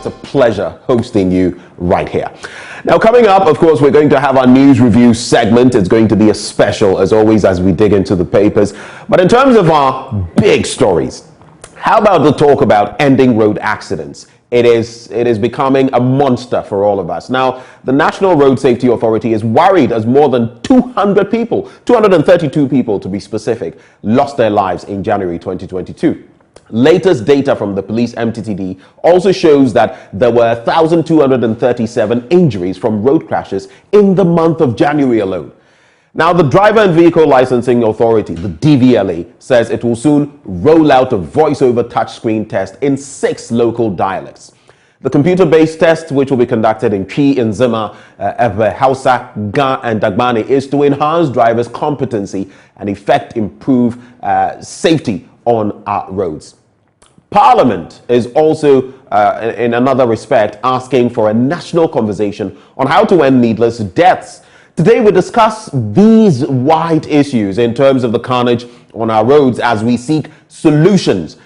It's a pleasure hosting you right here. Now, coming up, of course, we're going to have our news review segment. It's going to be a special, as always, as we dig into the papers. But in terms of our big stories, how about the talk about ending road accidents? It is becoming a monster for all of us. Now, the National Road Safety Authority is worried as more than 200 people, 232 people to be specific, lost their lives in January 2022. Latest data from the police MTTD also shows that there were 1,237 injuries from road crashes in the month of January alone. Now, the Driver and Vehicle Licensing Authority, the DVLA, says it will soon roll out a voice-over touchscreen test in 6 local dialects. The computer-based test, which will be conducted in Twi, Nzema, Ewe, Hausa, Ga, and Dagbani, is to enhance drivers' competency and improve safety on our roads. Parliament is also, in another respect, asking for a national conversation on how to end needless deaths. Today, we discuss these wide issues in terms of the carnage on our roads as we seek solutions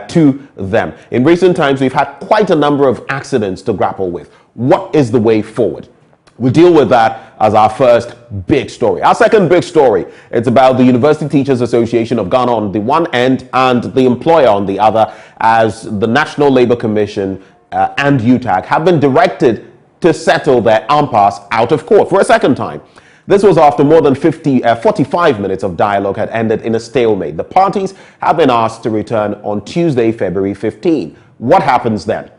to them. In recent times, we've had quite a number of accidents to grapple with. What is the way forward? We'll deal with that as our first big story. Our second big story, it's about the University Teachers Association of Ghana on the one end and the employer on the other, as the National Labour Commission and UTAG have been directed to settle their impasse out of court for a second time. This was after more than 45 minutes of dialogue had ended in a stalemate. The parties have been asked to return on Tuesday, February 15. What happens then?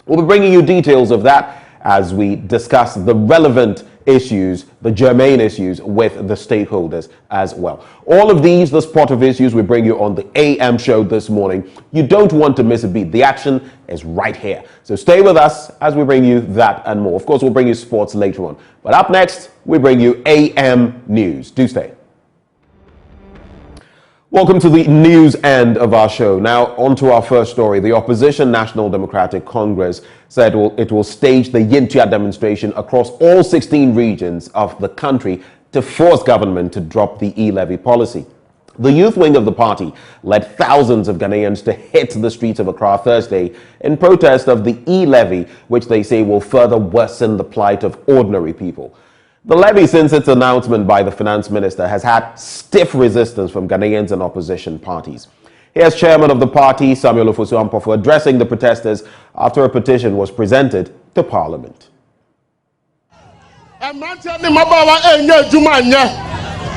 We'll be bringing you details of that as we discuss the relevant issues, the germane issues with the stakeholders as well. All of these, the spot of issues we bring you on the AM show this morning. You don't want to miss a beat. The action is right here. So stay with us as we bring you that and more. Of course, we'll bring you sports later on. But up next, we bring you AM News. Do stay. Welcome to the news end of our show. Now, on to our first story. The opposition National Democratic Congress said it will stage the Yintia demonstration across all 16 regions of the country to force government to drop the e-levy policy. The youth wing of the party led thousands of Ghanaians to hit the streets of Accra Thursday in protest of the e-levy, which they say will further worsen the plight of ordinary people. The levy, since its announcement by the finance minister, has had stiff resistance from Ghanaians and opposition parties. Here's chairman of the party, Samuel Ofosu-Ampofo, addressing the protesters after a petition was presented to Parliament.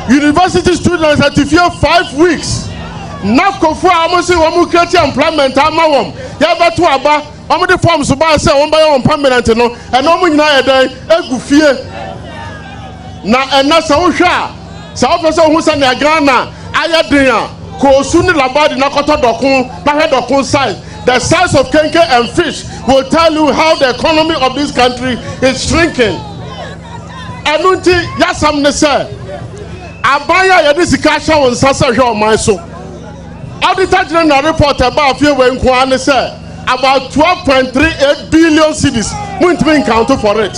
University students are to fear 5 weeks. Nakofu amosi wamu create employment amawom. Yaba to aba, omo the forms ba say won buy on permanent no, and omo nyina yedan egu fie. Na ena sa wo hwa sa wo pese wo sa na Ghana ayeden a ko su ni labadi na koto dokun na hwe dokun size. The size of kenke and fish will tell you how the economy of this country is shrinking. Anunti yasam ne say abaya yedi sika sha won sasa hwe o man so. Auditor General report about few we nko an say about 12.38 billion cedis. Muntimi count for it.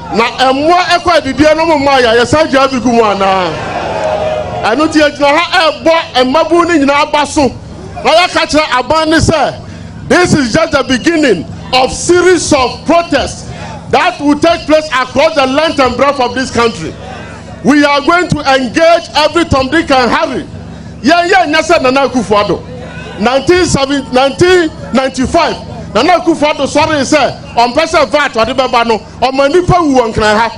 Na emwa ekwa didie no mo ya yesaja bigu mu ana anu tie gina ha ebo emabu ni nyina abaso na ya ka kire aban ni say this is just the beginning of series of protests that will take place across the length and breadth of this country. We are going to engage every Tom, Dick and Harry. Nyasa Nana Akufo-Addo 1995 Nana Akufo-Addo sorry say on person VAT or the beba no on manipa wu on kan ha.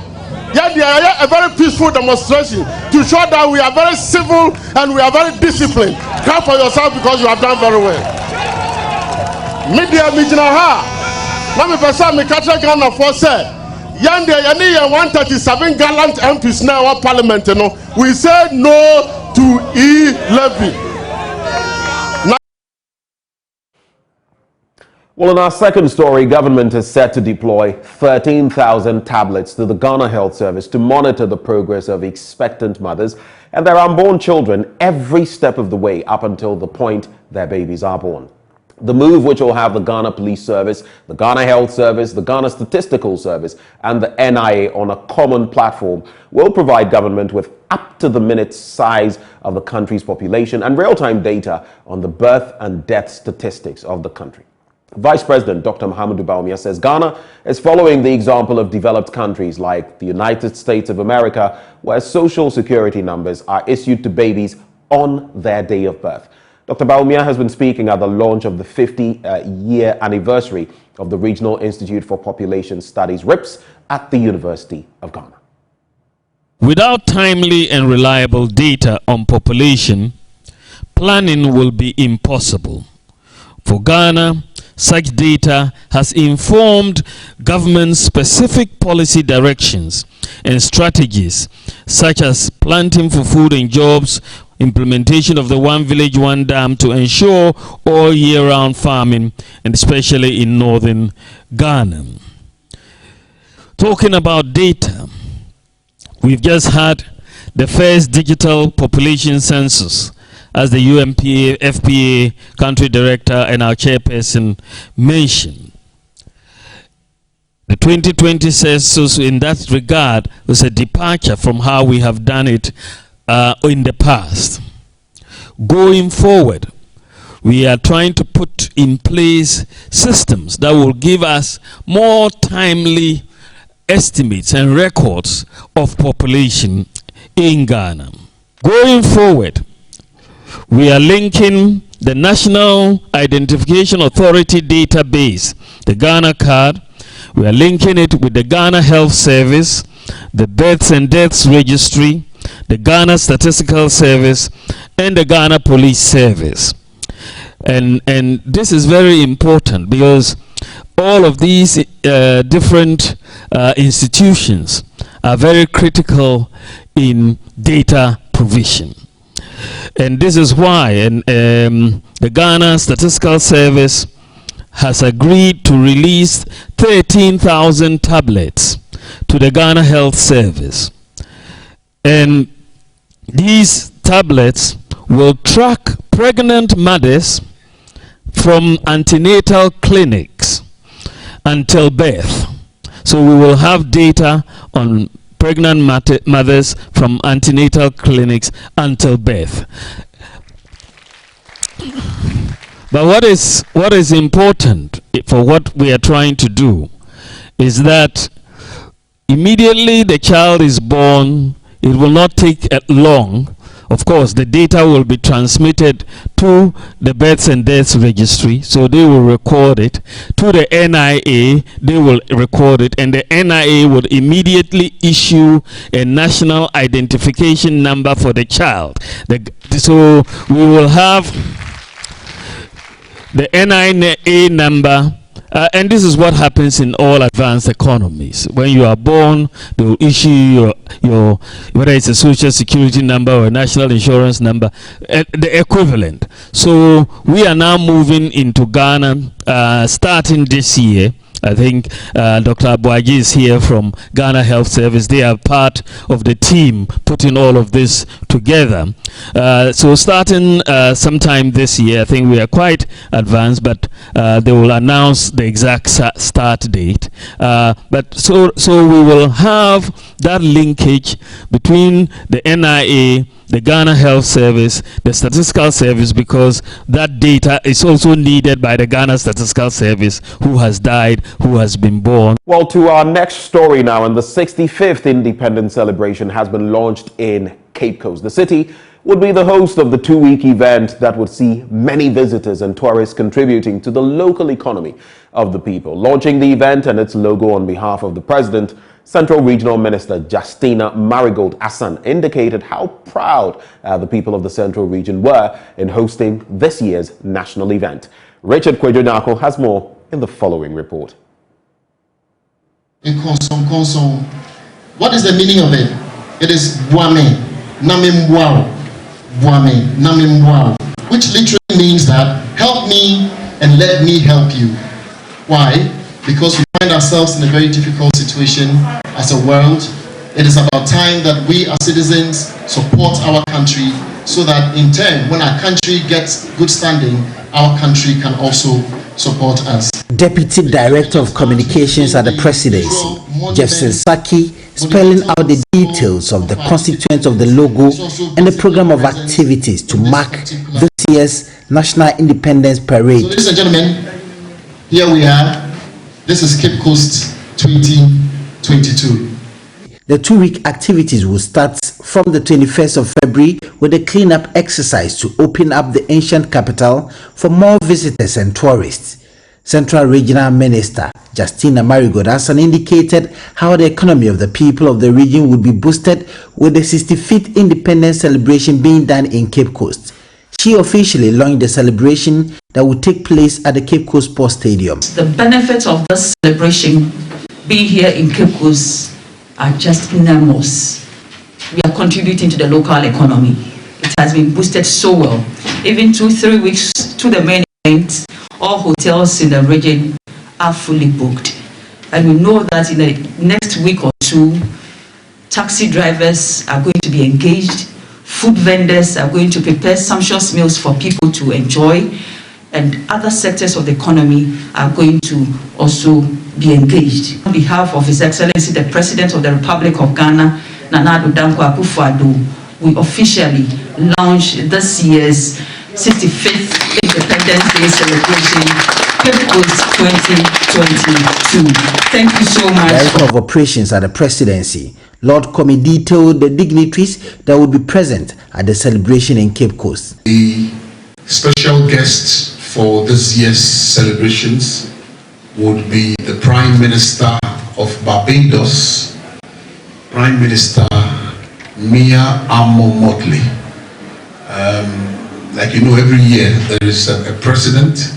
A very peaceful demonstration to show that we are very civil and we are very disciplined. Clap for yourself because you have done very well. Media mijina ha. Na me pesa me catch Ghana for say yande yani 137 gallant MPs now our parliament no. We said no to e-levy. Well, in our second story, government is set to deploy 13,000 tablets to the Ghana Health Service to monitor the progress of expectant mothers and their unborn children every step of the way up until the point their babies are born. The move, which will have the Ghana Police Service, the Ghana Health Service, the Ghana Statistical Service, and the NIA on a common platform, will provide government with up-to-the-minute size of the country's population and real-time data on the birth and death statistics of the country. Vice President Dr. Mahamudu Bawumia says Ghana is following the example of developed countries like the United States of America, where social security numbers are issued to babies on their day of birth. Dr. Bawumia has been speaking at the launch of the 50-year anniversary of the Regional Institute for Population Studies, RIPS, at the University of Ghana. Without timely and reliable data on population, planning will be impossible. For Ghana, such data has informed government-specific policy directions and strategies, such as planting for food and jobs, implementation of the One Village, One Dam to ensure all year-round farming, and especially in northern Ghana. Talking about data, we've just had the first digital population census, as the UNPA, FPA country director and our chairperson mentioned. The 2020 census in that regard was a departure from how we have done it in the past. Going forward, we are trying to put in place systems that will give us more timely estimates and records of population in Ghana. Going forward, we are linking the National Identification Authority database, the Ghana card. We are linking it with the Ghana Health Service, the Births and Deaths Registry, the Ghana Statistical Service, and the Ghana Police Service. And this is very important because all of these different institutions are very critical in data provision. And this is why the Ghana Statistical Service has agreed to release 13,000 tablets to the Ghana Health Service. And these tablets will track pregnant mothers from antenatal clinics until birth. So we will have data on pregnant mothers from antenatal clinics until birth. But what is important for what we are trying to do is that immediately the child is born, it will not take long. Of course, the data will be transmitted to the Births and Deaths Registry, so they will record it. To the NIA, they will record it, and the NIA would immediately issue a national identification number for the child. So we will have the NIA number. And this is what happens in all advanced economies. When you are born, they will issue your whether it's a social security number or a national insurance number, the equivalent. So we are now moving into Ghana, starting this year. I think Dr. Abuaji is here from Ghana Health Service. They are part of the team putting all of this together. So starting sometime this year, I think we are quite advanced, but they will announce the exact start date. But so we will have that linkage between the NIA, the Ghana Health Service, the Statistical Service, because that data is also needed by the Ghana Statistical Service, who has died, who has been born. Well, to our next story now, and the 65th Independence Celebration has been launched in Cape Coast. The city would be the host of the two-week event that would see many visitors and tourists contributing to the local economy of the people. Launching the event and its logo on behalf of the President, Central Regional Minister Justina Marigold Assan indicated how proud the people of the Central Region were in hosting this year's national event. Richard Kwejonako has more in the following report. In Konsong, what is the meaning of it? It is Bwame, Namimwao, Bwame, Namimwao, which literally means that help me and let me help you. Why? Because we find ourselves in a very difficult situation as a world. It is about time that we as citizens support our country so that in turn, when our country gets good standing, our country can also support us. Deputy Director of Communications at the Presidency, Jefferson Saki, spelling out the details of the constituents of the logo and the program of activities to mark this year's National Independence Parade. So, ladies and gentlemen, Here we are. This is Cape Coast 2022. The 2-week activities will start from the 21st of February with a cleanup exercise to open up the ancient capital for more visitors and tourists. Central Regional Minister Justina Marigold indicated how the economy of the people of the region would be boosted with the 65th independence celebration being done in Cape Coast. She officially launched the celebration that will take place at the Cape Coast Sports Stadium. The benefits of this celebration being here in Cape Coast are just enormous. We are contributing to the local economy. It has been boosted so well. Even 2-3 weeks to the main event, all hotels in the region are fully booked. And we know that in the next week or two, taxi drivers are going to be engaged, food vendors are going to prepare sumptuous meals for people to enjoy, and other sectors of the economy are going to also be engaged. On behalf of His Excellency, the President of the Republic of Ghana, Nana Addo Dankwa Akufo-Addo, we officially launch this year's 65th Independence Day celebration, Cape Coast 2022. Thank you so much. Director of Operations at the Presidency, Lord Comey, detailed the dignitaries that will be present at the celebration in Cape Coast. The special guests for this year's celebrations would be the Prime Minister of Barbados, Prime Minister Mia Motley. Like you know, every year there is a president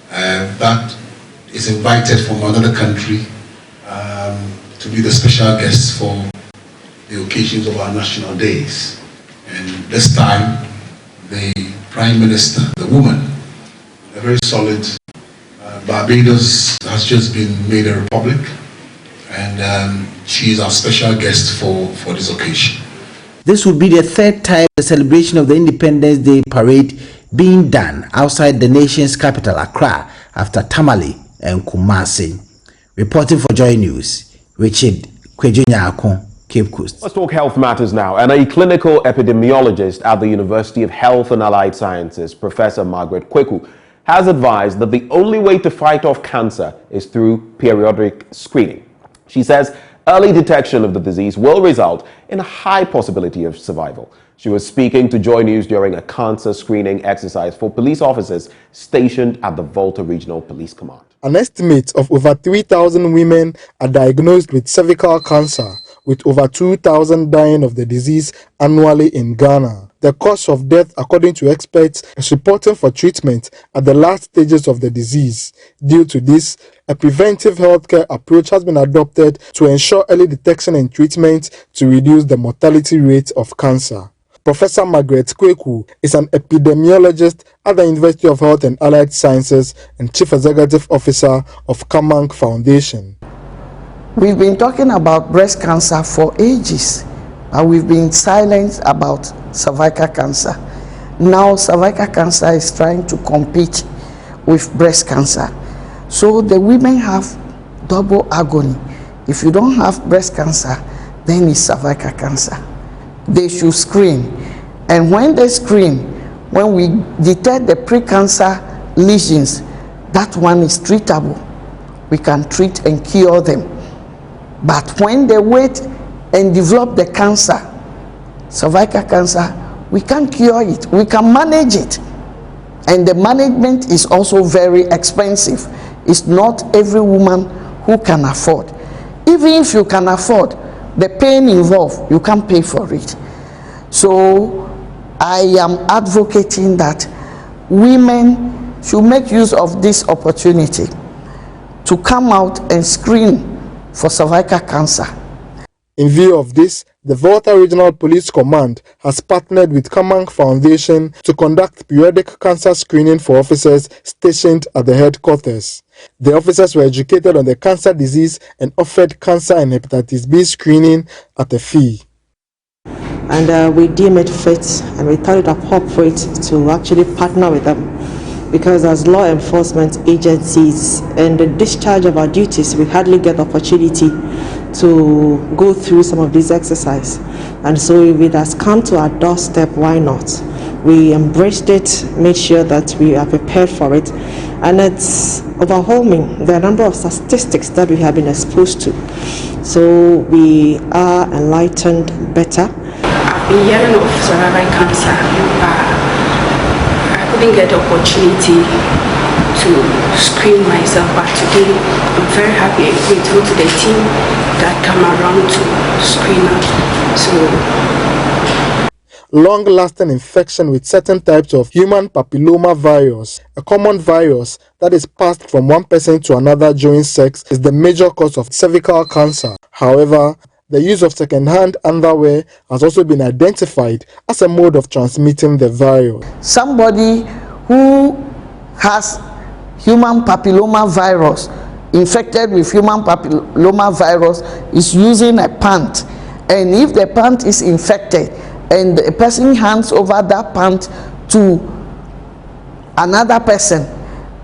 that is invited from another country to be the special guest for the occasions of our national days. And this time, the Prime Minister, the woman, a very solid, Barbados has just been made a republic, and she is our special guest for this occasion. This will be the third time the celebration of the Independence Day parade being done outside the nation's capital, Accra, after Tamale and Kumasi. Reporting for Joy News, Richard Kwejunyako, Cape Coast. Let's talk health matters now. And a clinical epidemiologist at the University of Health and Allied Sciences, Professor Margaret Kweku, has advised that the only way to fight off cancer is through periodic screening. She says early detection of the disease will result in a high possibility of survival. She was speaking to JoyNews during a cancer screening exercise for police officers stationed at the Volta Regional Police Command. An estimate of over 3,000 women are diagnosed with cervical cancer, with over 2,000 dying of the disease annually in Ghana. The cause of death, according to experts, is reported for treatment at the last stages of the disease. Due to this, a preventive healthcare approach has been adopted to ensure early detection and treatment to reduce the mortality rate of cancer. Professor Margaret Kweku is an epidemiologist at the University of Health and Allied Sciences and Chief Executive Officer of Kamank Foundation. We've been talking about breast cancer for ages, and we've been silent about cervical cancer. Now cervical cancer is trying to compete with breast cancer. So the women have double agony. If you don't have breast cancer, then it's cervical cancer. They should screen. And when they screen, when we detect the precancer lesions, that one is treatable. We can treat and cure them. But when they wait and develop the cancer, cervical cancer, we can't cure it. We can manage it. And the management is also very expensive. It's not every woman who can afford. Even if you can afford, the pain involved, you can't pay for it. So I am advocating that women should make use of this opportunity to come out and screen for cervical cancer. In view of this, the Volta Regional Police Command has partnered with Kamank Foundation to conduct periodic cancer screening for officers stationed at the headquarters. The officers were educated on the cancer disease and offered cancer and hepatitis B screening at a fee. And we deem it fit and we thought it appropriate to actually partner with them, because as law enforcement agencies in the discharge of our duties, we hardly get opportunity to go through some of these exercises. And so if it has come to our doorstep, why not? We embraced it, made sure that we are prepared for it, and it's overwhelming the number of statistics that we have been exposed to. So we are enlightened better. I've been hearing of cervical cancer, but I couldn't get the opportunity to screen myself. But today, I'm very happy and grateful to the team that come around to screen us. Long-lasting infection with certain types of human papilloma virus, a common virus that is passed from one person to another during sex, is the major cause of cervical cancer. However, the use of second-hand underwear has also been identified as a mode of transmitting the virus. Somebody who has human papilloma virus, infected with human papilloma virus, is using a pant, and if the pant is infected and the person hands over that pant to another person,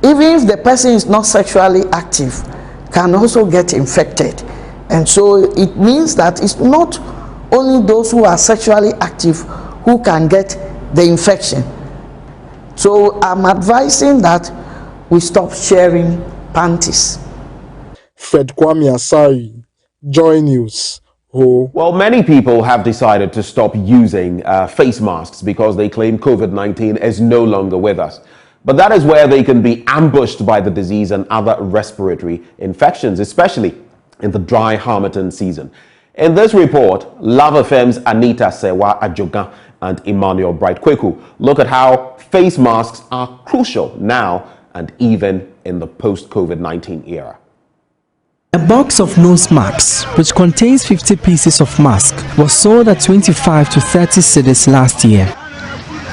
even if the person is not sexually active, can also get infected. And so it means that it's not only those who are sexually active who can get the infection. So I'm advising that we stop sharing panties. Fred Kwame Asari, JoyNews. Well, many people have decided to stop using face masks because they claim COVID-19 is no longer with us. But that is where they can be ambushed by the disease and other respiratory infections, especially in the dry Harmattan season. In this report, Love FM's Anita Sewa Ajogan and Emmanuel Bright-Kweku look at how face masks are crucial now and even in the post-COVID-19 era. A box of nose masks, which contains 50 pieces of mask, was sold at 25 to 30 cedis last year.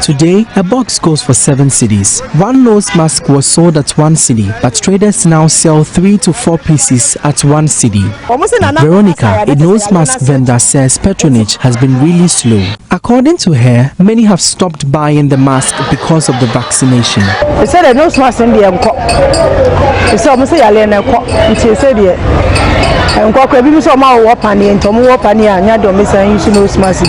Today, a box goes for 7 cedis. One nose mask was sold at 1 cedi, but traders now sell 3 to 4 pieces at 1 cedi. Veronica, a nose mask vendor, says patronage has been really slow. According to her, many have stopped buying the mask because of the vaccination. They said the nose mask in the they said almost a year and said the and quite a bit of my wapani and Tomu Wapani and Yadomisa using nose mask.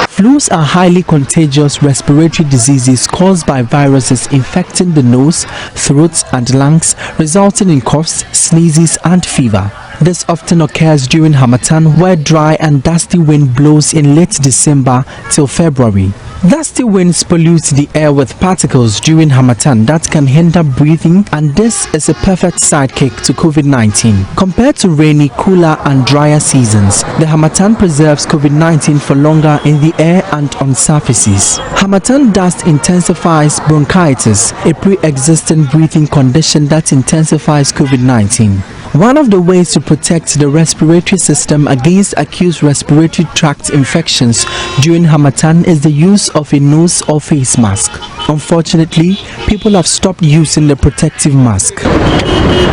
Flus are highly contagious respiratory diseases caused by viruses infecting the nose, throat and lungs, resulting in coughs, sneezes and fever. This often occurs during Harmattan, where dry and dusty wind blows in late December till February. Dusty winds pollute the air with particles during Harmattan that can hinder breathing, and this is a perfect sidekick to COVID-19. Compared to rainy, cooler and drier seasons, the Harmattan preserves COVID-19 for longer in the air and on surfaces. Harmattan dust intensifies bronchitis, a pre-existing breathing condition that intensifies COVID-19. One of the ways to protect the respiratory system against acute respiratory tract infections during Harmattan is the use of a nose or face mask. Unfortunately, people have stopped using the protective mask.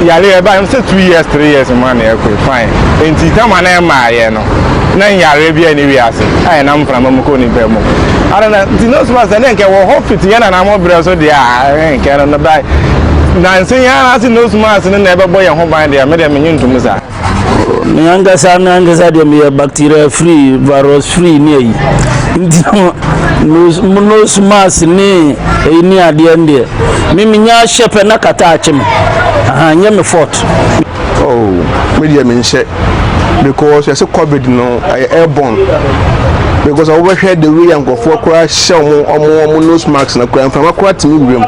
Yeah, I'm still 2 years, 3 years in money. Okay, fine. In Titamana, Nan Arabia, and I'm from Mukoni Bemo. I don't know, the nose mask, and then can hope it again, and I'm over so they are, can buy. Nancy has nose mask and never boy and home by the American to Musa. Nyanga sana ngeza de bacteria free, virus free ni. Nose mask ni adi ande. Mimi nya shepe na kata achim. Nya me fort. Oh, media mention because you say COVID no airborne. Because I overheard the way and go for crash show more nose masks na kwa from akwa timi room.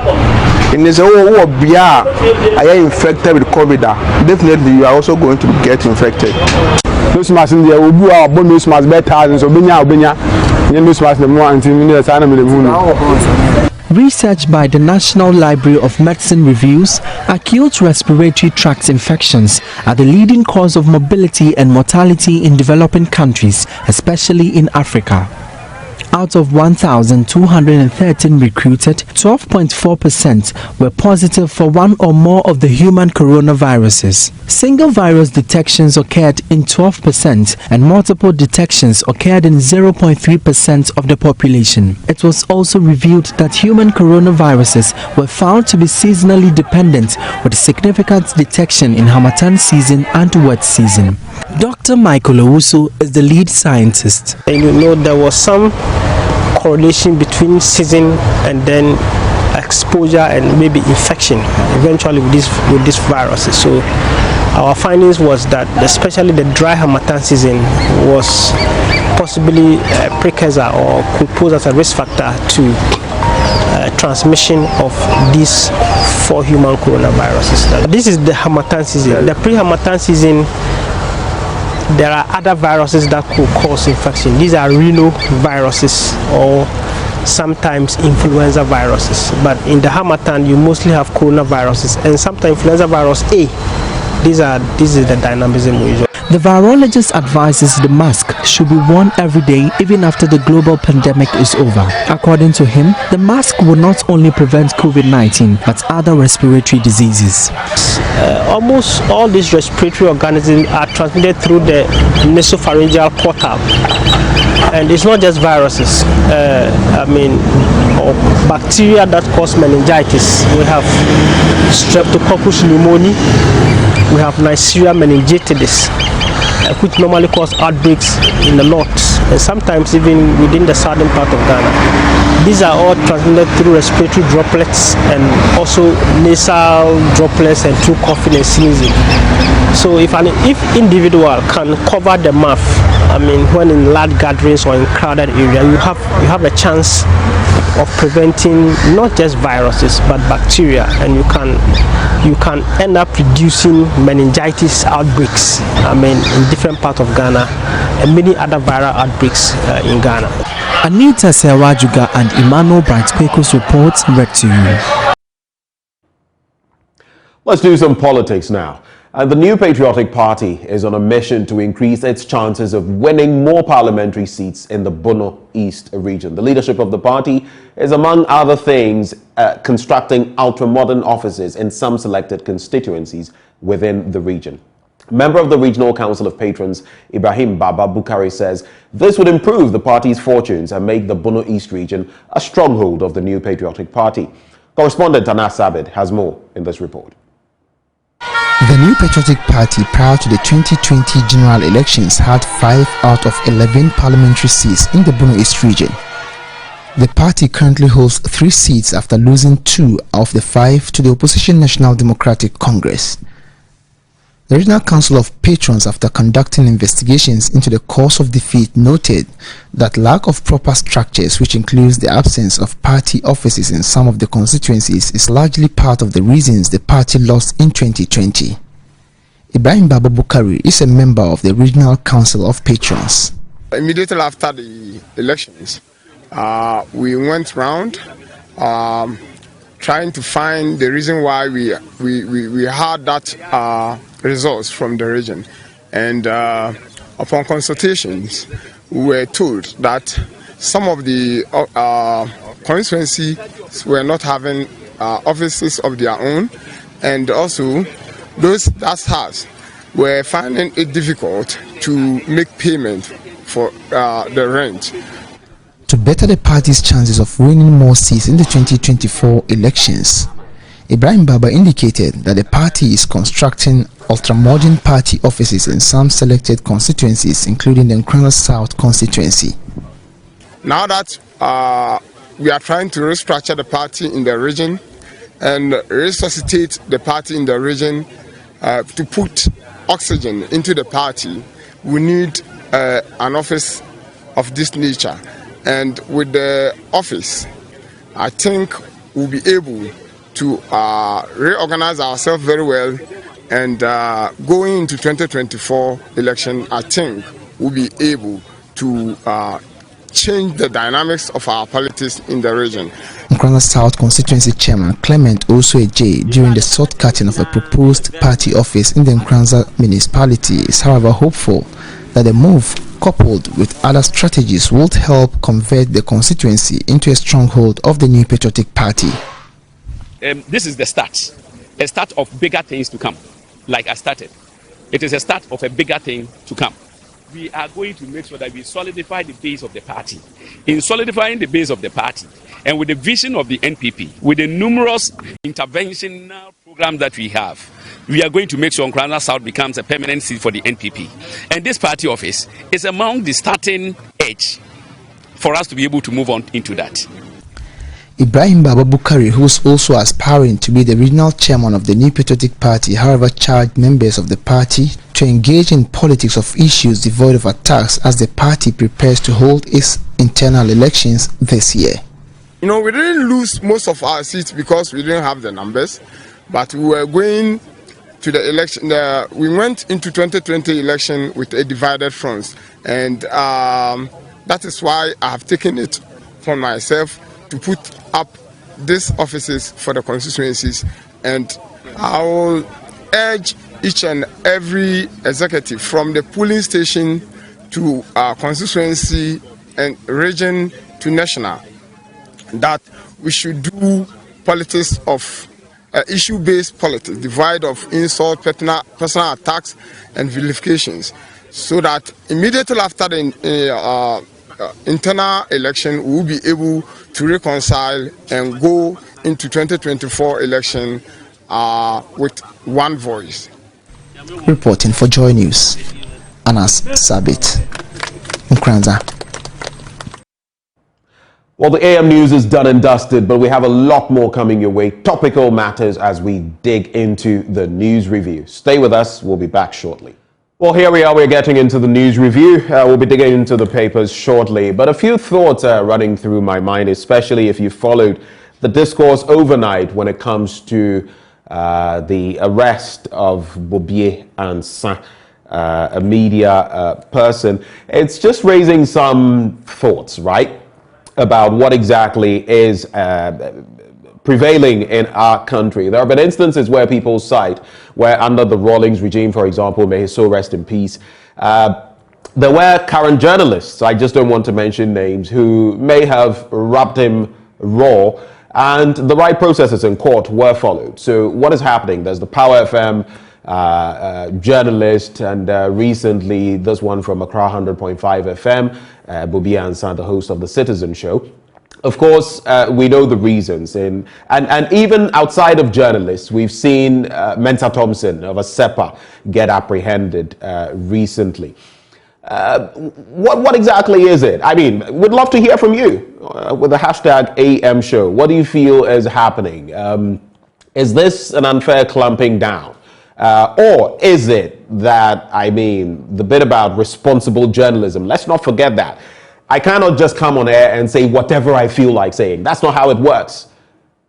In this whole beer, I am infected with COVID. Definitely, you are also going to get infected. Nose mask in there will be our bonus mask better, so Benya, nose mask the more until minutes. Research by the National Library of Medicine reveals acute respiratory tract infections are the leading cause of morbidity and mortality in developing countries, especially in Africa. Out of 1,213 recruited, 12.4% were positive for one or more of the human coronaviruses. Single virus detections occurred in 12% and multiple detections occurred in 0.3% of the population. It was also revealed that human coronaviruses were found to be seasonally dependent, with significant detection in Harmattan season and wet season. Dr. Michael Owusu is the lead scientist. And you know there was some correlation between season and then exposure and maybe infection eventually with these viruses. So our findings was that especially the dry harmattan season was possibly a precursor or could pose as a risk factor to transmission of these 4 human coronaviruses. This is the harmattan season. The pre-harmattan season, there are other viruses that could cause infection. These are rhinoviruses or sometimes influenza viruses. But in the harmattan, you mostly have coronaviruses and sometimes influenza virus A. This is the dynamism we use. The virologist advises the mask should be worn every day even after the global pandemic is over. According to him, the mask will not only prevent COVID-19 but other respiratory diseases. Almost all these respiratory organisms are transmitted through the nasopharyngeal portal. And it's not just viruses, or bacteria that cause meningitis. We have Streptococcus pneumoniae, we have Neisseria meningitidis, which normally cause outbreaks in the north and sometimes even within the southern part of Ghana. These are all transmitted through respiratory droplets and also nasal droplets and through coughing and sneezing. So if individual can cover the mouth, when in large gatherings or in crowded area, you have a chance of preventing not just viruses but bacteria, and you can end up reducing meningitis outbreaks in different parts of Ghana and many other viral outbreaks in Ghana. Anita Sewajuga and Emmanuel Bright-Quako's reports read to you. Let's do some politics now. The New Patriotic Party is on a mission to increase its chances of winning more parliamentary seats in the Bono East region. The leadership of the party is, among other things, constructing ultra-modern offices in some selected constituencies within the region. Member of the Regional Council of Patrons, Ibrahim Baba Bukari, says this would improve the party's fortunes and make the Bono East region a stronghold of the New Patriotic Party. Correspondent Anas Abed has more in this report. The New Patriotic Party, prior to the 2020 general elections, had 5 out of 11 parliamentary seats in the Bono East region. The party currently holds 3 seats after losing 2 of the 5 to the opposition National Democratic Congress. The Regional Council of Patrons, after conducting investigations into the cause of defeat, noted that lack of proper structures, which includes the absence of party offices in some of the constituencies, is largely part of the reasons the party lost in 2020. Ibrahim Baba Bukari is a member of the Regional Council of Patrons. Immediately after the elections, we went round trying to find the reason why we had that results from the region, and upon consultations we were told that some of the constituencies were not having offices of their own, and also those that has were finding it difficult to make payment for the rent. To better the party's chances of winning more seats in the 2024 elections, Ibrahim Baba indicated that the party is constructing ultra-modern party offices in some selected constituencies, including the Nkranga South constituency. Now that we are trying to restructure the party in the region and resuscitate the party in the region, to put oxygen into the party, we need an office of this nature. And with the office, I think we'll be able to reorganize ourselves very well, and going into 2024 election, I think we'll be able to change the dynamics of our politics in the region. Nkranga South constituency chairman Clement also during the short-cutting of a proposed party office in the Nkranga municipality, is however hopeful that the move, coupled with other strategies, would help convert the constituency into a stronghold of the New Patriotic Party. This is the start, a start of bigger things to come. Like I started, it is a start of a bigger thing to come. We are going to make sure that we solidify the base of the party. In solidifying the base of the party, and with the vision of the NPP, with the numerous interventional programs that we have, we are going to make sure Nkranga South becomes a permanent seat for the NPP. And this party office is among the starting edge for us to be able to move on into that. Ibrahim Baba Bukari, who is also aspiring to be the regional chairman of the New Patriotic Party, however, charged members of the party to engage in politics of issues devoid of attacks as the party prepares to hold its internal elections this year. You know, we didn't lose most of our seats because we didn't have the numbers, but we were going to the election. We went into 2020 election with a divided front, and that is why I have taken it for myself to put up these offices for the constituencies, and I will urge each and every executive from the polling station to constituency and region to national that we should do politics of issue-based politics, devoid of insult, personal attacks and vilifications, so that immediately after the internal election we will be able to reconcile and go into 2024 election with one voice. Reporting for Joy News, Anas Sabit, Nkranza. Well, the AM news is done and dusted, but we have a lot more coming your way. Topical matters as we dig into the news review. Stay with us. We'll be back shortly. Well, here we are. We're getting into the news review. We'll be digging into the papers shortly. But a few thoughts are running through my mind, especially if you followed the discourse overnight when it comes to the arrest of Bobie Ansan, a media person. It's just raising some thoughts, right, about what exactly is prevailing in our country. There have been instances where people cite where under the Rawlings regime, for example, may his soul rest in peace, there were current journalists, I just don't want to mention names, who may have rubbed him raw, and the right processes in court were followed. So what is happening? There's the Power FM journalist, and recently this one from Accra 100.5 FM, Bobie Ansan, the host of the Citizen Show. Of course, we know the reasons, and even outside of journalists, we've seen Mensa Thompson of ASEPA get apprehended recently. What exactly is it? I mean, we'd love to hear from you with the hashtag AM Show. What do you feel is happening? Is this an unfair clamping down? Or is it that, I mean, the bit about responsible journalism, let's not forget that. I cannot just come on air and say whatever I feel like saying. That's not how it works.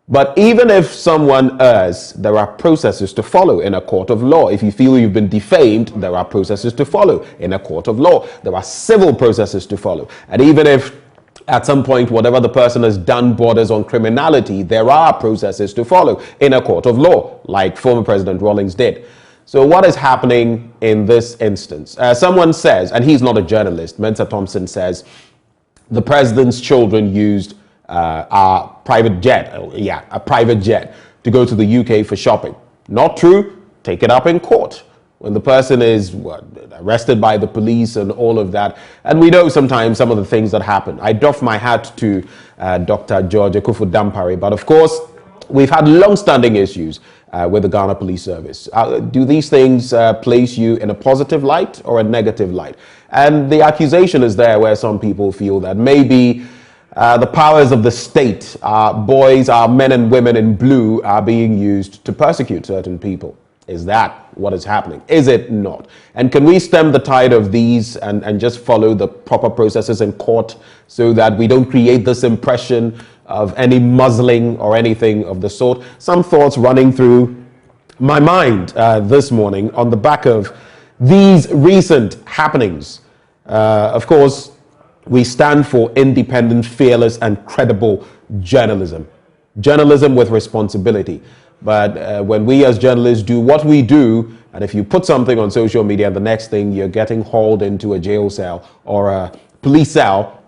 But even if someone errs, there are processes to follow in a court of law. If you feel you've been defamed, there are processes to follow in a court of law. There are civil processes to follow. And even if at some point whatever the person has done borders on criminality, there are processes to follow in a court of law, like former President Rawlings did. So what is happening in this instance? Someone says, and he's not a journalist, Mensa Thompson says, the president's children used a private jet to go to the UK for shopping. Not true. Take it up in court. When the person is arrested by the police and all of that. And we know sometimes some of the things that happen. I doff my hat to Dr. George Ekufu Dampare, but of course, we've had long-standing issues with the Ghana Police Service. Do these things place you in a positive light or a negative light? And the accusation is there where some people feel that maybe the powers of the state, our boys, our men and women in blue, are being used to persecute certain people. Is that what is happening? Is it not? And can we stem the tide of these and just follow the proper processes in court so that we don't create this impression of any muzzling or anything of the sort? Some thoughts running through my mind this morning on the back of these recent happenings. Of course, we stand for independent, fearless, and credible journalism. Journalism with responsibility. But when we as journalists do what we do, and if you put something on social media and the next thing you're getting hauled into a jail cell or a police cell,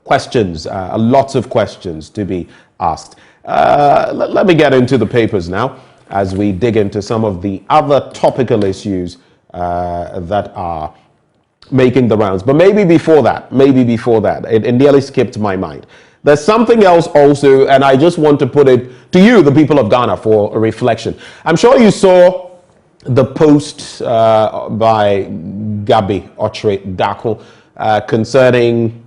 questions, lots of questions to be asked. Let me get into the papers now as we dig into some of the other topical issues that are making the rounds. But maybe before that, it nearly skipped my mind. There's something else also, and I just want to put it to you, the people of Ghana, for a reflection. I'm sure you saw the post by Gabi Ochre Dako concerning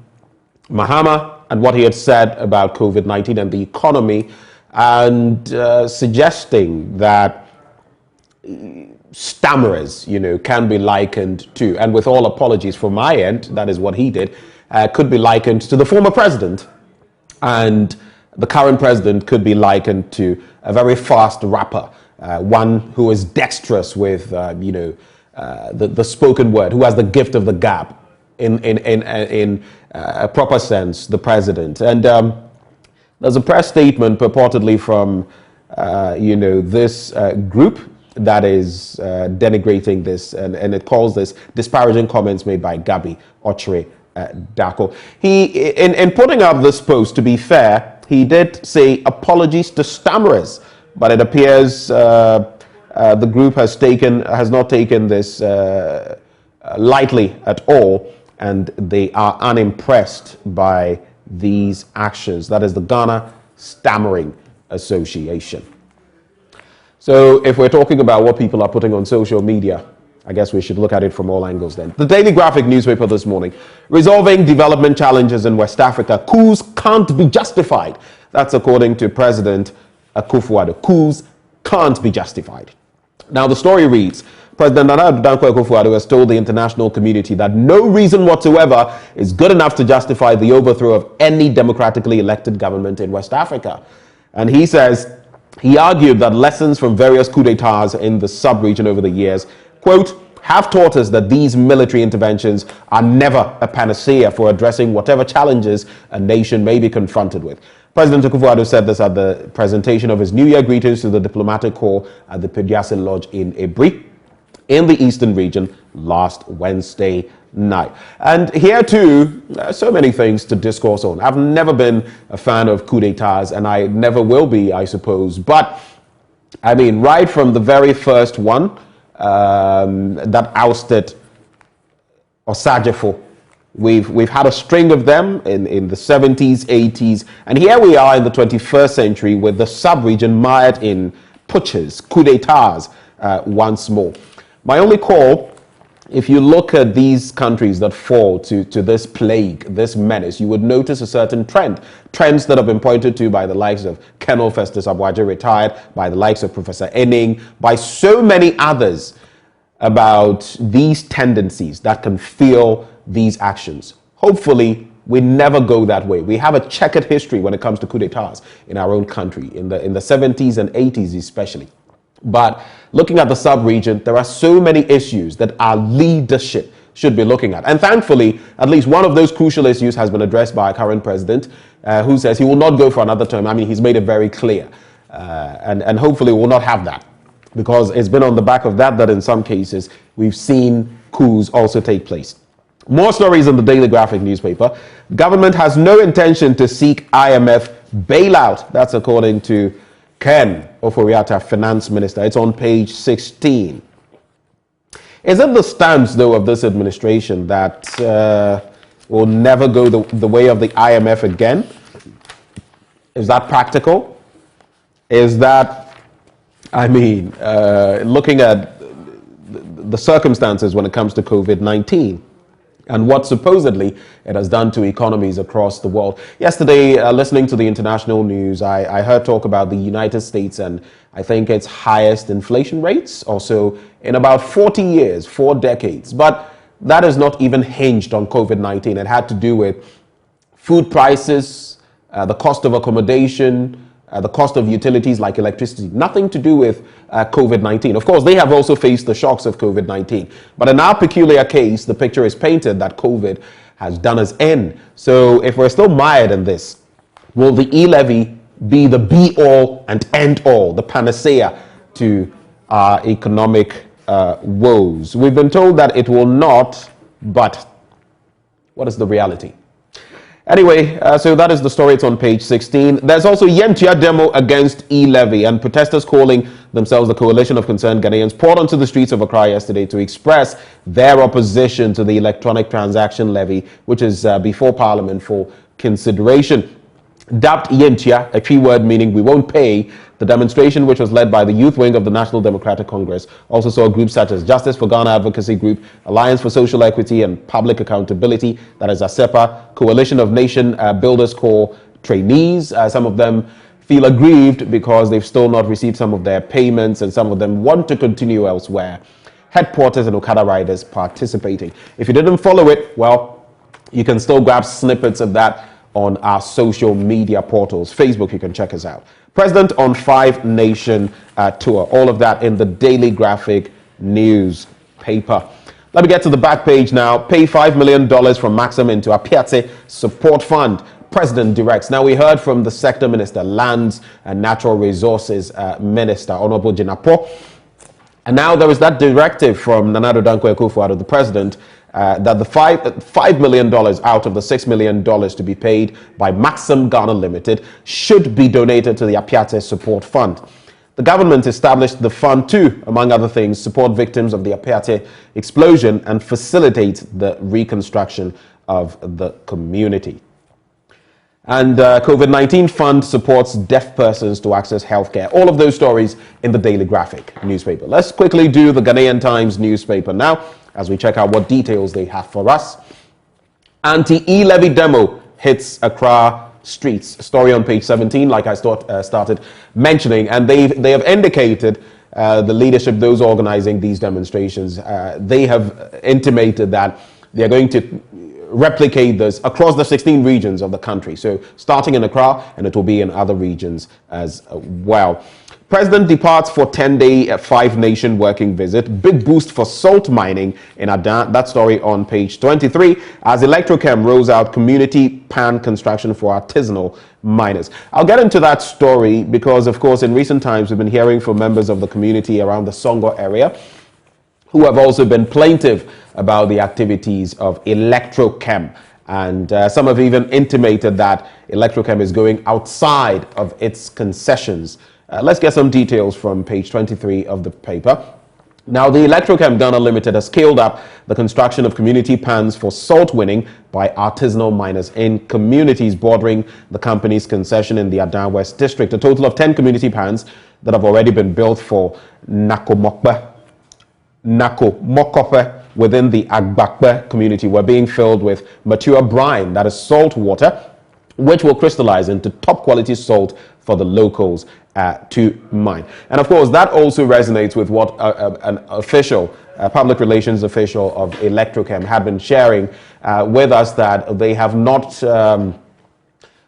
Mahama and what he had said about COVID-19 and the economy, and suggesting that stammerers, can be likened to, and with all apologies from my end, that is what he did, could be likened to the former president, and the current president could be likened to a very fast rapper, one who is dexterous with, the spoken word, who has the gift of the gab, in a proper sense, the president. And there's a press statement purportedly from, this group that is denigrating this, and it calls this disparaging comments made by Gabi Ochre Dako. He, in putting up this post, to be fair, he did say apologies to stammerers, but it appears the group has not taken this lightly at all, and they are unimpressed by these actions. That is the Ghana Stammering Association. So if we're talking about what people are putting on social media, I guess we should look at it from all angles then. The Daily Graphic newspaper this morning: resolving development challenges in West Africa, coups can't be justified. That's according to President Akufo-Addo. Coups can't be justified. Now the story reads, President Nana Addo Akufo-Addo has told the international community that no reason whatsoever is good enough to justify the overthrow of any democratically elected government in West Africa. And he argued that lessons from various coups d'etats in the sub-region over the years, quote, have taught us that these military interventions are never a panacea for addressing whatever challenges a nation may be confronted with. President Akufo-Addo said this at the presentation of his New Year greetings to the diplomatic corps at the Pediase Lodge in Ebri, in the eastern region, last Wednesday night. And here too, so many things to discourse on. I've never been a fan of coups d'etats, and I never will be, I suppose. But I mean, right from the very first one that ousted Osajefo, we've had a string of them in the 70s, 80s, and here we are in the 21st century with the sub-region mired in putches, coups d'etats once more. My only call, if you look at these countries that fall to this plague, this menace, you would notice a certain trends that have been pointed to by the likes of Colonel Festus Abwaje, retired, by the likes of Professor Enning, by so many others, about these tendencies that can fuel these actions. Hopefully, we never go that way. We have a checkered history when it comes to coups d'etats in our own country, in the 70s and 80s especially. But looking at the sub-region, there are so many issues that our leadership should be looking at. And thankfully, at least one of those crucial issues has been addressed by our current president, who says he will not go for another term. I mean, he's made it very clear. And hopefully we'll not have that, because it's been on the back of that in some cases we've seen coups also take place. More stories in the Daily Graphic newspaper. Government has no intention to seek IMF bailout. That's according to Ken Oforiatta, Finance Minister. It's on page 16. Is it the stance, though, of this administration that will never go the way of the IMF again? Is that practical? Is that, looking at the circumstances when it comes to COVID-19 and what supposedly it has done to economies across the world. Yesterday, listening to the international news, I heard talk about the United States and I think its highest inflation rates also in about 40 years, 4 decades. But that is not even hinged on COVID-19. It had to do with food prices, the cost of accommodation, the cost of utilities like electricity, nothing to do with COVID-19. Of course, they have also faced the shocks of COVID-19. But in our peculiar case, the picture is painted that COVID has done us in. So if we're still mired in this, will the e-levy be the be-all and end-all, the panacea to our economic woes? We've been told that it will not, but what is the reality? Anyway, so that is the story. It's on page 16. There's also Yentia demo against e-levy, and protesters calling themselves the Coalition of Concerned Ghanaians poured onto the streets of Accra yesterday to express their opposition to the electronic transaction levy, which is before Parliament for consideration. Dubbed Yentia, a key word meaning we won't pay, The demonstration, which was led by the youth wing of the National Democratic Congress, also saw groups such as Justice for Ghana Advocacy Group, Alliance for Social Equity and Public Accountability, that is ASEPA, Coalition of Nation Builders Corps trainees. Some of them feel aggrieved because they've still not received some of their payments, and some of them want to continue elsewhere. Headquarters and Okada riders participating. If you didn't follow it, well, you can still grab snippets of that on our social media portals. Facebook, you can check us out. President on 5 Nation tour. All of that in the Daily Graphic newspaper. Let me get to the back page now. Pay $5 million from Maxim into Apiate Support Fund. President directs. Now, we heard from the Sector Minister, Lands and Natural Resources Minister, Honorable Jinapo. And now there is that directive from Nana Addo Dankwa Akufo-Addo, the President, that the $5 million out of the $6 million to be paid by Maxim Ghana Limited should be donated to the Apiate Support Fund. The government established the fund to, among other things, support victims of the Apiate explosion and facilitate the reconstruction of the community. And COVID-19 fund supports deaf persons to access healthcare. All of those stories in the Daily Graphic newspaper. Let's quickly do the Ghanaian Times newspaper now, as we check out what details they have for us. Anti-e-levy demo hits Accra streets. A story on page 17, like I started mentioning, and they have indicated the leadership, those organizing these demonstrations, they have intimated that they are going to replicate this across the 16 regions of the country. So starting in Accra, and it will be in other regions as well. President departs for 10-day 5 Nation working visit. Big boost for salt mining in Adan. That story on page 23 as Electrochem rolls out community pan construction for artisanal miners. I'll get into that story because, of course, in recent times we've been hearing from members of the community around the Songo area who have also been plaintive about the activities of Electrochem. And some have even intimated that Electrochem is going outside of its concessions. Let's get some details from page 23 of the paper. Now, the Electrochem Ghana Limited has scaled up the construction of community pans for salt winning by artisanal miners in communities bordering the company's concession in the Adan West District. A total of 10 community pans that have already been built for Nako Mokope within the Agbakbe community were being filled with mature brine, that is salt water, which will crystallize into top quality salt for the locals to mine. And of course, that also resonates with what an official, public relations official of Electrochem had been sharing with us, that they have not,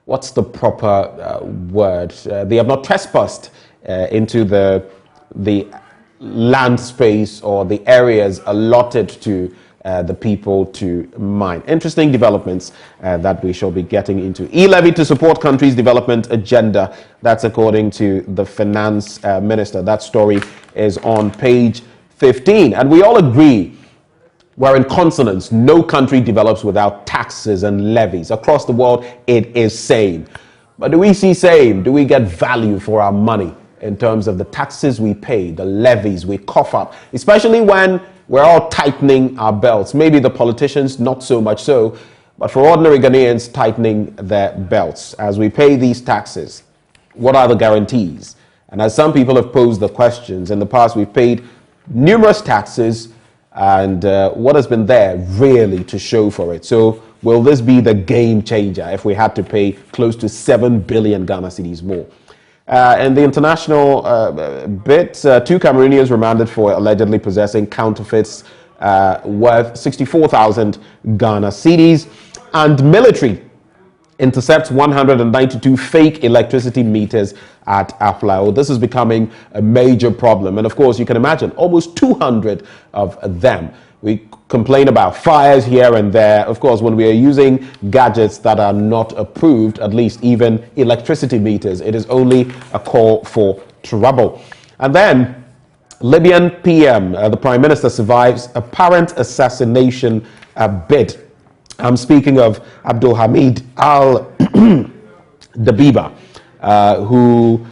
what's the proper word? They have not trespassed into the land space or the areas allotted to the people to mine. Interesting developments that we shall be getting into. E-levy to support country's development agenda. That's according to the finance minister. That story is on page 15. And we all agree, we're in consonance. No country develops without taxes and levies. Across the world, it is same. But do we see same? Do we get value for our money in terms of the taxes we pay, the levies we cough up, especially when we're all tightening our belts? Maybe the politicians not so much so, but for ordinary Ghanaians tightening their belts as we pay these taxes. What are the guarantees? And as some people have posed the questions, in the past we've paid numerous taxes, and what has been there really to show for it? So will this be the game changer if we had to pay close to 7 billion Ghana cedis more? In the international bit, 2 Cameroonians remanded for allegedly possessing counterfeits worth 64,000 Ghana cedis, and military intercepts 192 fake electricity meters at Aflao. This is becoming a major problem, and of course you can imagine almost 200 of them. We complain about fires here and there. Of course, when we are using gadgets that are not approved, at least even electricity meters, it is only a call for trouble. And then Libyan PM, the Prime Minister, survives apparent assassination bid. I'm speaking of Abdul Hamid al-Dabiba, who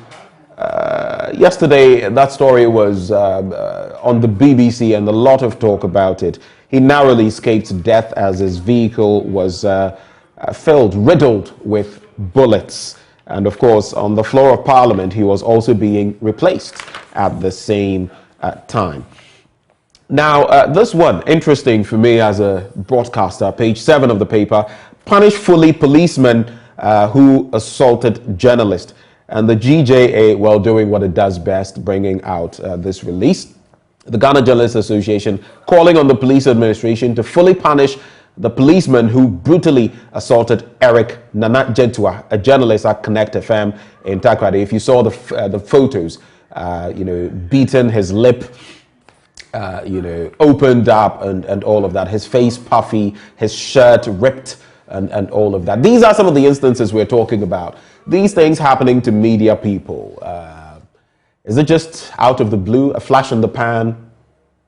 yesterday, that story was on the BBC and a lot of talk about it. He narrowly escaped death as his vehicle was riddled with bullets. And of course, on the floor of Parliament, he was also being replaced at the same time. Now, this one, interesting for me as a broadcaster, page 7 of the paper, punish fully policemen who assaulted journalist. And the GJA, well, doing what it does best, bringing out this release. The Ghana Journalists Association calling on the police administration to fully punish the policeman who brutally assaulted Eric Nana Gentua, a journalist at Connect FM in Takrady. If you saw the photos, beaten, his lip, opened up and all of that, his face puffy, his shirt ripped and all of that. These are some of the instances we're talking about. These things happening to media people. Is it just out of the blue, a flash in the pan?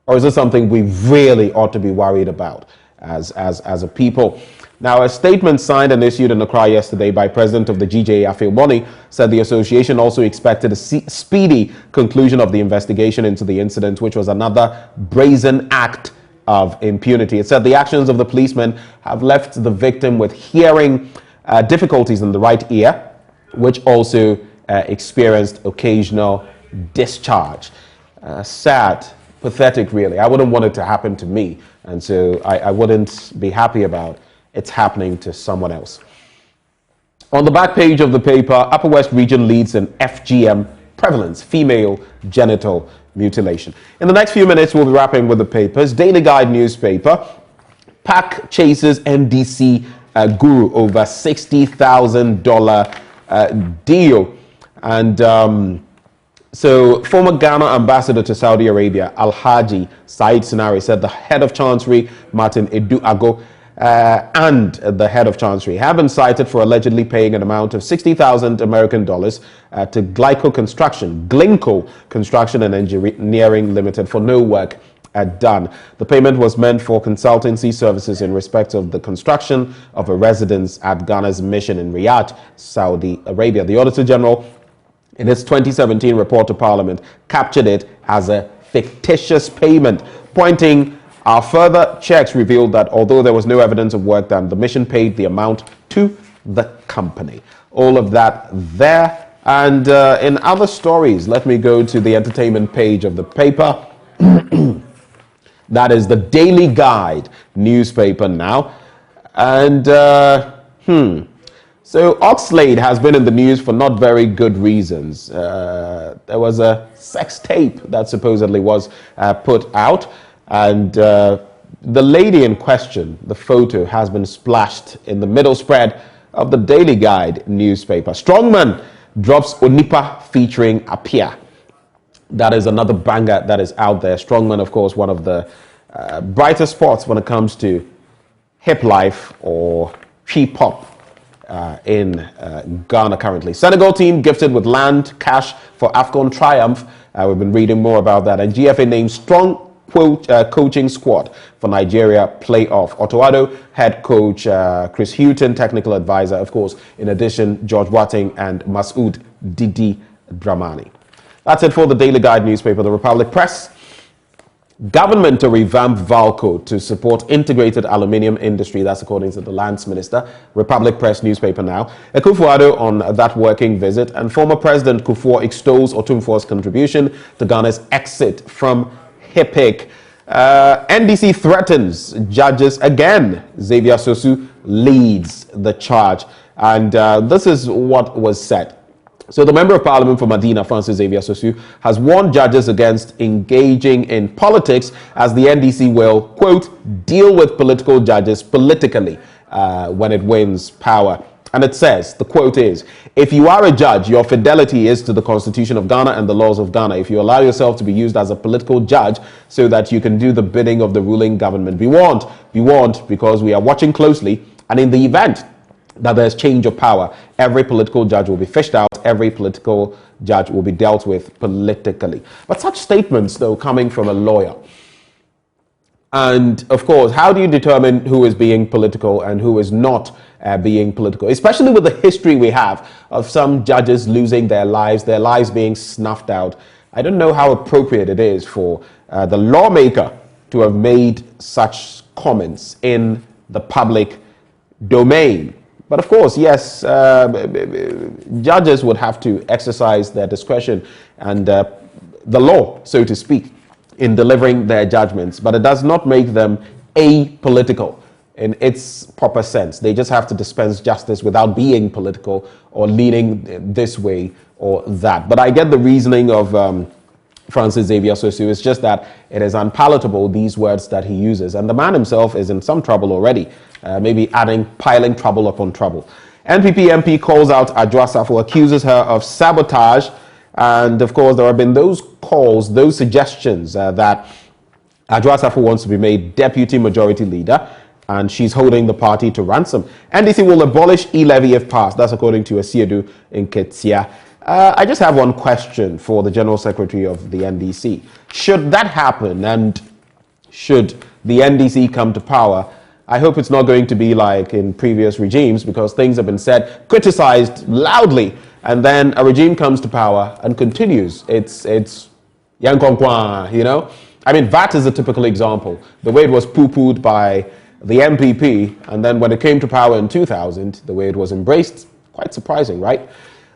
Or is it something we really ought to be worried about as a people? Now, a statement signed and issued in Accra yesterday by President of the GJA, Afil Boni, said the association also expected a speedy conclusion of the investigation into the incident, which was another brazen act of impunity. It said the actions of the policemen have left the victim with hearing difficulties in the right ear, which also experienced occasional discharge. Sad, pathetic, really. I wouldn't want it to happen to me, and so I wouldn't be happy about it's happening to someone else. On the back page of the paper, Upper West Region leads in FGM prevalence, female genital mutilation. In the next few minutes, we'll be wrapping with the papers. Daily Guide newspaper, PAC chases NDC guru over $60,000 deal. And so former Ghana ambassador to Saudi Arabia, Alhaji Said Sinari, said the head of Chancery, Martin Edu Ago, and the head of Chancery have been cited for allegedly paying an amount of $60,000 American dollars to Glencoe Construction and Engineering Limited for no work done. The payment was meant for consultancy services in respect of the construction of a residence at Ghana's mission in Riyadh, Saudi Arabia. The Auditor General, in its 2017 report to Parliament, captured it as a fictitious payment, pointing our further checks revealed that although there was no evidence of work done, the mission paid the amount to the company. All of that there. And in other stories, let me go to the entertainment page of the paper. That is the Daily Guide newspaper now. And, so Oxlade has been in the news for not very good reasons. There was a sex tape that supposedly was put out. And the lady in question, the photo, has been splashed in the middle spread of the Daily Guide newspaper. Strongman drops Onipa featuring Apia. That is another banger that is out there. Strongman, of course, one of the brighter spots when it comes to hip life or hip-hop in Ghana currently. Senegal team gifted with land, cash for AFCON triumph. We've been reading more about that. And GFA named strong coaching squad for Nigeria playoff. Otoado head coach Chris Houghton, technical advisor, of course, in addition, George Watting and Masoud Didi Dramani. That's it for the Daily Guide newspaper. The Republic Press. Government to revamp Valco to support integrated aluminium industry. That's according to the Lands Minister. Republic Press newspaper now. Akufo-Addo on that working visit, and former President Kufuor extols Otumfuo's contribution to Ghana's exit from HIPIC. NDC threatens judges again. Xavier Sosu leads the charge. And this is what was said. So the Member of Parliament for Medina, Francis Xavier Sosu, has warned judges against engaging in politics as the NDC will, quote, deal with political judges politically when it wins power. And it says, the quote is, if you are a judge, your fidelity is to the Constitution of Ghana and the laws of Ghana. If you allow yourself to be used as a political judge so that you can do the bidding of the ruling government, be warned, because we are watching closely. And in the event that there's change of power, every political judge will be fished out, every political judge will be dealt with politically. But such statements, though, coming from a lawyer. And, of course, how do you determine who is being political and who is not being political? Especially with the history we have of some judges losing their lives being snuffed out. I don't know how appropriate it is for the lawmaker to have made such comments in the public domain. But of course, yes, judges would have to exercise their discretion and the law, so to speak, in delivering their judgments. But it does not make them apolitical in its proper sense. They just have to dispense justice without being political or leaning this way or that. But I get the reasoning of Francis Xavier Sosu. It's just that it is unpalatable, these words that he uses. And the man himself is in some trouble already, maybe piling trouble upon trouble. NPP MP calls out Adwoa Safo, accuses her of sabotage. And of course, there have been those calls, those suggestions that Adwoa Safo wants to be made deputy majority leader, and she's holding the party to ransom. NDC will abolish e-levy if passed. That's according to Asiedu in Ketia. I just have one question for the General Secretary of the NDC. Should that happen, and should the NDC come to power, I hope it's not going to be like in previous regimes, because things have been said, criticized loudly, and then a regime comes to power and continues. It's Yankonkwa, you know? I mean, VAT is a typical example. The way it was poo-pooed by the MPP, and then when it came to power in 2000, the way it was embraced, quite surprising, right?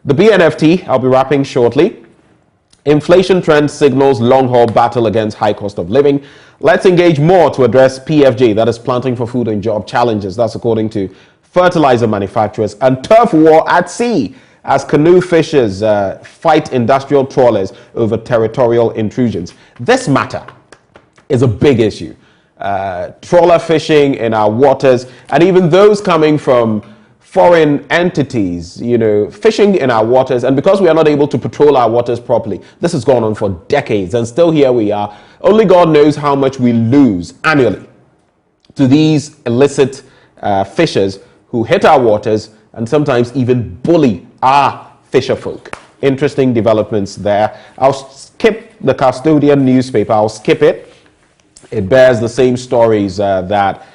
The BNFT, I'll be wrapping shortly. Inflation trend signals long-haul battle against high cost of living. Let's engage more to address PFJ, that is planting for food and job challenges. That's according to fertilizer manufacturers. And turf war at sea as canoe fishers fight industrial trawlers over territorial intrusions. This matter is a big issue. Trawler fishing in our waters, and even those coming from foreign entities, you know, fishing in our waters. And because we are not able to patrol our waters properly, this has gone on for decades, and still here we are. Only God knows how much we lose annually to these illicit fishers who hit our waters and sometimes even bully our fisher folk. Interesting developments there. I'll skip the Custodian newspaper. I'll skip it. It bears the same stories that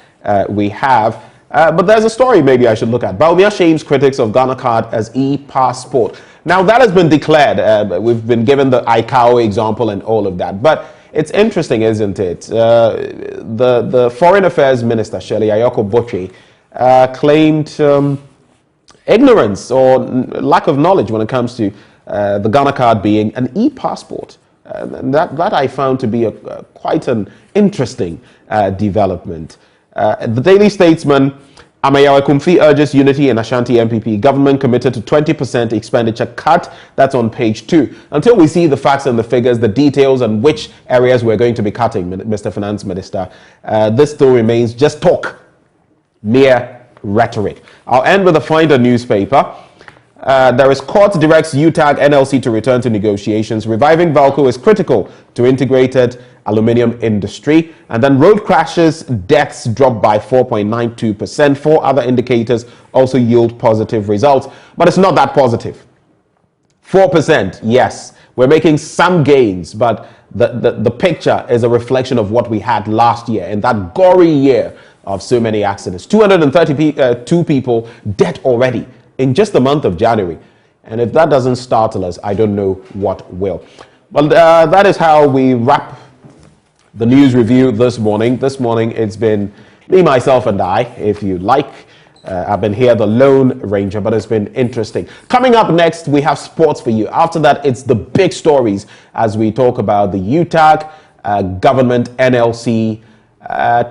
we have. But there's a story maybe I should look at. Baumia shames critics of Ghana card as e-passport. Now that has been declared. We've been given the ICAO example and all of that. But it's interesting, isn't it? The Foreign Affairs Minister, Shirley Ayoko Botwe, claimed ignorance or lack of knowledge when it comes to the Ghana card being an e-passport. And that I found to be quite an interesting development. The Daily Statesman, Amayawa Kumfi urges unity in Ashanti MPP. Government committed to 20% expenditure cut. That's on page 2. Until we see the facts and the figures, the details, and which areas we're going to be cutting, Mr. Finance Minister, this still remains just talk, mere rhetoric. I'll end with the Finder newspaper. There is court directs UTAG NLC to return to negotiations. Reviving Valco is critical to integrated aluminium industry. And then road crashes, deaths dropped by 4.92%. 4 other indicators also yield positive results. But it's not that positive. 4%, yes. We're making some gains, but the picture is a reflection of what we had last year, in that gory year of so many accidents. 232 people dead already in just the month of January. And if that doesn't startle us, I don't know what will. Well, that is how we wrap the news review this morning. This morning, it's been me, myself, and I, if you like. I've been here, the Lone Ranger, but it's been interesting. Coming up next, we have sports for you. After that, it's the big stories as we talk about the UTAG, government, NLC,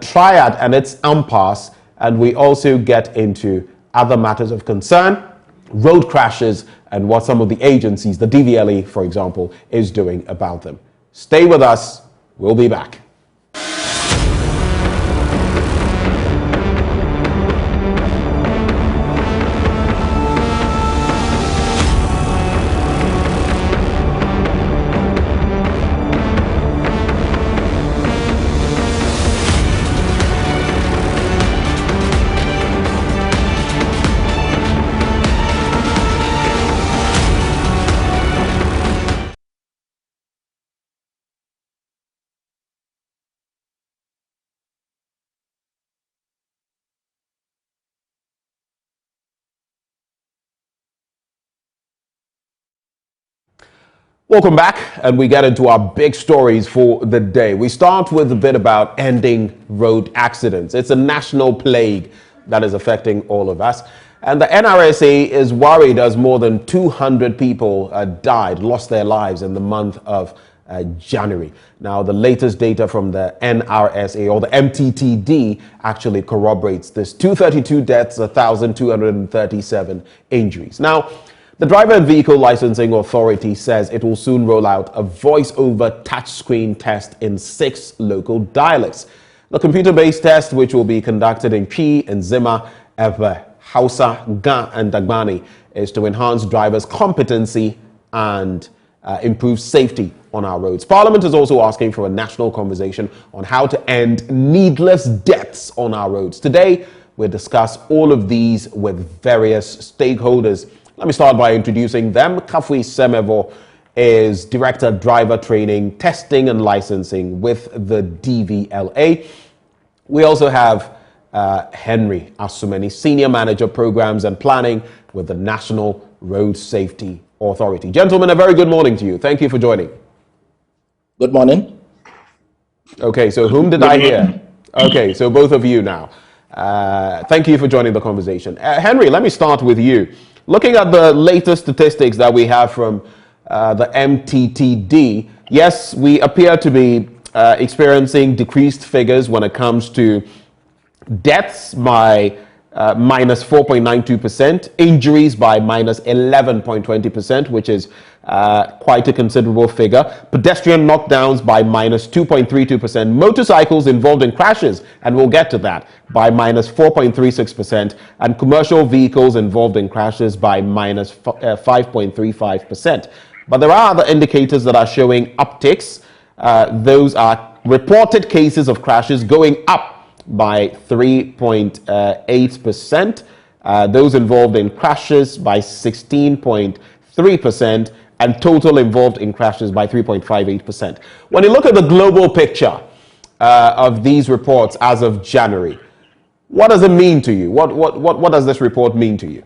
triad and its impasse. And we also get into other matters of concern, road crashes, and what some of the agencies, the DVLA, for example, is doing about them. Stay with us. We'll be back. Welcome back, and we get into our big stories for the day. We start with a bit about ending road accidents. It's a national plague that is affecting all of us. And the NRSA is worried as more than 200 people lost their lives in the month of January. Now, the latest data from the NRSA, or the MTTD, actually corroborates this. 232 deaths, 1,237 injuries. Now, the Driver and Vehicle Licensing Authority says it will soon roll out a voice-over touchscreen test in 6 local dialects. The computer-based test, which will be conducted in Twi and Zima, Ewe, Hausa, Ga, and Dagbani, is to enhance drivers' competency and improve safety on our roads. Parliament is also asking for a national conversation on how to end needless deaths on our roads. Today, we'll discuss all of these with various stakeholders. Let me start by introducing them. Kafui Semevo is Director Driver Training, Testing and Licensing with the DVLA. We also have Henry Asumeni, Senior Manager Programs and Planning with the National Road Safety Authority. Gentlemen, a very good morning to you. Thank you for joining. Good morning. Okay, so whom did I hear? Okay, so both of you now. Thank you for joining the conversation. Henry, let me start with you. Looking at the latest statistics that we have from the MTTD, yes, we appear to be experiencing decreased figures when it comes to deaths by minus 4.92%, injuries by minus 11.20%, which is quite a considerable figure. Pedestrian knockdowns by minus 2.32%. Motorcycles involved in crashes, and we'll get to that, by minus 4.36%. And commercial vehicles involved in crashes by minus 5.35%. But there are other indicators that are showing upticks. Those are reported cases of crashes going up by 3.8%. Those involved in crashes by 16.3%, and total involved in crashes by 3.58%. When you look at the global picture of these reports as of January, what does it mean to you? What does this report mean to you?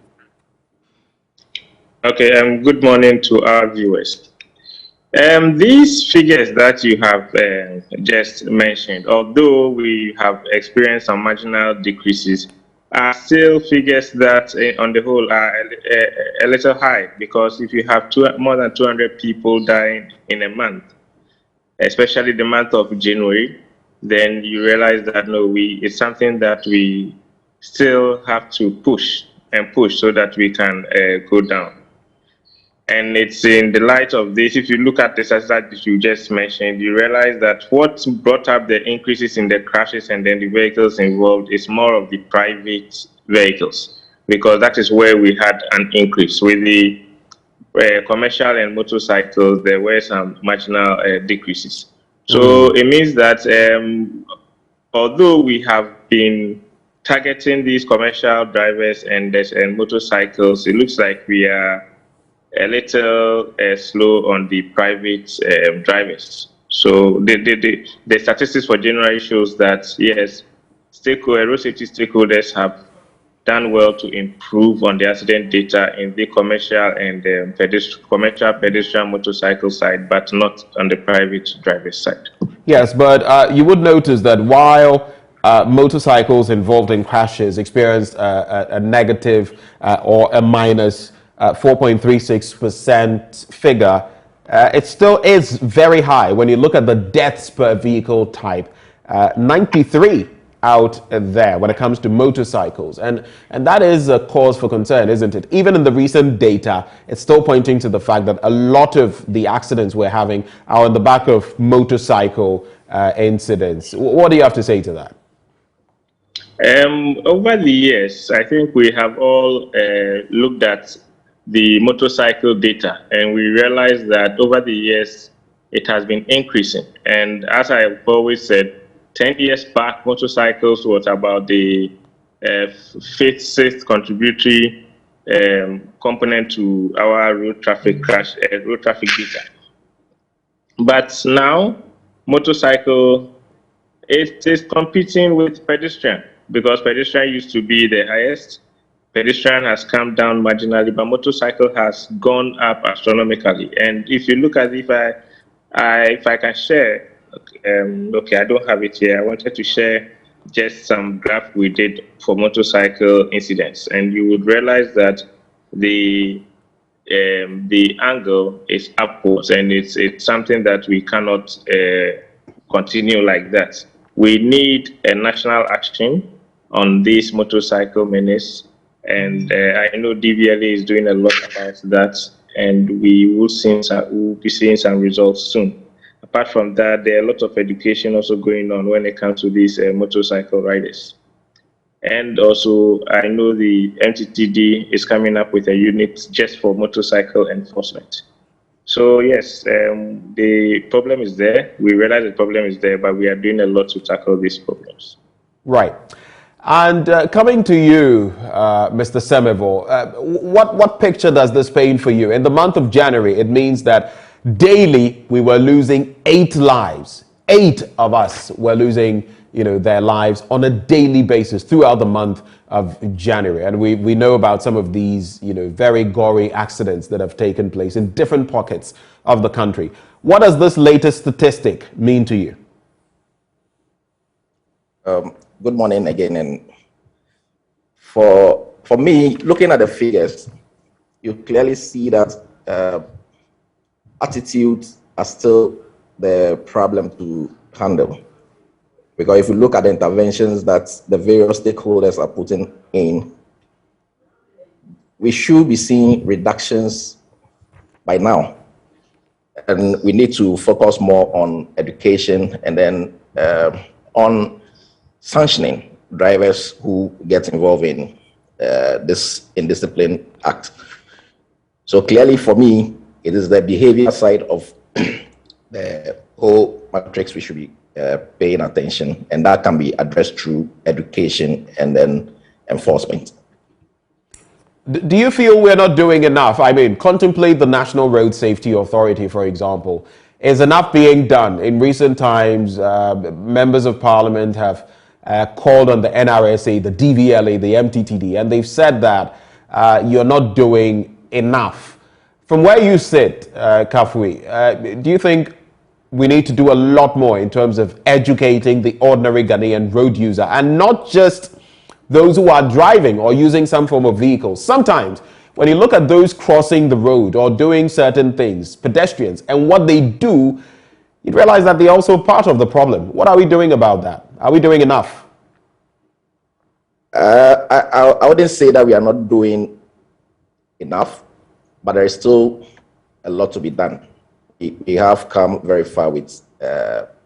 Okay, good morning to our viewers. These figures that you have just mentioned, although we have experienced some marginal decreases, are still figures that on the whole are a little high, because if you have more than 200 people dying in a month, especially the month of January, then you realize that it's something that we still have to push so that we can go down. And it's in the light of this, if you look at the statistics that you just mentioned, you realize that what brought up the increases in the crashes and then the vehicles involved is more of the private vehicles, because that is where we had an increase. With the commercial and motorcycles, there were some marginal decreases. So it means that although we have been targeting these commercial drivers and motorcycles, it looks like we are a little slow on the private drivers. So the statistics for January shows that, yes, road safety stakeholders have done well to improve on the accident data in the commercial and commercial pedestrian motorcycle side, but not on the private driver side. Yes, but you would notice that while motorcycles involved in crashes experienced a negative or a minus 4.36% figure, it still is very high when you look at the deaths per vehicle type. 93 out there when it comes to motorcycles, and that is a cause for concern, isn't it? Even in the recent data, it's still pointing to the fact that a lot of the accidents we're having are on the back of motorcycle incidents. What do you have to say to that? Over the years, I think we have all looked at the motorcycle data, and we realized that over the years it has been increasing. And as I've always said, 10 years back, motorcycles was about the sixth contributory component to our road traffic data. But now, motorcycle is competing with pedestrian, because pedestrian used to be the highest. Pedestrian has come down marginally, but motorcycle has gone up astronomically. And if you look at, if I can share, okay, I don't have it here. I wanted to share just some graph we did for motorcycle incidents, and you would realize that the angle is upwards, and it's something that we cannot continue like that. We need a national action on these motorcycle menace, and I know DVLA is doing a lot about that, and we will be seeing some results soon. Apart from that, there are a lot of education also going on when it comes to these motorcycle riders. And also, I know the MTTD is coming up with a unit just for motorcycle enforcement. So yes, the problem is there. We realize the problem is there, but we are doing a lot to tackle these problems. Right. And coming to you, Mr. Semevo, what picture does this paint for you? In the month of January, it means that daily we were losing 8 lives. 8 of us were losing, their lives on a daily basis throughout the month of January. And we know about some of these, very gory accidents that have taken place in different pockets of the country. What does this latest statistic mean to you? Good morning again. And for me, looking at the figures, you clearly see that attitudes are still the problem to handle. Because if you look at the interventions that the various stakeholders are putting in, we should be seeing reductions by now. And we need to focus more on education and then on sanctioning drivers who get involved in this indiscipline act. So clearly for me, it is the behavior side of the whole matrix we should be paying attention, and that can be addressed through education and then enforcement. Do you feel we're not doing enough? I mean, contemplate the National Road Safety Authority, for example. Is enough being done? In recent times, members of parliament have called on the NRSA, the DVLA, the MTTD, and they've said that you're not doing enough. From where you sit, Kafui, do you think we need to do a lot more in terms of educating the ordinary Ghanaian road user, and not just those who are driving or using some form of vehicle? Sometimes when you look at those crossing the road or doing certain things, pedestrians, and what they do, you realize that they're also part of the problem. What are we doing about that? Are we doing enough? I wouldn't say that we are not doing enough, but there is still a lot to be done. We have come very far with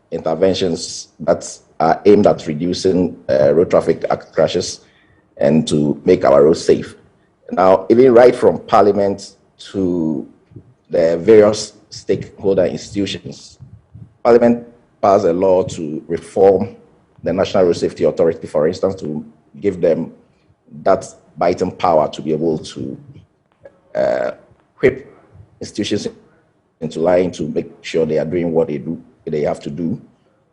interventions that are aimed at reducing road traffic crashes and to make our roads safe. Now, even right from Parliament to the various stakeholder institutions, Parliament passed a law to reform the National Road Safety Authority, for instance, to give them that biting power to be able to whip institutions into line to make sure they are doing what they have to do.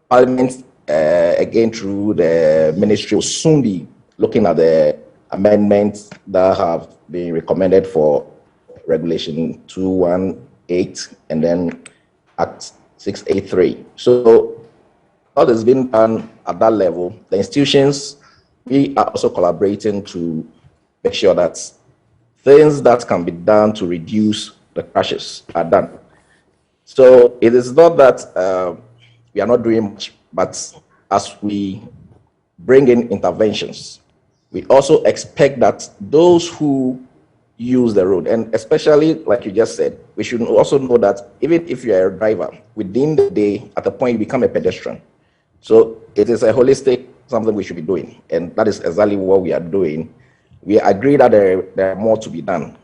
Parliament, again, through the ministry, will soon be looking at the amendments that have been recommended for Regulation 218 and then Act 683. So all has been done at that level. The institutions, we are also collaborating to make sure that things that can be done to reduce the crashes are done. So it is not that we are not doing much, but as we bring in interventions, we also expect that those who use the road, and especially like you just said, we should also know that even if you are a driver, within the day, at a point you become a pedestrian. So it is a holistic something we should be doing, and that is exactly what we are doing. We agree that there are more to be done.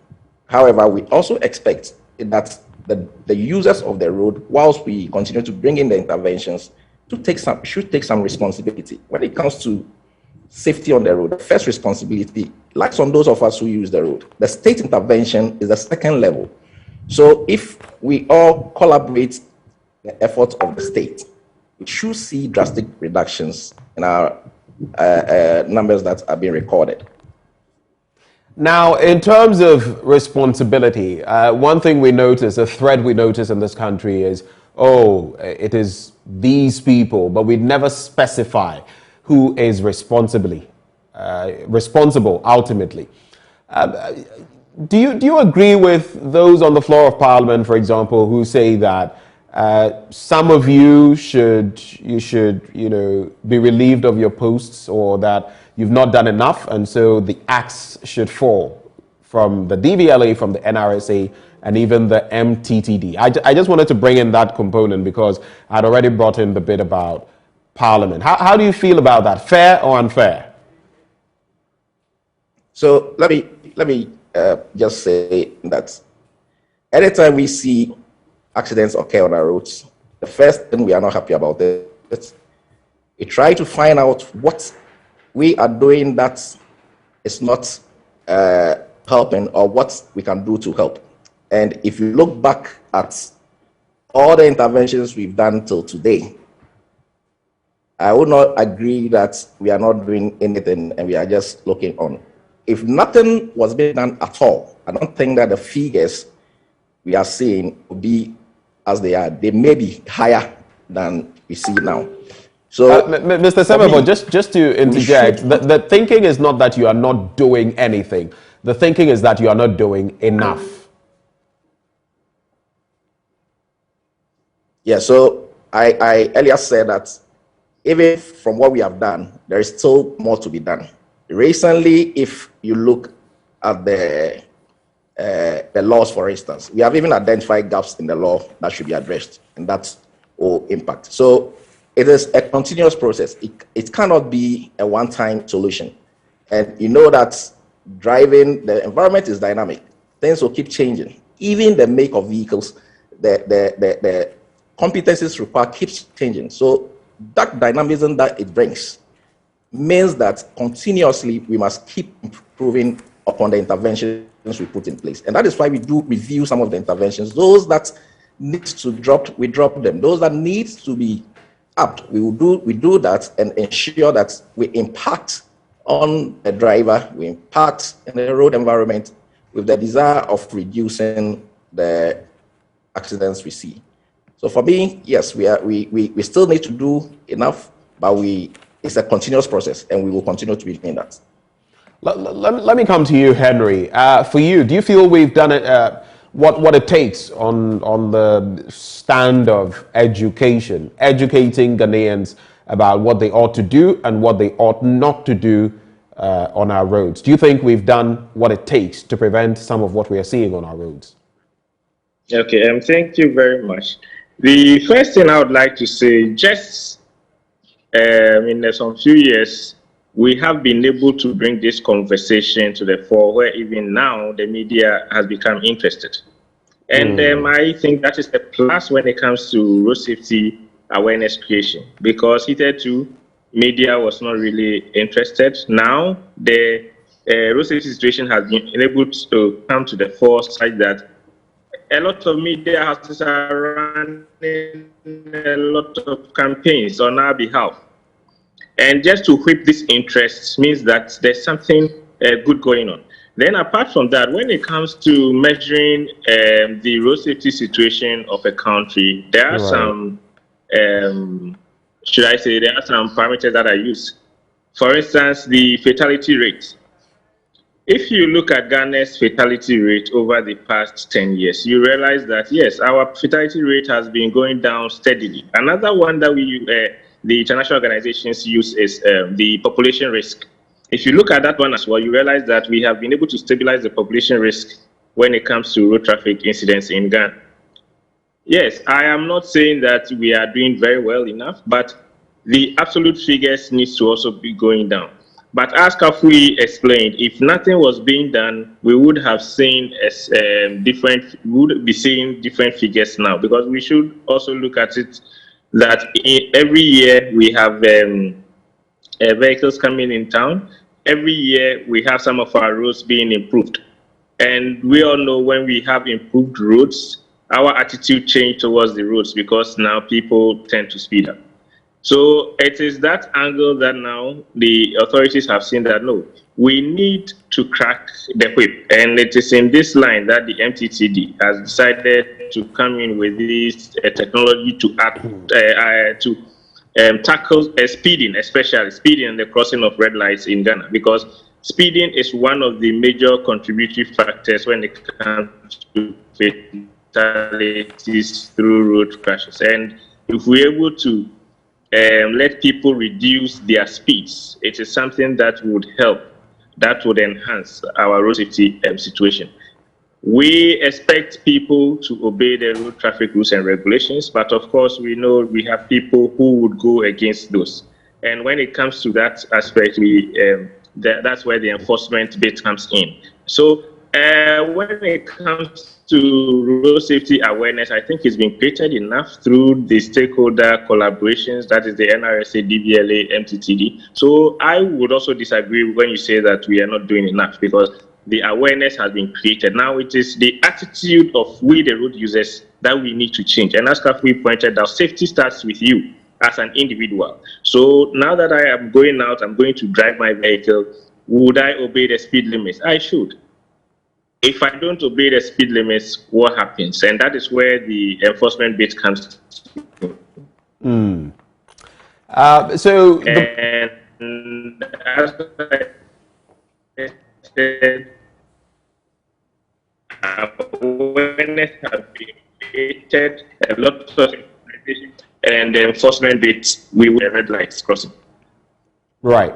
However, we also expect that the users of the road, whilst we continue to bring in the interventions, should take some responsibility. When it comes to safety on the road, the first responsibility lies on those of us who use the road. The state intervention is the second level. So if we all collaborate the efforts of the state, we should see drastic reductions in our numbers that are being recorded. Now, in terms of responsibility, one thing we notice, a thread we notice in this country is, it is these people, but we never specify who is responsible ultimately. Do you agree with those on the floor of Parliament, for example, who say that some of you should be relieved of your posts, or that you've not done enough, and so the axe should fall from the DVLA, from the NRSA, and even the MTTD? I just wanted to bring in that component because I'd already brought in the bit about Parliament. How do you feel about that? Fair or unfair? So let me just say that anytime we see accidents occur on our roads, the first thing we are not happy about it. We try to find out what we are doing that is not helping, or what we can do to help. And if you look back at all the interventions we've done till today, I would not agree that we are not doing anything and we are just looking on. If nothing was being done at all, I don't think that the figures we are seeing will be as they are. They may be higher than we see now. So, Mr. Semebo, just to interject, the thinking is not that you are not doing anything. The thinking is that you are not doing enough. Yeah, so I earlier said that even from what we have done, there is still more to be done. Recently, if you look at the laws, for instance, we have even identified gaps in the law that should be addressed, and that's all impact. So it is a continuous process. It cannot be a one-time solution. And you know that driving, the environment is dynamic. Things will keep changing. Even the make of vehicles, the competencies required keeps changing. So that dynamism that it brings means that continuously we must keep improving upon the interventions we put in place. And that is why we do review some of the interventions. Those that need to drop, we drop them. Those that need to be upped, we do that and ensure that we impact on the driver, we impact in the road environment with the desire of reducing the accidents we see. So for me, yes, we still need to do enough, but it's a continuous process, and we will continue to be doing that. Let me come to you, Henry. For you, do you feel we've done it, what it takes on the stand of education, educating Ghanaians about what they ought to do and what they ought not to do on our roads? Do you think we've done what it takes to prevent some of what we are seeing on our roads? Okay, thank you very much. The first thing I would like to say, just in some few years, we have been able to bring this conversation to the fore, where even now the media has become interested. And I think that is a plus when it comes to road safety awareness creation, because hitherto media was not really interested. Now the road safety situation has been able to come to the fore, such that a lot of media houses are running a lot of campaigns on our behalf. And just to whip this interest means that there's something good going on. Then apart from that, when it comes to measuring the road safety situation of a country, there are some, there are some parameters that are used. For instance, the fatality rate. If you look at Ghana's fatality rate over the past 10 years, you realize that, yes, our fatality rate has been going down steadily. Another one that the international organizations use is the population risk. If you look at that one as well, you realize that we have been able to stabilize the population risk when it comes to road traffic incidents in Ghana. Yes, I am not saying that we are doing very well enough, but the absolute figures needs to also be going down. But as Kafui explained, if nothing was being done, we would have seen we would be seeing different figures now, because we should also look at it that every year we have vehicles coming in town. Every year we have some of our roads being improved. And we all know when we have improved roads, our attitude change towards the roads, because now people tend to speed up. So it is that angle that now the authorities have seen that, no, we need to crack the whip. And it is in this line that the MTTD has decided to come in with this technology to tackle speeding, especially speeding and the crossing of red lights in Ghana, because speeding is one of the major contributory factors when it comes to fatalities through road crashes. And if we're able to let people reduce their speeds, it is something that would help, that would enhance our road safety situation. We expect people to obey the road traffic rules and regulations, but of course we know we have people who would go against those. And when it comes to that aspect, that's where the enforcement bit comes in. So when it comes to road safety awareness, I think it's been created enough through the stakeholder collaborations, that is the NRSA, DVLA, MTTD. So I would also disagree when you say that we are not doing enough, because the awareness has been created. Now it is the attitude of we, the road users, that we need to change. And as Kafi pointed out, safety starts with you as an individual. So now that I am going out, I'm going to drive my vehicle, would I obey the speed limits? I should. If I don't obey the speed limits, what happens? And that is where the enforcement bit comes in. And as I said, awareness has been created, a lot of implementation, and the enforcement bit, we will have red lights crossing. Right.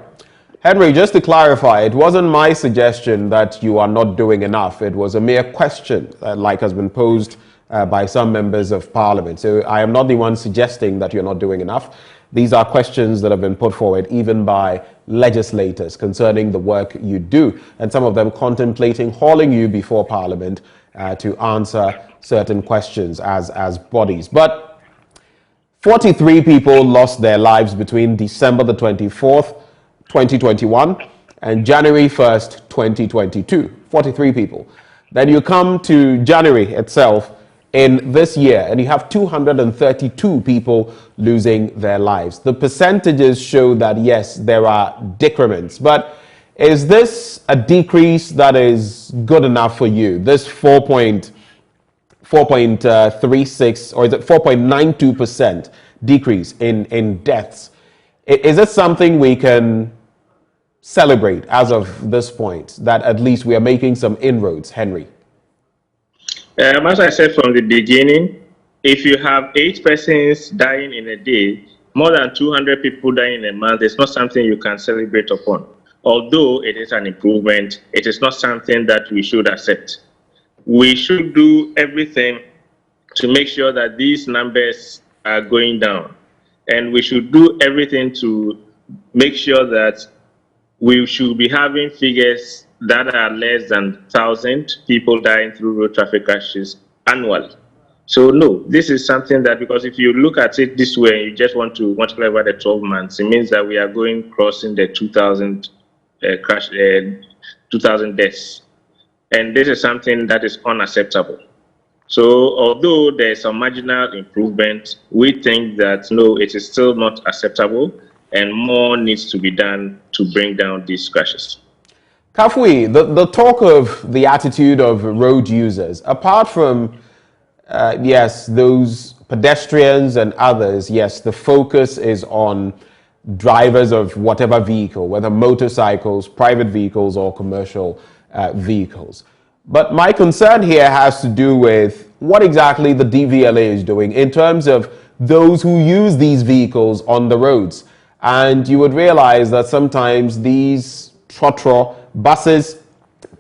Henry, just to clarify, it wasn't my suggestion that you are not doing enough. It was a mere question, like has been posed by some members of parliament. So I am not the one suggesting that you're not doing enough. These are questions that have been put forward even by legislators concerning the work you do, and some of them contemplating hauling you before parliament to answer certain questions as bodies. But 43 people lost their lives between December the 24th, 2021 and January 1st, 2022. 43 people. Then you come to January itself in this year and you have 232 people losing their lives. The percentages show that yes, there are decrements, but is this a decrease that is good enough for you? This 4.36 or is it 4.92% decrease in deaths? Is it something we can celebrate as of this point, that at least we are making some inroads, Henry? As I said from the beginning, if you have 8 persons dying in a day, more than 200 people dying in a month, it's not something you can celebrate upon. Although it is an improvement, it is not something that we should accept. We should do everything to make sure that these numbers are going down. And we should do everything to make sure that we should be having figures that are less than 1,000 people dying through road traffic crashes annually. So no, this is something that, because if you look at it this way, you just want to multiply by the 12 months, it means that we are crossing the 2,000 2,000 deaths. And this is something that is unacceptable. So although there's a marginal improvement, we think that no, it is still not acceptable and more needs to be done to bring down these crashes. Kafui, the talk of the attitude of road users, apart from, yes, those pedestrians and others, yes, the focus is on drivers of whatever vehicle, whether motorcycles, private vehicles, or commercial vehicles. But my concern here has to do with what exactly the DVLA is doing in terms of those who use these vehicles on the roads. And you would realize that sometimes these trotro buses,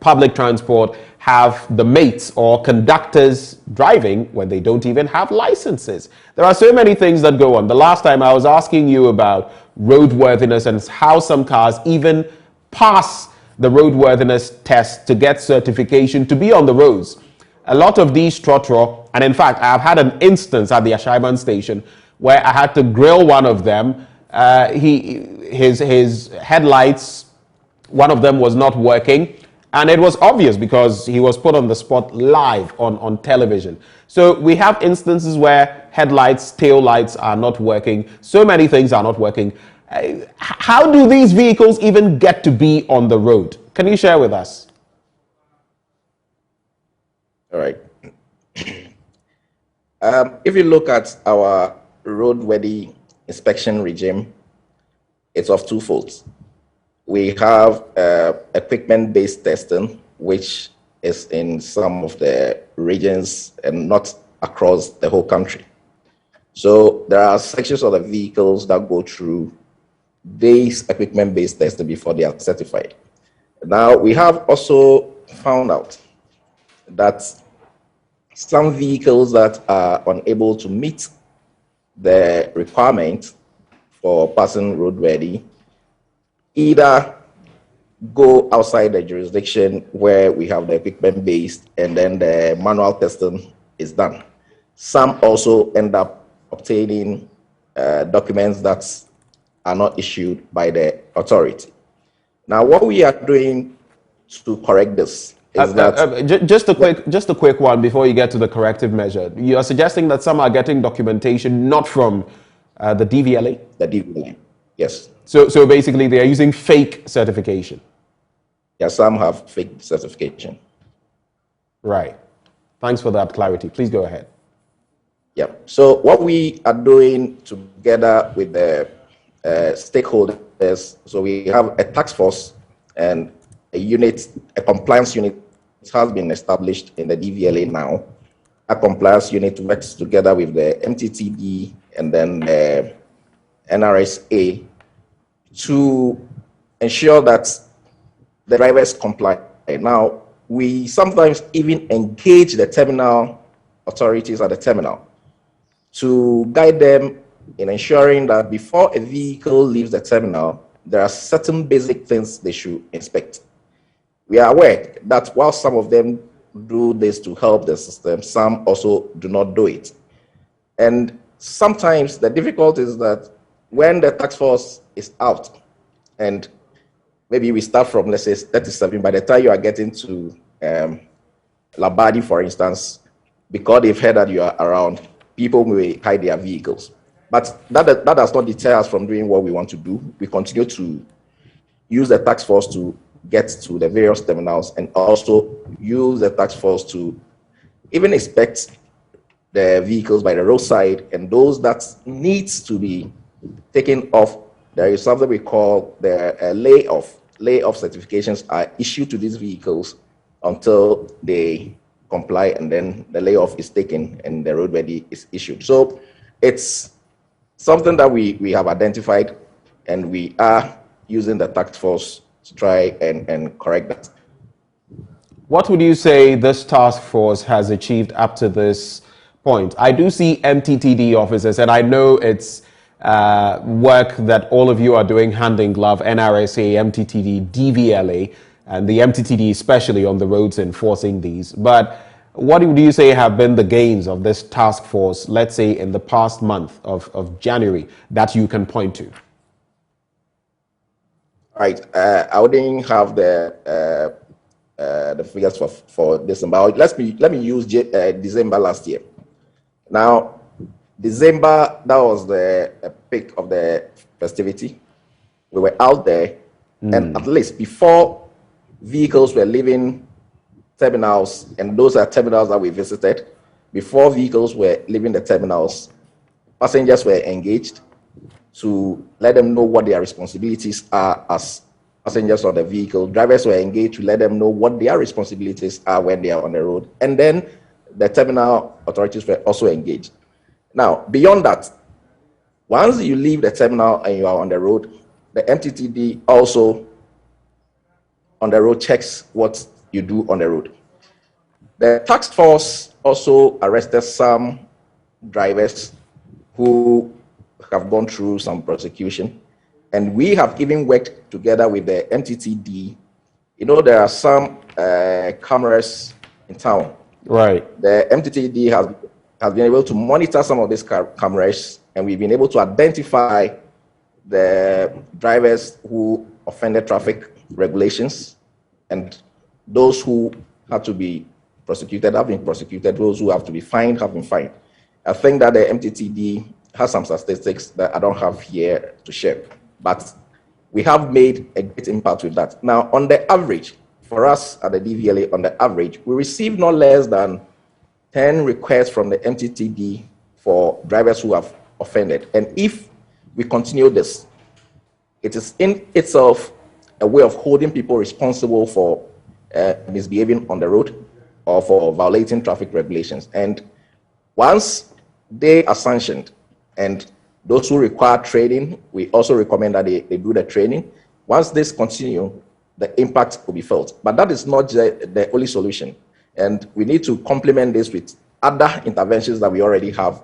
public transport, have the mates or conductors driving when they don't even have licenses. There are so many things that go on. The last time I was asking you about roadworthiness and how some cars even pass the roadworthiness test to get certification to be on the roads. A lot of these trotro, and in fact, I've had an instance at the Ashaiman station where I had to grill one of them. His headlights, one of them was not working, and it was obvious because he was put on the spot live on television. So we have instances where headlights, tail lights are not working. So many things are not working. How do these vehicles even get to be on the road? Can you share with us? All right. If you look at our roadworthy inspection regime, it's of two folds. We have equipment-based testing, which is in some of the regions and not across the whole country. So there are sections of the vehicles that go through these equipment-based testing before they are certified. Now, we have also found out that some vehicles that are unable to meet the requirement for passing roadworthy either go outside the jurisdiction where we have the equipment based and then the manual testing is done. Some also end up obtaining documents that are not issued by the authority. Now, what we are doing to correct this is just a quick one before you get to the corrective measure. You are suggesting that some are getting documentation not from the DVLA? The DVLA, yes. So basically they are using fake certification? Yeah, some have fake certification. Right. Thanks for that clarity. Please go ahead. Yeah. So what we are doing together with the stakeholders, so we have a task force and a unit, a compliance unit has been established in the DVLA now. A compliance unit works together with the MTTD and then the NRSA to ensure that the drivers comply. Now, we sometimes even engage the terminal authorities at the terminal to guide them in ensuring that before a vehicle leaves the terminal, there are certain basic things they should inspect. We are aware that while some of them do this to help the system, some also do not do it. And sometimes the difficulty is that when the task force is out and maybe we start from, let's say, 37, by the time you are getting to Labadi, for instance, because they've heard that you are around, people may hide their vehicles. But that does not deter us from doing what we want to do. We continue to use the task force to get to the various terminals and also use the task force to even inspect the vehicles by the roadside, and those that needs to be taken off. There is something we call the layoff. Layoff certifications are issued to these vehicles until they comply, and then the layoff is taken and the roadworthy is issued. So it's something that we have identified, and we are using the task force to try and correct that. What would you say this task force has achieved up to this point? I do see MTTD officers, and I know it's work that all of you are doing hand in glove, NRSA, MTTD, DVLA, and the MTTD especially on the roads enforcing these. But what do you say have been the gains of this task force, let's say in the past month of January, that you can point to? Right. I wouldn't have the figures for December. Let me use December last year. Now, December, that was the peak of the festivity. We were out there, and at least before vehicles were leaving terminals, and those are terminals that we visited, before vehicles were leaving the terminals, passengers were engaged to let them know what their responsibilities are as passengers on the vehicle. Drivers were engaged to let them know what their responsibilities are when they are on the road. And then the terminal authorities were also engaged. Now, beyond that, once you leave the terminal and you are on the road, the MTTD also on the road checks what you do on the road. The task force also arrested some drivers who have gone through some prosecution, and we have even worked together with the MTTD. You know, there are some cameras in town. Right. The MTTD has been able to monitor some of these cameras, and we've been able to identify the drivers who offended traffic regulations, and those who had to be prosecuted have been prosecuted. Those who have to be fined have been fined. I think that the MTTD has some statistics that I don't have here to share, but we have made a great impact with that. Now, on the average, for us at the DVLA, on the average, we receive not less than 10 requests from the MTTD for drivers who have offended. And if we continue this, it is in itself a way of holding people responsible for misbehaving on the road or for violating traffic regulations. And once they are sanctioned, and those who require training, we also recommend that they do the training. Once this continue, the impact will be felt. But that is not the only solution. And we need to complement this with other interventions that we already have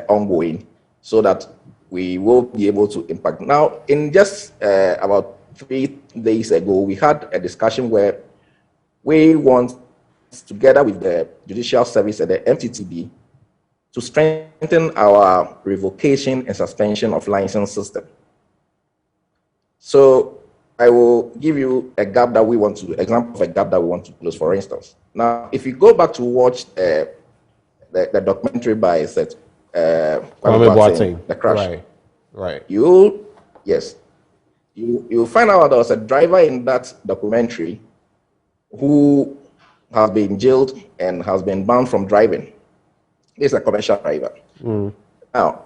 ongoing, so that we will be able to impact. Now, in just about 3 days ago, we had a discussion where we want, together with the Judicial Service and the MTTB, to strengthen our revocation and suspension of license system. So I will give you a gap that we want to, example of a gap that we want to close, for instance. Now, if you go back to watch the documentary by Kwame Boateng, The Crash, right. You'll find out there was a driver in that documentary who has been jailed and has been banned from driving. He's a commercial driver. Now,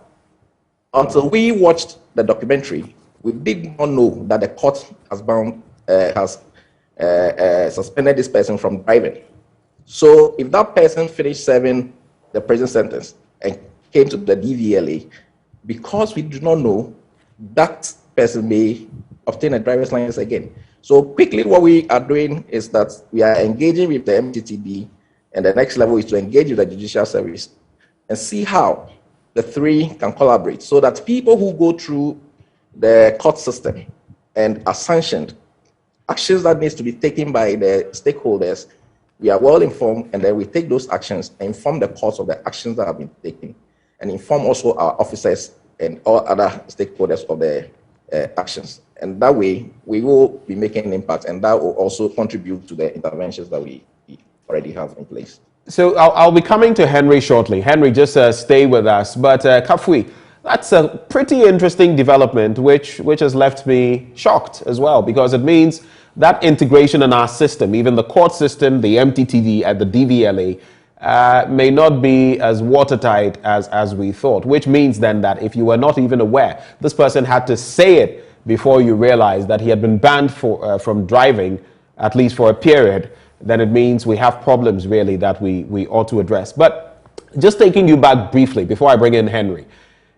until we watched the documentary, we did not know that the court has suspended this person from driving. So if that person finished serving the prison sentence and came to the DVLA, because we do not know, that person may obtain a driver's license again. So quickly, what we are doing is that we are engaging with the MTTB, and the next level is to engage with the Judicial Service and see how the three can collaborate, so that people who go through the court system and are sanctioned, actions that needs to be taken by the stakeholders, we are well informed, and then we take those actions and inform the courts of the actions that have been taken, and inform also our officers and all other stakeholders of the actions. And that way, we will be making an impact, and that will also contribute to the interventions that we already have in place. So I'll be coming to Henry shortly. Henry, just stay with us. But Kafui, that's a pretty interesting development, which has left me shocked as well, because it means that integration in our system, even the court system, the MTTV and the DVLA, may not be as watertight as we thought, which means then that if you were not even aware, this person had to say it before you realized that he had been banned from driving, at least for a period, then it means we have problems really that we ought to address. But just taking you back briefly before I bring in Henry,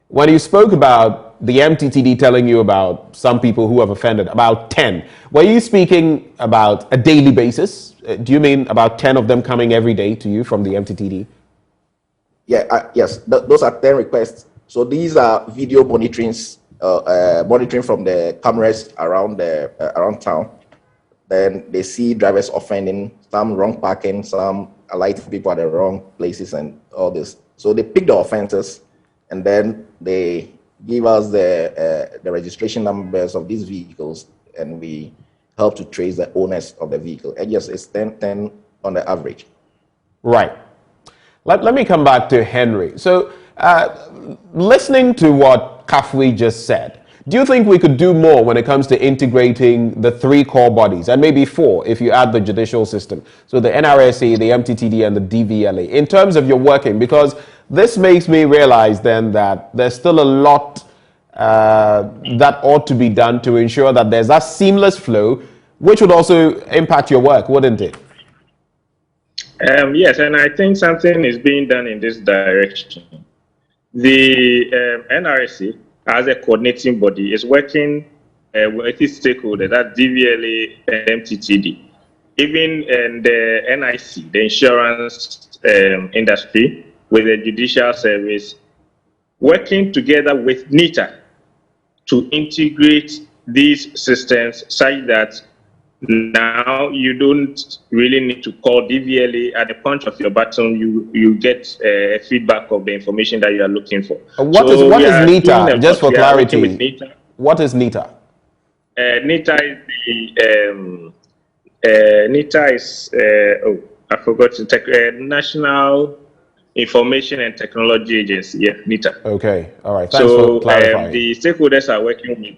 when you spoke about the MTTD telling you about some people who have offended, about 10, were you speaking about a daily basis? Do you mean about 10 of them coming every day to you from the MTTD? Yeah, yes, those are 10 requests. So these are video monitorings, monitoring from the cameras around town. Then they see drivers offending, some wrong parking, some alighting people at the wrong places and all this. So they pick the offenses, and then they give us the registration numbers of these vehicles, and we help to trace the owners of the vehicle. And yes, it's 10 on the average. Right. Let me come back to Henry. So listening to what Kafui just said, do you think we could do more when it comes to integrating the three core bodies, and maybe four if you add the judicial system? So the NRSA, the MTTD, and the DVLA, in terms of your working, because this makes me realize then that there's still a lot that ought to be done to ensure that there's that seamless flow, which would also impact your work, wouldn't it? Yes, and I think something is being done in this direction. The NRSA, as a coordinating body, is working with its stakeholders, that DVLA and MTTD, even the NIC, the insurance industry, with the Judicial Service, working together with NITA to integrate these systems such that now you don't really need to call DVLA at the punch of your button. You get feedback of the information that you are looking for. What is NITA? Just for clarity, what is NITA? NITA is the NITA is I forgot to National Information and Technology Agency. Yeah, NITA. Okay, all right. Thanks for clarifying. The stakeholders are working with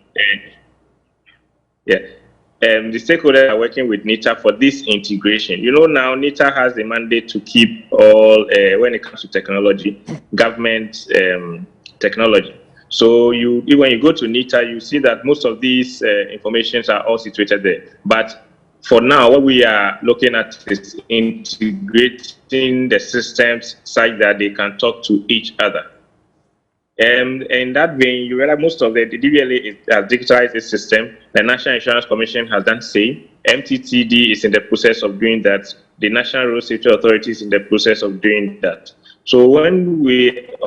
the stakeholders are working with NITA for this integration. You know, now NITA has the mandate to keep all, when it comes to technology, government technology. So when you go to NITA, you see that most of these informations are all situated there. But for now, what we are looking at is integrating the systems such that they can talk to each other. And in that vein, you realize most of the DVLA has digitalized its system. The National Insurance Commission has done the same. MTTD is in the process of doing that. The National Road Safety Authority is in the process of doing that. So when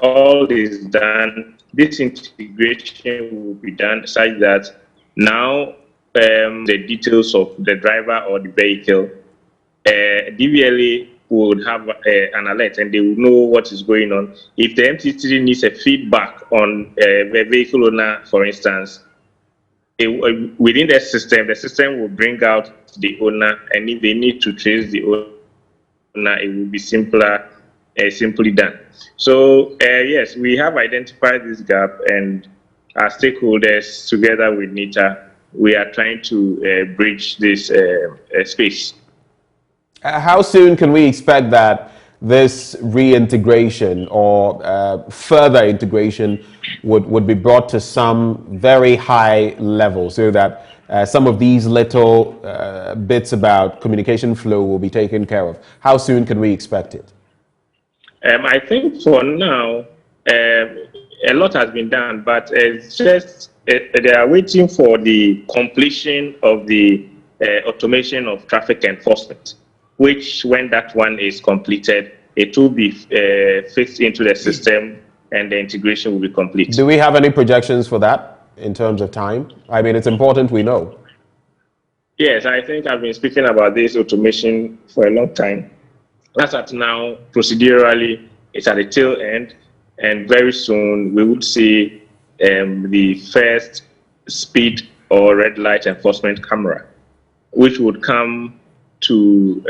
all is done, this integration will be done such that now the details of the driver or the vehicle, DVLA would have an alert and they will know what is going on. If the MTTD needs a feedback on the vehicle owner, for instance, within the system will bring out the owner, and if they need to trace the owner, it will be simply done. So yes, we have identified this gap, and our stakeholders, together with NITA, we are trying to bridge this space. How soon can we expect that this reintegration or further integration would be brought to some very high level, so that some of these little bits about communication flow will be taken care of? How soon can we expect it? I think for now, a lot has been done, but it's just they are waiting for the completion of the automation of traffic enforcement, which when that one is completed, it will be fixed into the system and the integration will be complete. Do we have any projections for that in terms of time? I mean, it's important we know. Yes, I think I've been speaking about this automation for a long time. As at now, procedurally, it's at the tail end, and very soon we would see the first speed or red light enforcement camera, which would come to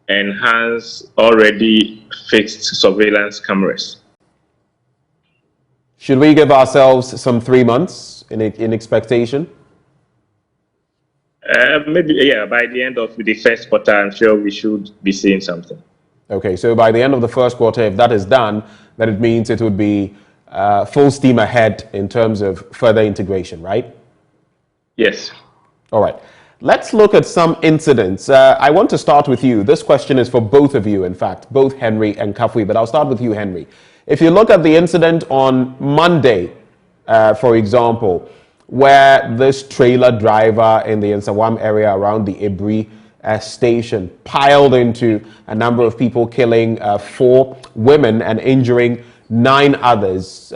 enhance already fixed surveillance cameras. Should we give ourselves some 3 months in expectation? Maybe, yeah, by the end of the first quarter, I'm sure we should be seeing something. Okay, so by the end of the first quarter, if that is done, then it means it would be full steam ahead in terms of further integration, right? Yes. All right. Let's look at some incidents. I want to start with you. This question is for both of you, in fact, both Henry and Kafui, but I'll start with you, Henry. If you look at the incident on Monday, for example, where this trailer driver in the Nsawam area around the Ibri station piled into a number of people, killing 4 women and injuring 9 others,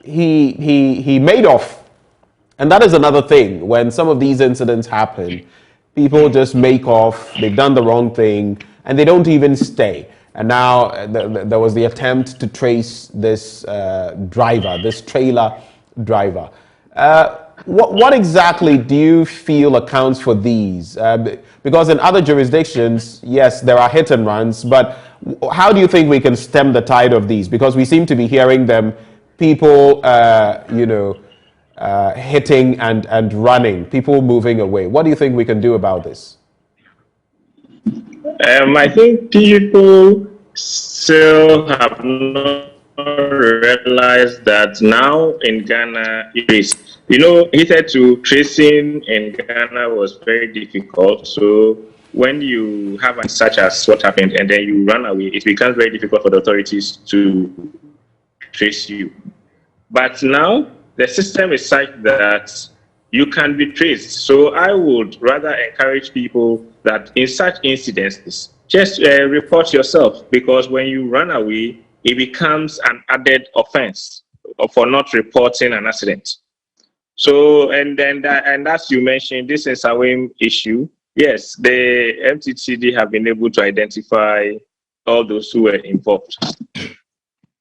he made off. And that is another thing. When some of these incidents happen, people just make off, they've done the wrong thing, and they don't even stay. And now there was the attempt to trace this driver, this trailer driver. What exactly do you feel accounts for these? Because in other jurisdictions, yes, there are hit and runs, but how do you think we can stem the tide of these? Because we seem to be hearing them, people, hitting and running, people moving away. What do you think we can do about this? I think people still have not realized that now in Ghana it is. Hitherto tracing in Ghana was very difficult. So when you have such as what happened and then you run away, it becomes very difficult for the authorities to trace you. But now the system is such that you can be traced. So I would rather encourage people that in such incidents, just report yourself, because when you run away, it becomes an added offense for not reporting an accident. So, and as you mentioned, this is our issue. Yes, the MTTD have been able to identify all those who were involved,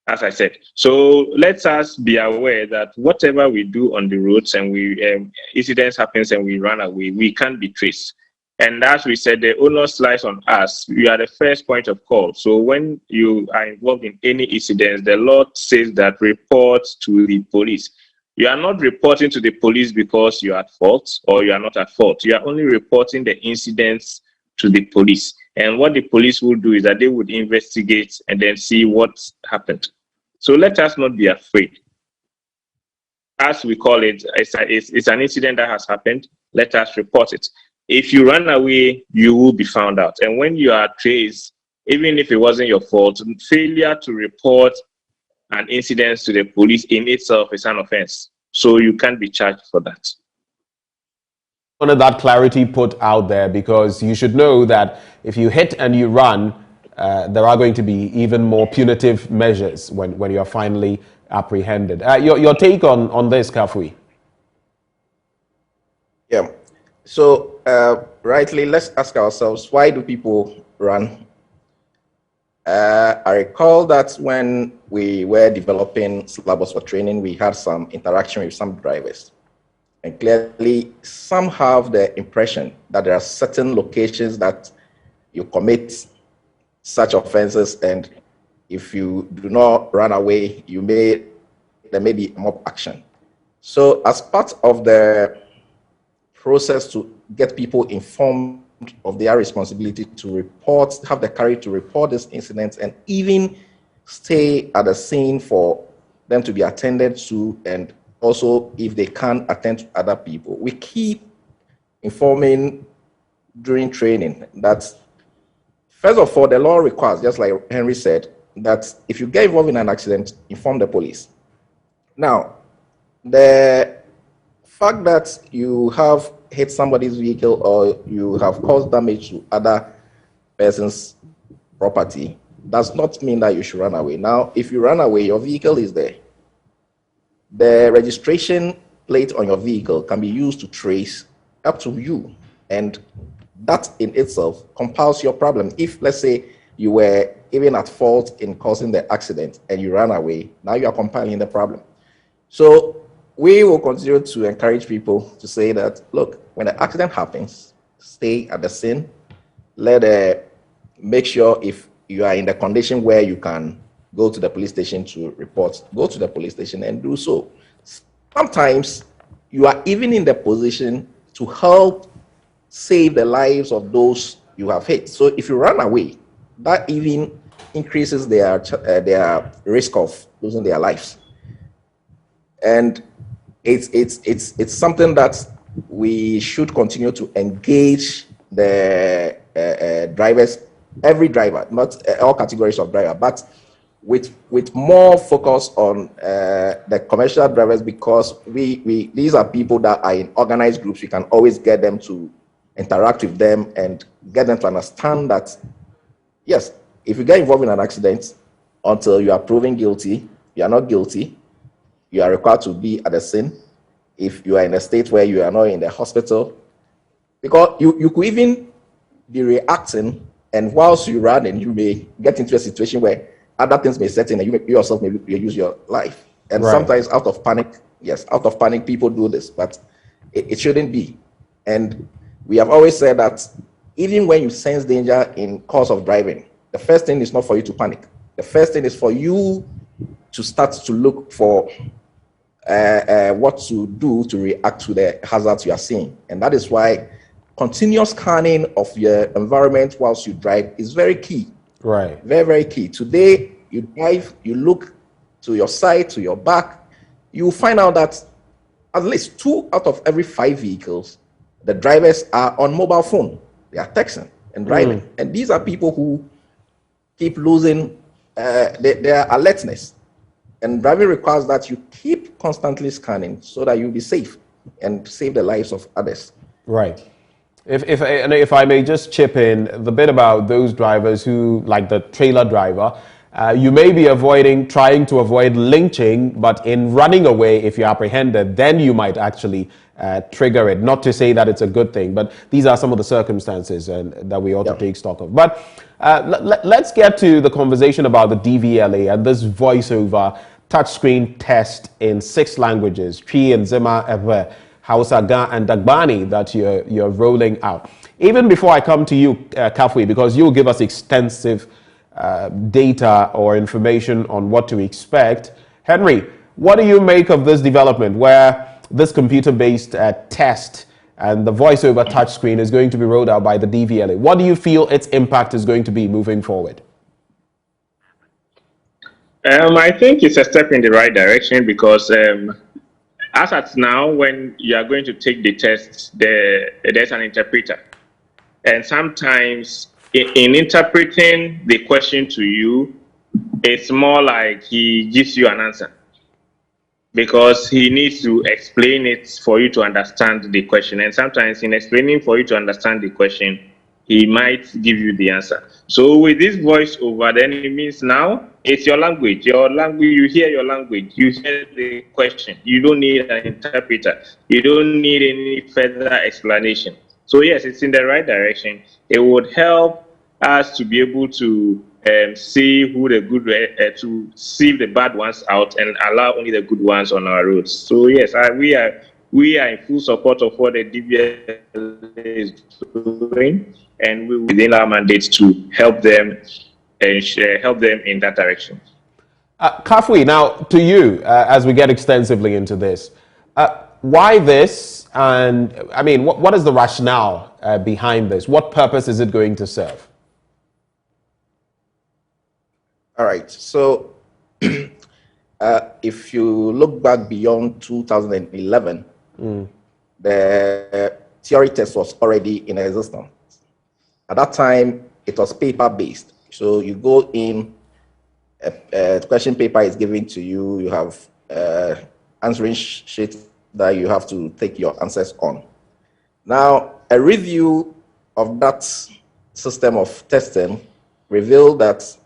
as I said. So let us be aware that whatever we do on the roads and incidents happens and we run away, we can't be traced. And as we said, the onus lies on us. We are the first point of call. So when you are involved in any incident, the law says that report to the police. You are not reporting to the police because you are at fault or you are not at fault. You are only reporting the incidents to the police. And what the police will do is that they would investigate and then see what happened. So let us not be afraid. as we call it, it's an incident that has happened. Let us report it. If you run away, you will be found out. And when you are traced, even if it wasn't your fault, failure to report an incident to the police in itself is an offense. So you can't be charged for that. Wanted that clarity put out there, because you should know that if you hit and you run, there are going to be even more punitive measures when you are finally apprehended. Your take on this, Kafui? Yeah. So rightly, let's ask ourselves, why do people run? I recall that when we were developing syllabus for training, we had some interaction with some drivers. And clearly, some have the impression that there are certain locations that you commit such offenses, and if you do not run away, there may be mob action. So as part of the process to get people informed of their responsibility to report, have the courage to report these incidents, and even stay at the scene for them to be attended to, and also if they can attend to other people. We keep informing during training that, first of all, the law requires, just like Henry said, that if you get involved in an accident, inform the police. Now, the fact that you have hit somebody's vehicle or you have caused damage to other person's property does not mean that you should run away. Now, if you run away, your vehicle is there. The registration plate on your vehicle can be used to trace up to you, and that in itself compiles your problem. If, let's say, you were even at fault in causing the accident and you ran away, now you are compiling the problem. So we will continue to encourage people to say that, look, when the accident happens, stay at the scene. Make sure if you are in the condition where you can go to the police station to report, go to the police station and do so. Sometimes you are even in the position to help save the lives of those you have hit. So if you run away, that even increases their risk of losing their lives. And it's something that we should continue to engage the drivers, every driver, not all categories of driver, but with more focus on the commercial drivers, because these are people that are in organized groups. We can always get them to interact with them and get them to understand that, yes, if you get involved in an accident, until you are proven guilty, you are not guilty, you are required to be at the scene. If you are in a state where you are not in the hospital, because you could even be reacting, and whilst you run, and you may get into a situation where other things may set in, and you yourself may lose your life. And sometimes out of panic, people do this, but it shouldn't be. And we have always said that even when you sense danger in course of driving, the first thing is not for you to panic. The first thing is for you to start to look for what to do to react to the hazards you are seeing. And that is why continuous scanning of your environment whilst you drive is very key. Right. Very, very key. Today, you drive, you look to your side, to your back, you will find out that at least 2 out of every 5 vehicles, the drivers are on mobile phone. They are texting and driving. And these are people who keep losing their alertness. And driving requires that you keep constantly scanning so that you'll be safe and save the lives of others. Right. If I may just chip in the bit about those drivers who, like the trailer driver, you may be trying to avoid lynching, but in running away, if you're apprehended, then you might actually trigger it. Not to say that it's a good thing, but these are some of the circumstances that we ought to take stock of. But let's get to the conversation about the DVLA and this voiceover touchscreen test in 6 languages, Twi and Zima, Ewe, Hausa, Ga, and Dagbani that you're rolling out. Even before I come to you, Kafui, because you'll give us extensive data or information on what to expect. Henry, what do you make of this development where this computer-based test and the voiceover touchscreen is going to be rolled out by the DVLA? What do you feel its impact is going to be moving forward? I think it's a step in the right direction, because As at now, when you are going to take the test, there's an interpreter. And sometimes in interpreting the question to you, it's more like he gives you an answer, because he needs to explain it for you to understand the question. And sometimes in explaining for you to understand the question, he might give you the answer. So with this voiceover, then it means now it's your language. Your language, you hear your language, you hear the question. You don't need an interpreter. You don't need any further explanation. So yes, it's in the right direction. It would help us to be able to see who the good, to sieve the bad ones out and allow only the good ones on our roads. So yes, we are in full support of what the DBS is doing, and we will within our mandates to help them and help them in that direction. Kafui, now to you, as we get extensively into this, why this? And I mean, what is the rationale behind this? What purpose is it going to serve? All right. So if you look back beyond 2011, the theory test was already in existence. At that time, it was paper-based. So you go in, a question paper is given to you, you have answering sheet that you have to take your answers on. Now, a review of that system of testing revealed that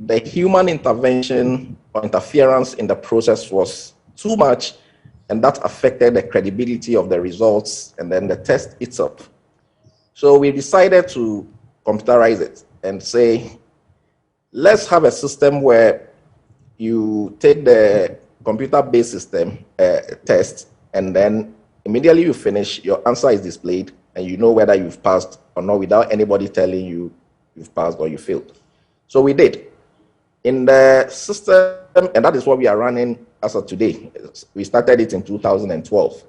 the human intervention or interference in the process was too much, and that affected the credibility of the results and then the test itself. So we decided to computerize it and say, let's have a system where you take the computer-based system test, and then immediately you finish, your answer is displayed, and you know whether you've passed or not without anybody telling you you've passed or you failed. So we did. In the system, and that is what we are running as of today. We started it in 2012.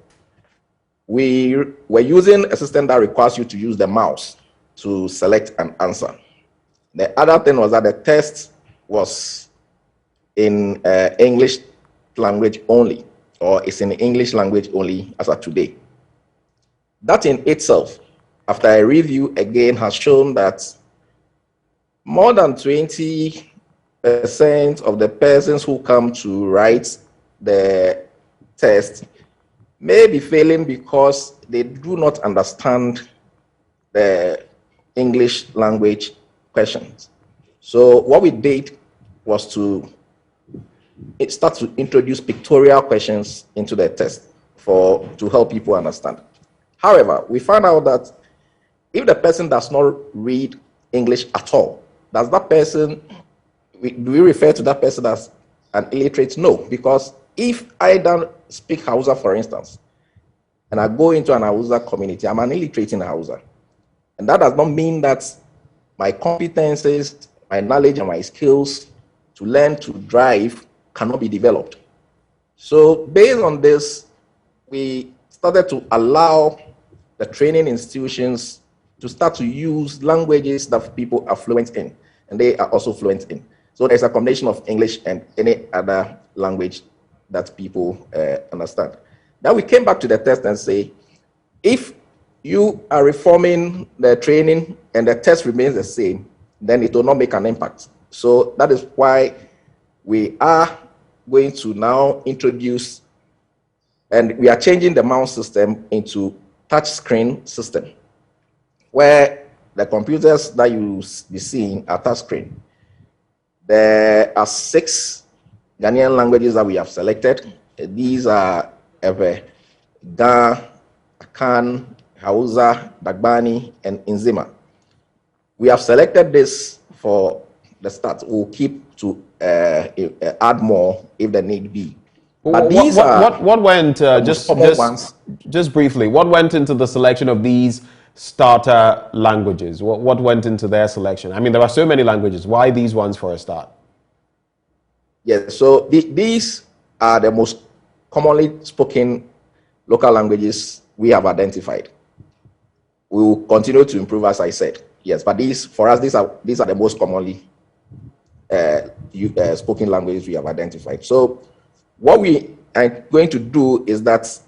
We were using a system that requires you to use the mouse to select an answer. The other thing was that the test was in English language only, or it's in English language only as of today. That in itself, after a review again, has shown that more than 20% of the persons who come to write the test may be failing because they do not understand the English language questions. So what we did was to start to introduce pictorial questions into the test to help people understand. However, we found out that if the person does not read English at all, does that person, do we refer to that person as an illiterate? No, because if I don't speak Hausa, for instance, and I go into an Hausa community, I'm an illiterate in Hausa. And that does not mean that my competences, my knowledge, and my skills to learn to drive cannot be developed. So based on this, we started to allow the training institutions to start to use languages that people are fluent in, and they are also fluent in. So there's a combination of English and any other language that people understand. Then we came back to the test and say, if you are reforming the training and the test remains the same, then it will not make an impact. So that is why we are going to now introduce, and we are changing the mouse system into touch screen system, where the computers that you be seeing are touch screen. There are 6 Ghanaian languages that we have selected. These are Ga, Akan, Hausa, Dagbani, and Nzima. We have selected this for the start. We'll keep to add more if the need be. But these what went just briefly? What went into the selection of these starter languages? What went into their selection? I mean, there are so many languages. Why these ones for a start? Yes, so these are the most commonly spoken local languages we have identified. We will continue to improve, as I said. Yes, but for us, these are the most commonly spoken languages we have identified. So what we I'm going to do is that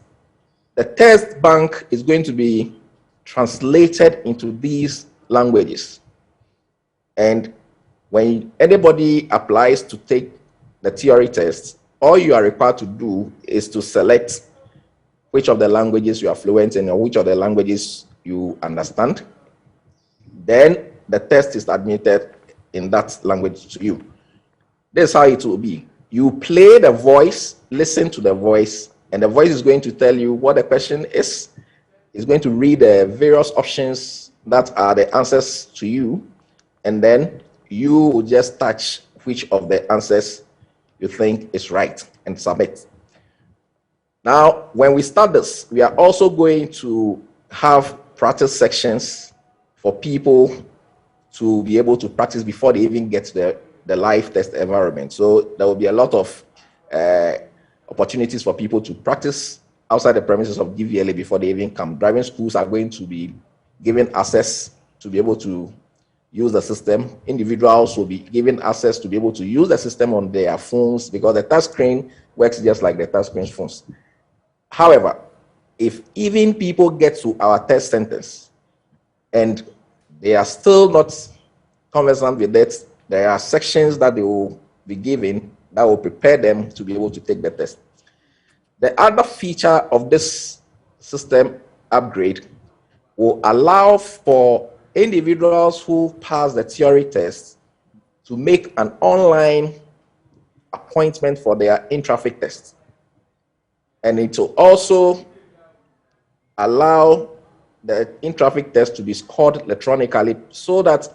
the test bank is going to be translated into these languages. And when anybody applies to take the theory test, all you are required to do is to select which of the languages you are fluent in or which of the languages you understand. Then the test is admitted in that language to you. This is how it will be. You play the voice, listen to the voice, and the voice is going to tell you what the question is. It's going to read the various options that are the answers to you, and then you will just touch which of the answers you think is right and submit. Now, when we start this, we are also going to have practice sections for people to be able to practice before they even get to the live test environment. So there will be a lot of opportunities for people to practice outside the premises of DVLA before they even come. Driving schools are going to be given access to be able to use the system. Individuals will be given access to be able to use the system on their phones because the touch screen works just like the touch screen phones. However, if even people get to our test centers and they are still not conversant with it, there are sections that they will be given that will prepare them to be able to take the test. The other feature of this system upgrade will allow for individuals who pass the theory test to make an online appointment for their in-traffic test. And it will also allow the in-traffic test to be scored electronically so that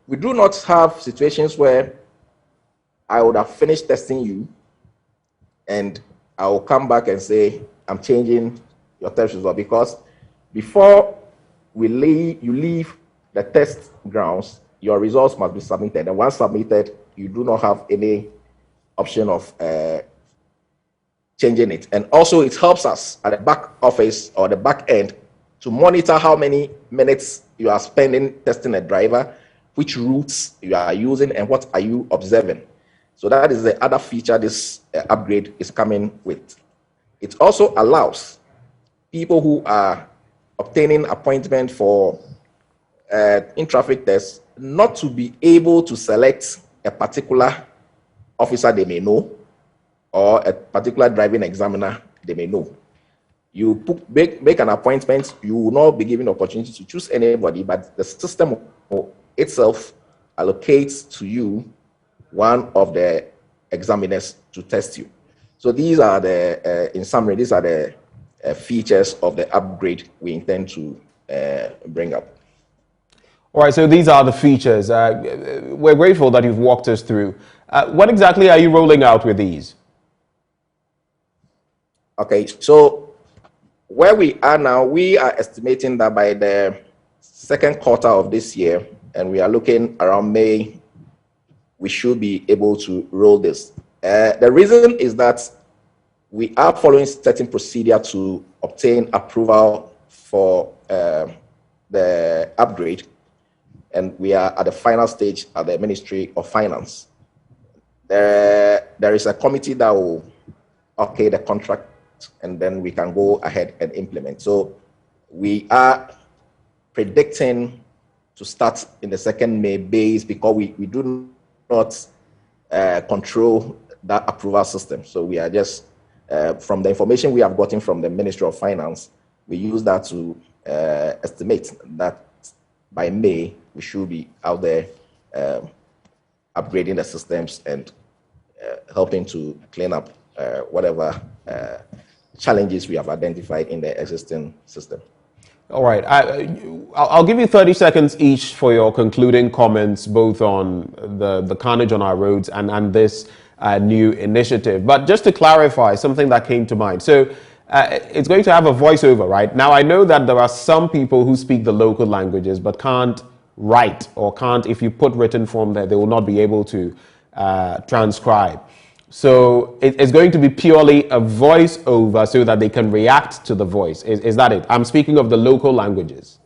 we do not have situations where I would have finished testing you and I will come back and say, I'm changing your test result, because before you leave the test grounds, your results must be submitted. And once submitted, you do not have any option of changing it. And also it helps us at the back office or the back end to monitor how many minutes you are spending testing a driver, which routes you are using, and what are you observing. So that is the other feature this upgrade is coming with. It also allows people who are obtaining appointment for in-traffic tests not to be able to select a particular officer they may know or a particular driving examiner they may know. You make an appointment, you will not be given opportunity to choose anybody, but the system itself allocates to you one of the examiners to test you. So these are the, in summary, these are the features of the upgrade we intend to bring up. All right, so these are the features. We're grateful that you've walked us through. What exactly are you rolling out with these? Okay, so where we are now, we are estimating that by the second quarter of this year, and we are looking around May, we should be able to roll this. The reason is that we are following certain procedure to obtain approval for the upgrade, and we are at the final stage at the Ministry of Finance. There is a committee that will okay the contract, and then we can go ahead and implement. So we are predicting to start in the second May base because we do not control that approval system. So we are just, from the information we have gotten from the Ministry of Finance, we use that to estimate that by May, we should be out there upgrading the systems and helping to clean up whatever challenges we have identified in the existing system. All right, I'll give you 30 seconds each for your concluding comments, both on the carnage on our roads and this new initiative. But just to clarify something that came to mind. So it's going to have a voiceover, right? Now, I know that there are some people who speak the local languages but can't write, or can't, if you put written form there, they will not be able to transcribe. So it's going to be purely a voiceover so that they can react to the voice. Is that it? I'm speaking of the local languages.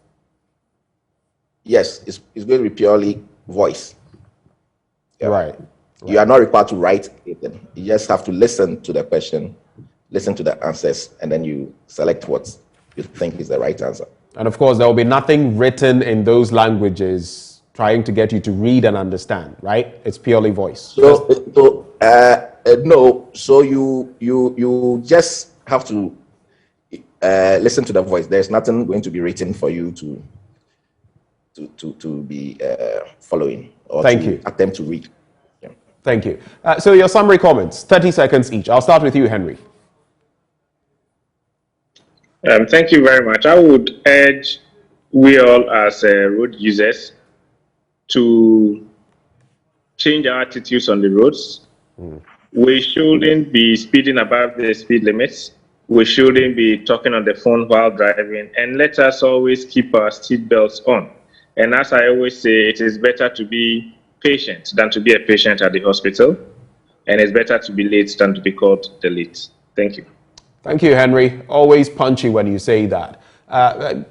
Yes, it's going to be purely voice. Yeah. Right. You are not required to write anything. You just have to listen to the question listen to the answers, and then you select what you think is the right answer. And of course, there will be nothing written in those languages trying to get you to read and understand, right? It's purely voice. No. So you just have to listen to the voice. There's nothing going to be written for you to be following or attempt to read. Yeah. Thank you. So your summary comments, 30 seconds each. I'll start with you, Henry. Thank you very much. I would urge we all as road users to change our attitudes on the roads. We shouldn't be speeding above the speed limits. We shouldn't be talking on the phone while driving. And let us always keep our seat belts on. And as I always say, it is better to be patient than to be a patient at the hospital. And it's better to be late than to be called the late. Thank you. Thank you, Henry. Always punchy when you say that.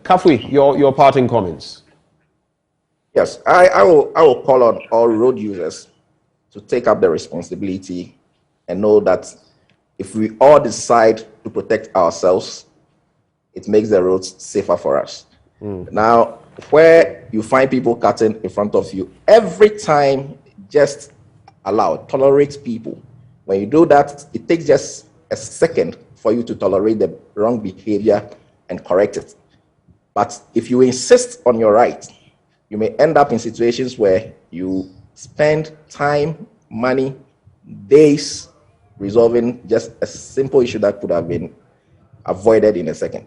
Kafui, your parting comments. Yes, I will call on all road users to take up the responsibility and know that if we all decide to protect ourselves, it makes the roads safer for us. Now, where you find people cutting in front of you, every time just tolerate people. When you do that, it takes just a second for you to tolerate the wrong behavior and correct it. But if you insist on your right, you may end up in situations where you spend time, money, days resolving just a simple issue that could have been avoided in a second.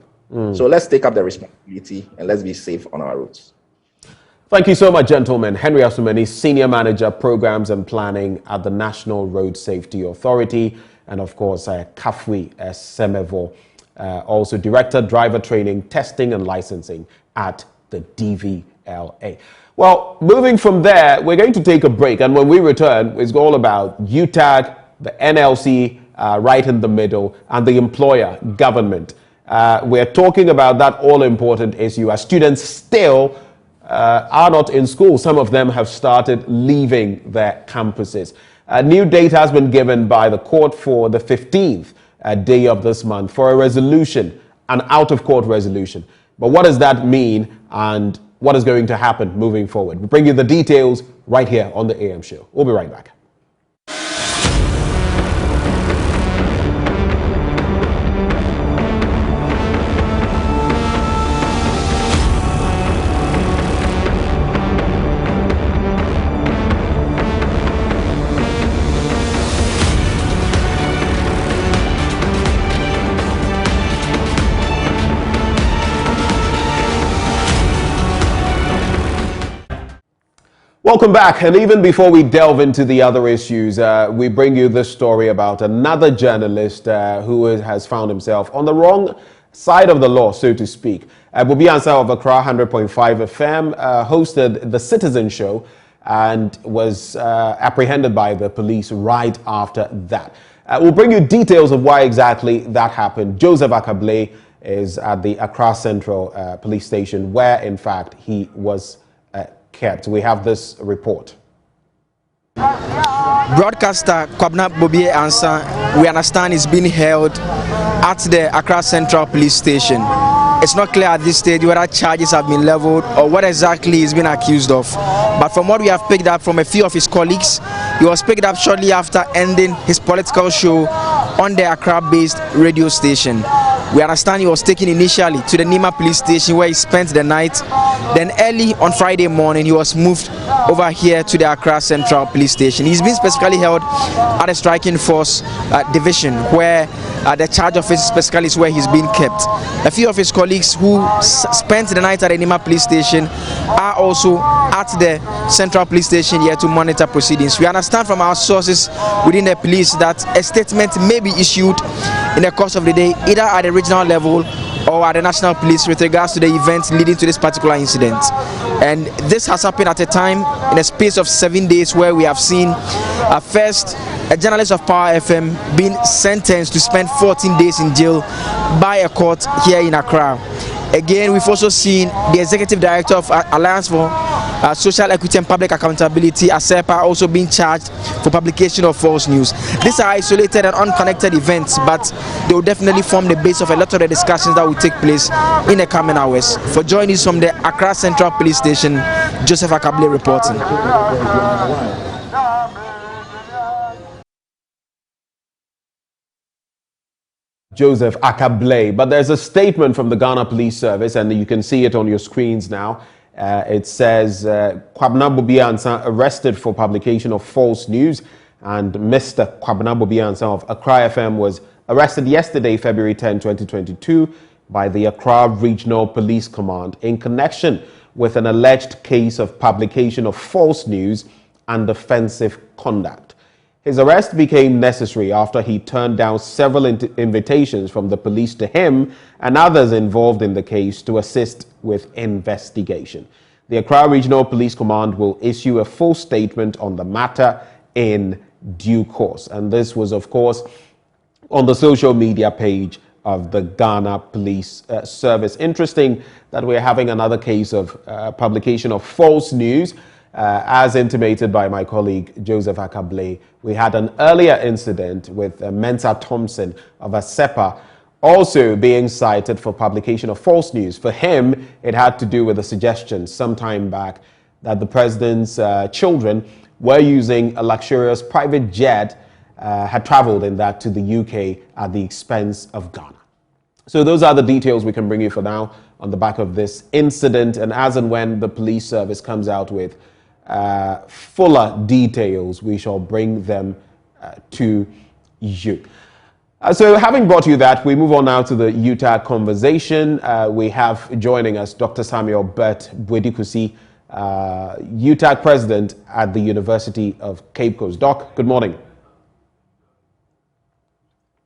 So let's take up the responsibility and let's be safe on our roads. Thank you so much, gentlemen. Henry Asumani, Senior Manager, Programs and Planning at the National Road Safety Authority, and of course, Kafui Semevo, also Director, Driver Training, Testing and Licensing at the DVLA. Well, moving from there, we're going to take a break, and when we return, it's all about UTAG, the NLC, right in the middle, and the employer, government. We're talking about that all-important issue as students still are not in school. Some of them have started leaving their campuses. New date has been given by the court for the 15th day of this month for a resolution, an out-of-court resolution. But what does that mean, and what is going to happen moving forward? We'll bring you the details right here on the AM show. We'll be right back. Welcome back, and even before we delve into the other issues, we bring you this story about another journalist who has found himself on the wrong side of the law, so to speak. Bubi Ansah of Accra 100.5 FM hosted The Citizen Show and was apprehended by the police right after that. We'll bring you details of why exactly that happened. Joseph Akable is at the Accra Central Police Station, where in fact he was kept. We have this report. Broadcaster Kwabna Bubi Ansah, we understand, is being held at the Accra Central Police Station. It's not clear at this stage whether charges have been leveled or what exactly he's been accused of. But from what we have picked up from a few of his colleagues, he was picked up shortly after ending his political show on the Accra-based radio station. We understand he was taken initially to the Nima police station where he spent the night. Then early on Friday morning, he was moved over here to the Accra Central Police Station. He's been specifically held at the Striking Force Division, where the charge office specifically is where he's being kept. A few of his colleagues who spent the night at the Nima police station are also at the Central Police Station here to monitor proceedings. We understand from our sources within the police that a statement may be issued in the course of the day, either at the regional level or at the national police with regards to the events leading to this particular incident. And this has happened at a time in a space of 7 days where we have seen first a journalist of Power FM being sentenced to spend 14 days in jail by a court here in Accra. Again, we've also seen the Executive Director of Alliance for Social Equity and Public Accountability, ASEPA, also being charged for publication of false news. These are isolated and unconnected events, but they will definitely form the base of a lot of the discussions that will take place in the coming hours. For JoyNews from the Accra Central Police Station, Joseph Akable reporting. Joseph Akable. But there's a statement from the Ghana Police Service, and you can see it on your screens now. It says, Kwabena Bobiansa arrested for publication of false news, and Mr. Kwabena Bobiansa of Accra FM was arrested yesterday, February 10, 2022, by the Accra Regional Police Command in connection with an alleged case of publication of false news and offensive conduct. His arrest became necessary after he turned down several invitations from the police to him and others involved in the case to assist with investigation. The Accra Regional Police Command will issue a full statement on the matter in due course. And this was, of course, on the social media page of the Ghana Police Service. Interesting that we're having another case of publication of false news. As intimated by my colleague Joseph Akable, we had an earlier incident with Mensa Thompson of ASEPA also being cited for publication of false news. For him, it had to do with a suggestion some time back that the president's children were using a luxurious private jet, had traveled in that to the UK at the expense of Ghana. So those are the details we can bring you for now on the back of this incident, and as and when the police service comes out with fuller details, we shall bring them to you. So having brought you that, we move on now to the UTAG conversation. We have joining us Dr. Samuel Bert Bwedikusi, UTAG president at the University of Cape Coast. Doc, good morning.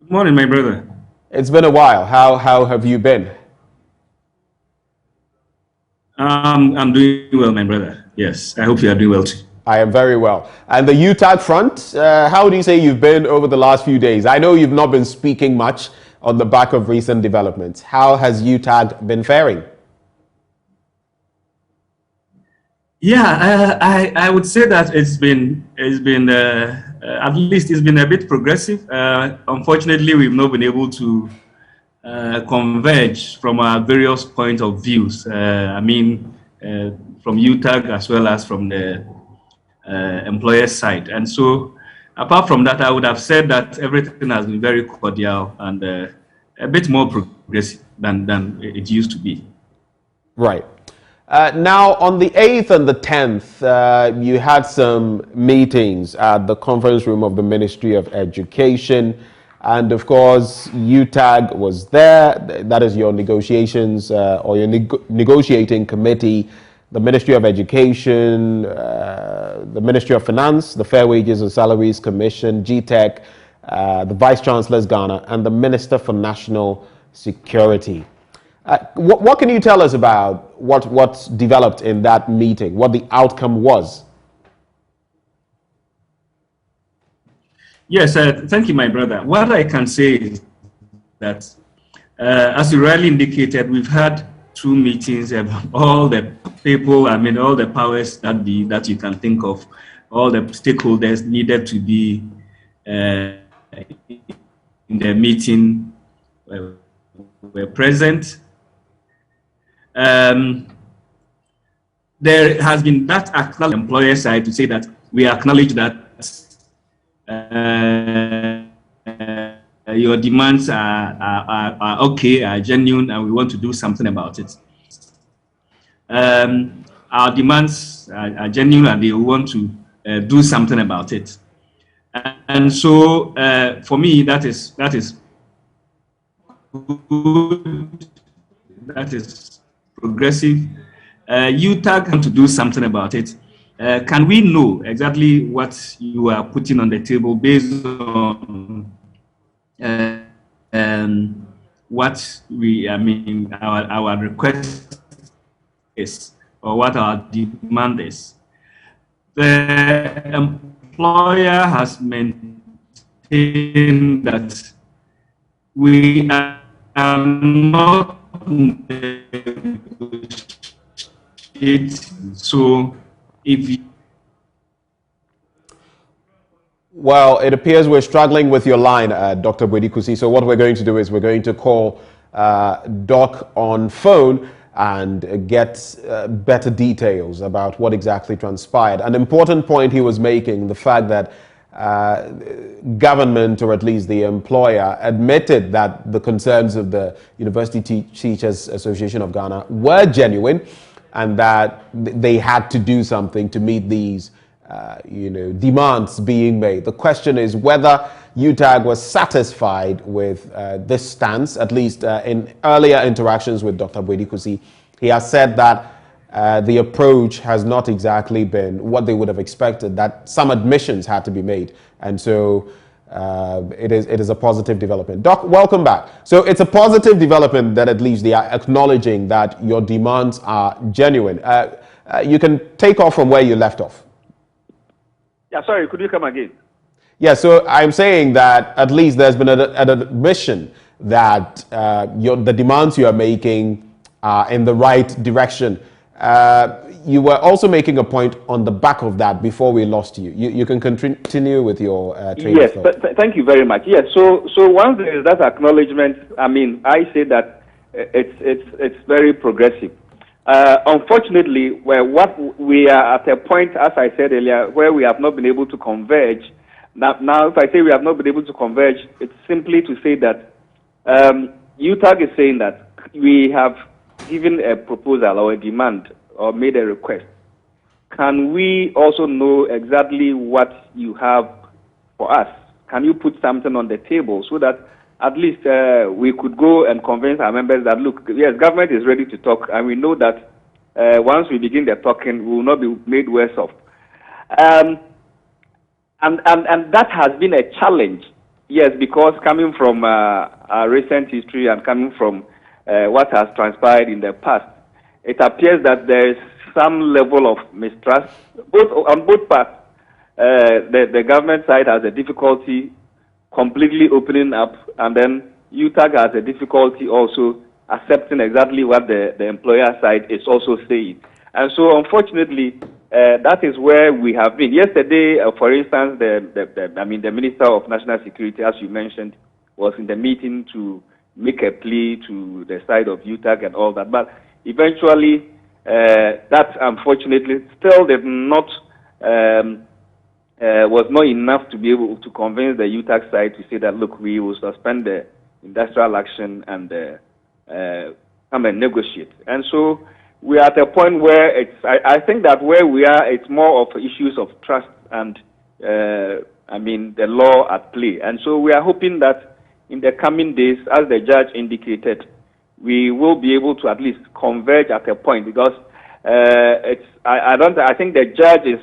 Good morning, my brother. It's been a while. How have you been? I'm doing well, my brother. Yes, I hope you are doing well too. I am very well. And the UTAG front, how do you say you've been over the last few days? I know you've not been speaking much on the back of recent developments. How has UTAG been faring? Yeah, I would say that it's been at least it's been a bit progressive. Unfortunately, we've not been able to converge from our various points of views. From UTAG as well as from the employer side. And so, apart from that, I would have said that everything has been very cordial and a bit more progressive than it used to be. Right. Now, on the 8th and the 10th, you had some meetings at the conference room of the Ministry of Education. And of course, UTAG was there. That is your negotiations or your negotiating committee. The Ministry of Education, the Ministry of Finance, the Fair Wages and Salaries Commission, GTEC, the Vice Chancellor's Ghana, and the Minister for National Security. What can you tell us about what developed in that meeting, what the outcome was? Yes, thank you, my brother. What I can say is that, as you rightly indicated, we've had 2 meetings, all the people, all the powers that you can think of, all the stakeholders needed to be in the meeting were present. There has been that acknowledged employer side to say that we acknowledge that your demands are okay, are genuine, and we want to do something about it. Our demands are genuine, and they want to do something about it. And so, for me, that is good. That is progressive. UTAG want to do something about it. Can we know exactly what you are putting on the table based on what our request is, or what our demand is? The employer has maintained that we are not negotiate. So if you Well, it appears we're struggling with your line, Dr. Bwedikusi. So what we're going to do is we're going to call Doc on phone and get better details about what exactly transpired. An important point he was making, the fact that government, or at least the employer, admitted that the concerns of the University Teachers Association of Ghana were genuine and that they had to do something to meet these demands being made. The question is whether UTAG was satisfied with this stance, at least in earlier interactions with Dr. Bwedikusi. He has said that the approach has not exactly been what they would have expected, that some admissions had to be made. And so it is a positive development. Doc, welcome back. So it's a positive development that at least they are acknowledging that your demands are genuine. You can take off from where you left off. Yeah, sorry, could you come again? Yeah, so I'm saying that at least there's been an admission that the demands you are making are in the right direction. You were also making a point on the back of that before we lost you. You can continue with your train of thought. Yes, thank you very much. Yes, so once there is that acknowledgement, I mean, I say that it's very progressive. Unfortunately, what we are at a point, as I said earlier, where we have not been able to converge. Now, if I say we have not been able to converge, it's simply to say that UTAG is saying that we have given a proposal or a demand or made a request. Can we also know exactly what you have for us? Can you put something on the table so that at least we could go and convince our members that, look, yes, government is ready to talk, and we know that once we begin the talking, we will not be made worse off. And that has been a challenge, yes, because coming from our recent history and coming from what has transpired in the past, it appears that there is some level of mistrust on both parts. The government side has a difficulty completely opening up, and then UTAG has a difficulty also accepting exactly what the employer side is also saying. And so, unfortunately, that is where we have been. Yesterday, for instance, the Minister of National Security, as you mentioned, was in the meeting to make a plea to the side of UTAG and all that. But eventually, that unfortunately still did not was not enough to be able to convince the UTAG side to say that, look, we will suspend the industrial action and come and negotiate. And so we are at a point where I think that where we are, it's more of issues of trust and, the law at play. And so we are hoping that in the coming days, as the judge indicated, we will be able to at least converge at a point, because I think the judge is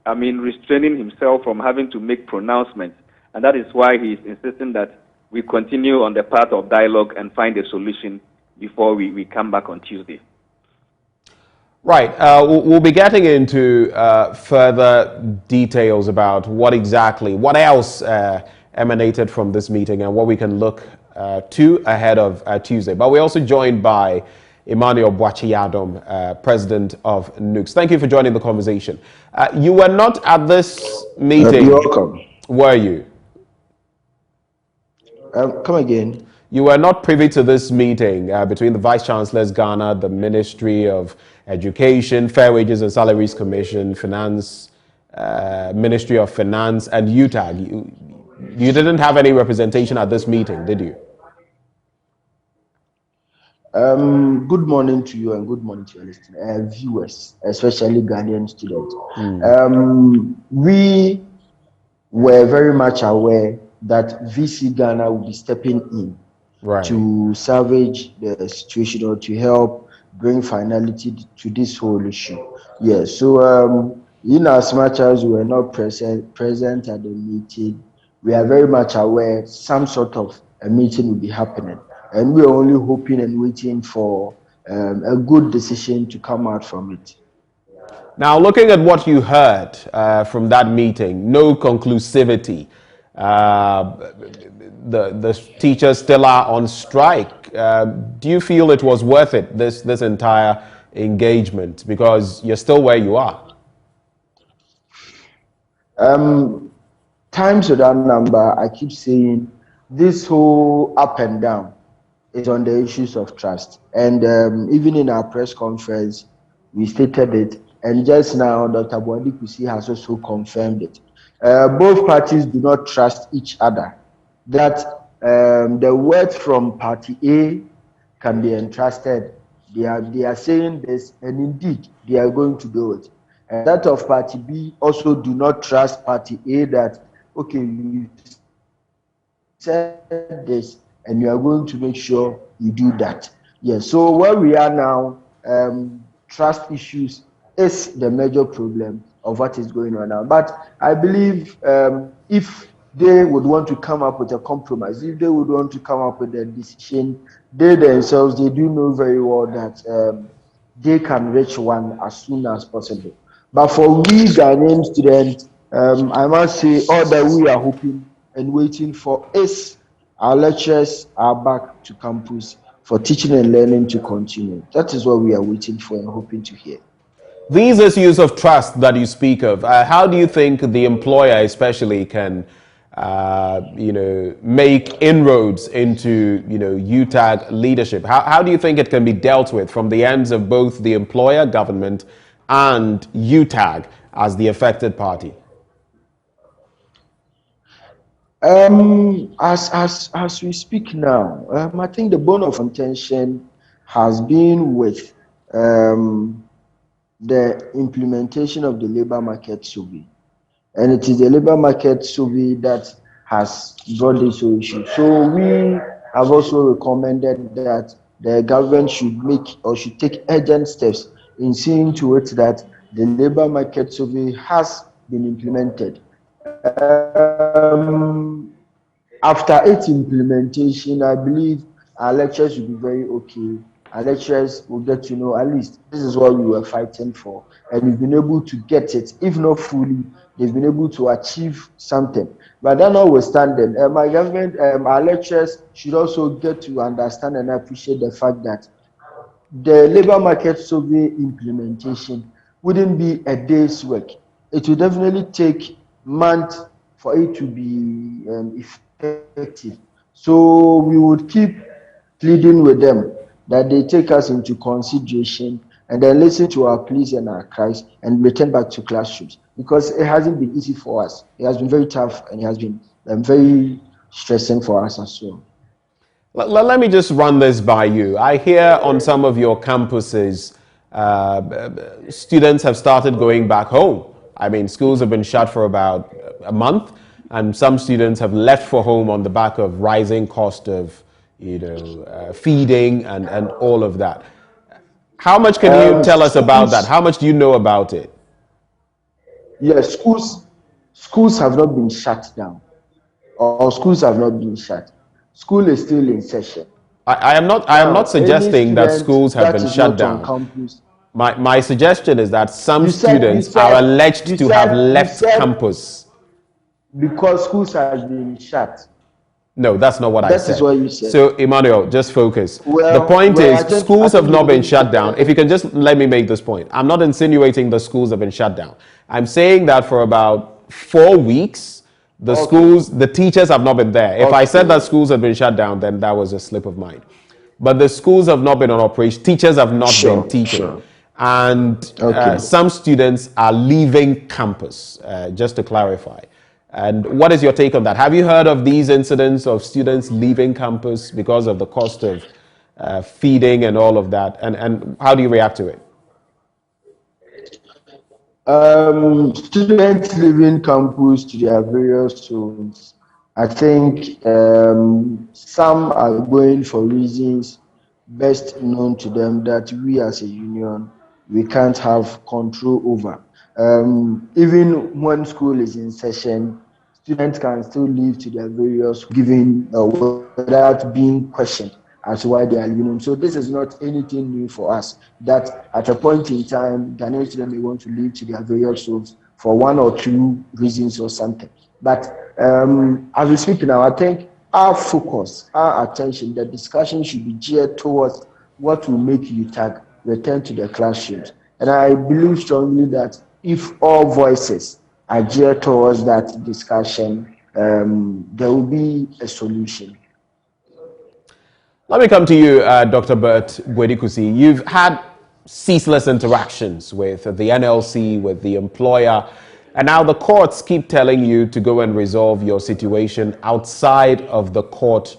restraining himself from having to make pronouncements, and that is why he is insisting that we continue on the path of dialogue and find a solution before we come back on Tuesday. Right. We'll be getting into further details about what else emanated from this meeting and what we can look to ahead of Tuesday. But we're also joined by Emmanuel Boakye-Yadom, president of Coups. Thank you for joining the conversation. You were not at this meeting. You're welcome. Were you? Come again. You were not privy to this meeting between the Vice Chancellor's Ghana, the Ministry of Education, Fair Wages and Salaries Commission, Finance, Ministry of Finance, and UTAG. You didn't have any representation at this meeting, did you? Good morning to you and good morning to your listeners, viewers, especially Ghanaian students. We were very much aware that VC Ghana will be stepping in to salvage the situation or to help bring finality to this whole issue. Yes, so in as much as we were not present at the meeting, we are very much aware some sort of a meeting will be happening. And we are only hoping and waiting for a good decision to come out from it. Now, looking at what you heard from that meeting, no conclusivity. The teachers still are on strike. do you feel it was worth it, this entire engagement, because you're still where you are? Times with that number, I keep saying this whole up and down is on the issues of trust. And even in our press conference, we stated it. And just now, Dr. Boadi Kusi has also confirmed it. Both parties do not trust each other. That the words from Party A can be entrusted. They are saying this, and indeed, they are going to do it. And that of Party B also do not trust Party A that, okay, you said this, and you are going to make sure you do that. Yes, so where we are now, trust issues is the major problem of what is going on now. But I believe if they would want to come up with a compromise, if they would want to come up with a decision, they themselves, they do know very well that they can reach one as soon as possible. But for we Ghanaian students, I must say all that we are hoping and waiting for is our lecturers are back to campus for teaching and learning to continue. That is what we are waiting for and hoping to hear. These issues of trust that you speak of, how do you think the employer especially can make inroads into, UTAG leadership? How do you think it can be dealt with from the ends of both the employer, government, and UTAG as the affected party? As we speak now, I think the bone of contention has been with the implementation of the labor market survey. And it is the labor market survey that has brought this issue. So we have also recommended that the government should take urgent steps in seeing to it that the labor market survey has been implemented. After its implementation, I believe our lecturers will be very okay. Our lecturers will get to know at least this is what we were fighting for, and we've been able to get it. If not fully, they've been able to achieve something. But that notwithstanding, my government, our lecturers should also get to understand and appreciate the fact that the labor market survey implementation wouldn't be a day's work. It will definitely take months for it to be effective. So we would keep pleading with them that they take us into consideration and then listen to our pleas and our cries and return back to classrooms, because it hasn't been easy for us. It has been very tough, and it has been very stressing for us as well. Let me just run this by you. I hear on some of your campuses, students have started going back home. I mean, schools have been shut for about a month, and some students have left for home on the back of rising cost of, feeding and all of that. How much can you tell us about that? How much do you know about it? Yes, schools have not been shut down, or schools have not been shut. School is still in session. I am not suggesting that schools have been shut down. My suggestion is that some students are alleged to have left campus because schools have been shut. No, that's not what I said. That is what you said. So, Emmanuel, just focus. The point is, schools have not been shut down. If you can just let me make this point. I'm not insinuating the schools have been shut down. I'm saying that for about 4 weeks, the teachers have not been there. If I said that schools have been shut down, then that was a slip of mind. But the schools have not been on operation. Teachers have not been teaching. And some students are leaving campus, just to clarify. And what is your take on that? Have you heard of these incidents of students leaving campus because of the cost of feeding and all of that? And how do you react to it? Students leaving campus to their various zones. I think some are going for reasons best known to them that we as a union, we can't have control over. Even when school is in session, students can still leave to their various giving without being questioned as to why they are leaving. So this is not anything new for us, that at a point in time, Ghanaian students may want to leave to their various schools for 1 or 2 reasons or something. But as we speak now, I think our focus, our attention, the discussion should be geared towards what will make UTAG return to the classrooms. And I believe strongly that if all voices are geared towards that discussion, there will be a solution. Let me come to you, Dr. Bert Bwedikusi. You've had ceaseless interactions with the NLC, with the employer, and now the courts keep telling you to go and resolve your situation outside of the court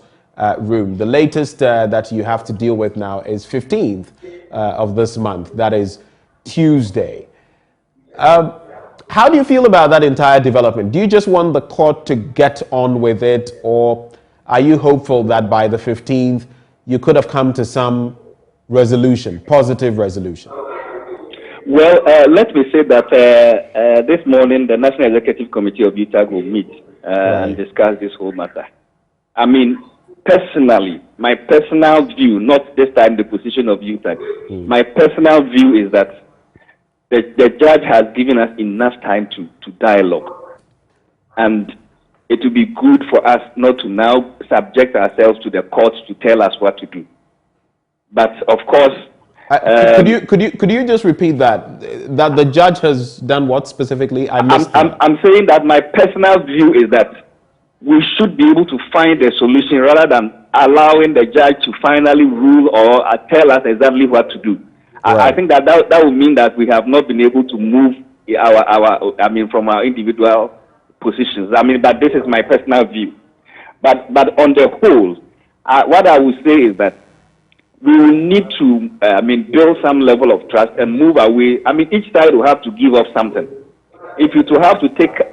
room. The latest that you have to deal with now is 15th of this month. That is Tuesday. How do you feel about that entire development? Do you just want the court to get on with it, or are you hopeful that by the 15th you could have come to some resolution, positive resolution? Well, let me say that this morning the National Executive Committee of UTAG will meet and discuss this whole matter. I mean, personally, my personal view, not this time the position of UTAG, my personal view is that the judge has given us enough time to dialogue. And it would be good for us not to now subject ourselves to the courts to tell us what to do. But of course, could you just repeat that? That the judge has done what specifically? I'm saying that my personal view is that we should be able to find a solution rather than allowing the judge to finally rule or tell us exactly what to do. I think that would mean that we have not been able to move from our individual positions. But this is my personal view. But on the whole, what I would say is that we will need to, build some level of trust and move away. Each side will have to give up something. If you have to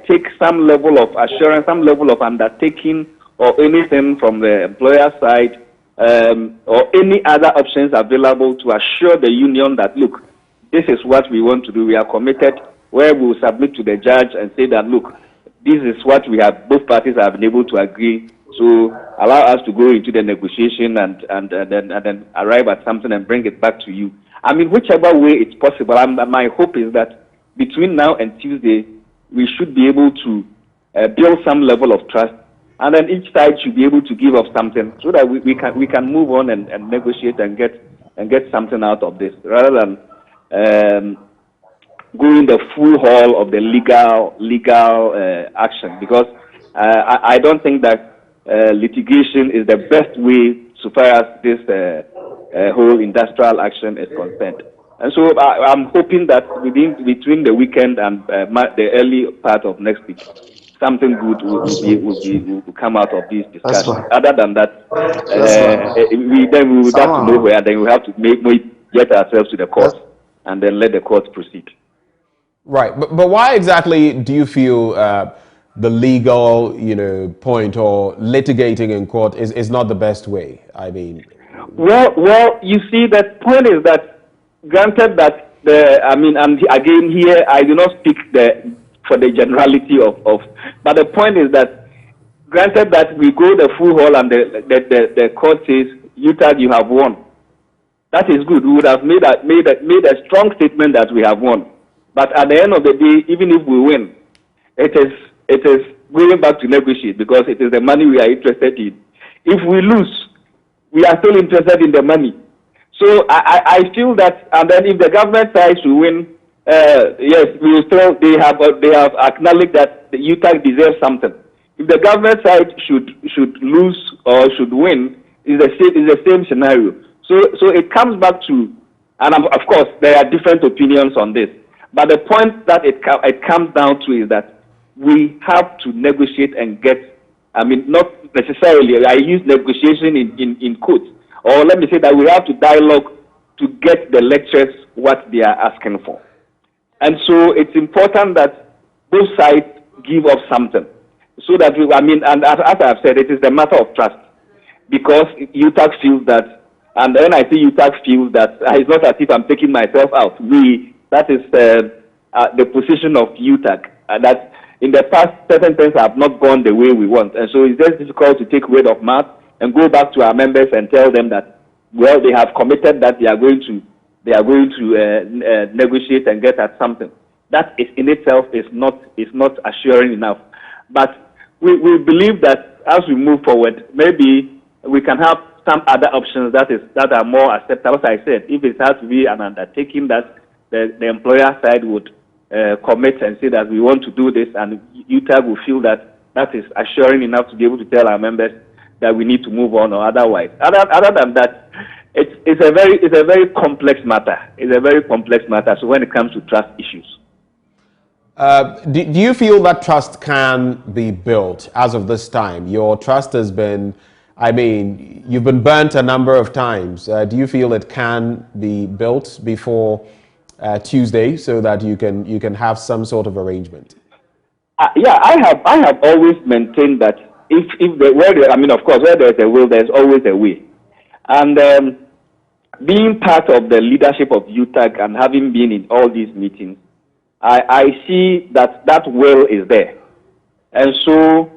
take some level of assurance, some level of undertaking, or anything from the employer side, or any other options available to assure the union that, look, this is what we want to do. We are committed, where we will submit to the judge and say that, look, this is what we have, both parties have been able to agree. So allow us to go into the negotiation and then arrive at something and bring it back to you. Whichever way it's possible. My hope is that between now and Tuesday, we should be able to build some level of trust, and then each side should be able to give up something so that we can move on and negotiate and get something out of this, rather than going the full haul of the legal action. Because I don't think that litigation is the best way so far as this whole industrial action is concerned. And so I'm hoping that between the weekend and the early part of next week, something good will come out of these discussions. Other than that, we would have to know where, then we have to get ourselves to the court and then let the court proceed. Right, but why exactly do you feel the legal, point or litigating in court is not the best way? Well, you see, the point is that, granted that and again here I do not speak for the generality of, but the point is that, granted that we go the full haul and the court says, UTAG, you have won. That is good. We would have made a strong statement that we have won. But at the end of the day, even if we win, it is going back to negotiate, because it is the money we are interested in. If we lose, we are still interested in the money. So I feel that, and then if the government tries to win, yes, we will still. They have acknowledged that the UTAG deserves something. If the government side should lose or should win, is the same scenario. So it comes back to, and of course there are different opinions on this, but the point that it comes down to is that we have to negotiate and get. Not necessarily, I use negotiation in quotes, or let me say that we have to dialogue to get the lecturers what they are asking for. And so it's important that both sides give up something, so that and as I've said, it is a matter of trust, because UTAG feels that, and when I say UTAG feels that, it's not as if I'm taking myself out. That is the position of UTAG, that in the past certain things have not gone the way we want, and so it's very difficult to take word of mouth and go back to our members and tell them that, well, they have committed that they are going to negotiate and get at something. That is in itself is not assuring enough. But we believe that as we move forward, maybe we can have some other options that are more acceptable. As I said, if it has to be an undertaking that the employer side would commit and say that we want to do this, and UTAG will feel that is assuring enough to be able to tell our members that we need to move on, or otherwise. Other than that, it's a very complex matter. It's a very complex matter. So when it comes to trust issues. Do you feel that trust can be built as of this time? Your trust has been, I mean, you've been burnt a number of times. Do you feel it can be built before Tuesday so that you can have some sort of arrangement? Yeah, I have always maintained that of course, where there's a will, there's always a way. And being part of the leadership of UTAG and having been in all these meetings, I see that will is there. And so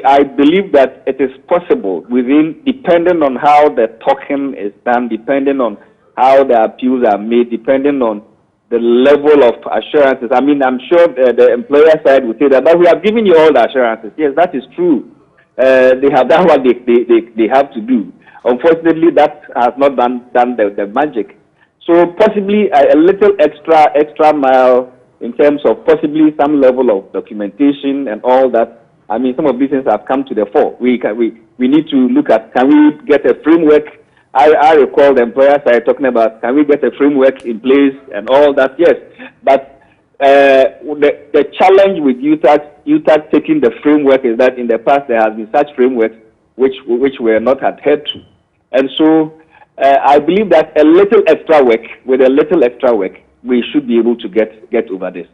I believe that it is possible depending on how the talking is done, depending on how the appeals are made, depending on the level of assurances. I mean, I'm sure the employer side will say that, but we have given you all the assurances. Yes, that is true. They have done what they have to do. Unfortunately, that has not done the magic. So possibly a little extra mile in terms of possibly some level of documentation and all that. I mean, some of these things have come to the fore. We need to look at, can we get a framework? I recall the employer side talking about, can we get a framework in place and all that? Yes, but the challenge with UTAG taking the framework is that in the past there has been such frameworks which were not adhered to, and so I believe that with a little extra work, we should be able to get over this.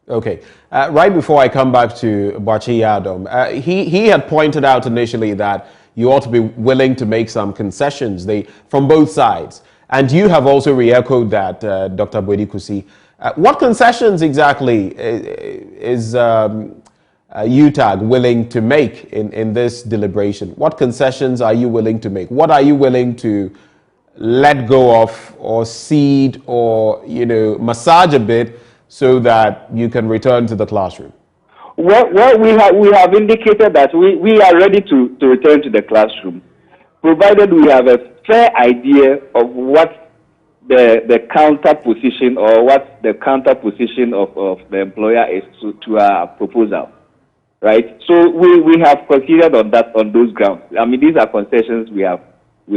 Okay. Right before I come back to Boakye Yadom, he had pointed out initially that you ought to be willing to make some concessions from both sides. And you have also re-echoed that, Dr. Boedi Kusi. What concessions exactly is UTAG willing to make in this deliberation? What concessions are you willing to make? What are you willing to let go of or cede or, massage a bit so that you can return to the classroom? Well, we have indicated that we are ready to return to the classroom, provided we have a fair idea of what the counter position or what the counter position of the employer is to our proposal, right? So we have considered on those grounds. I mean, these are concessions we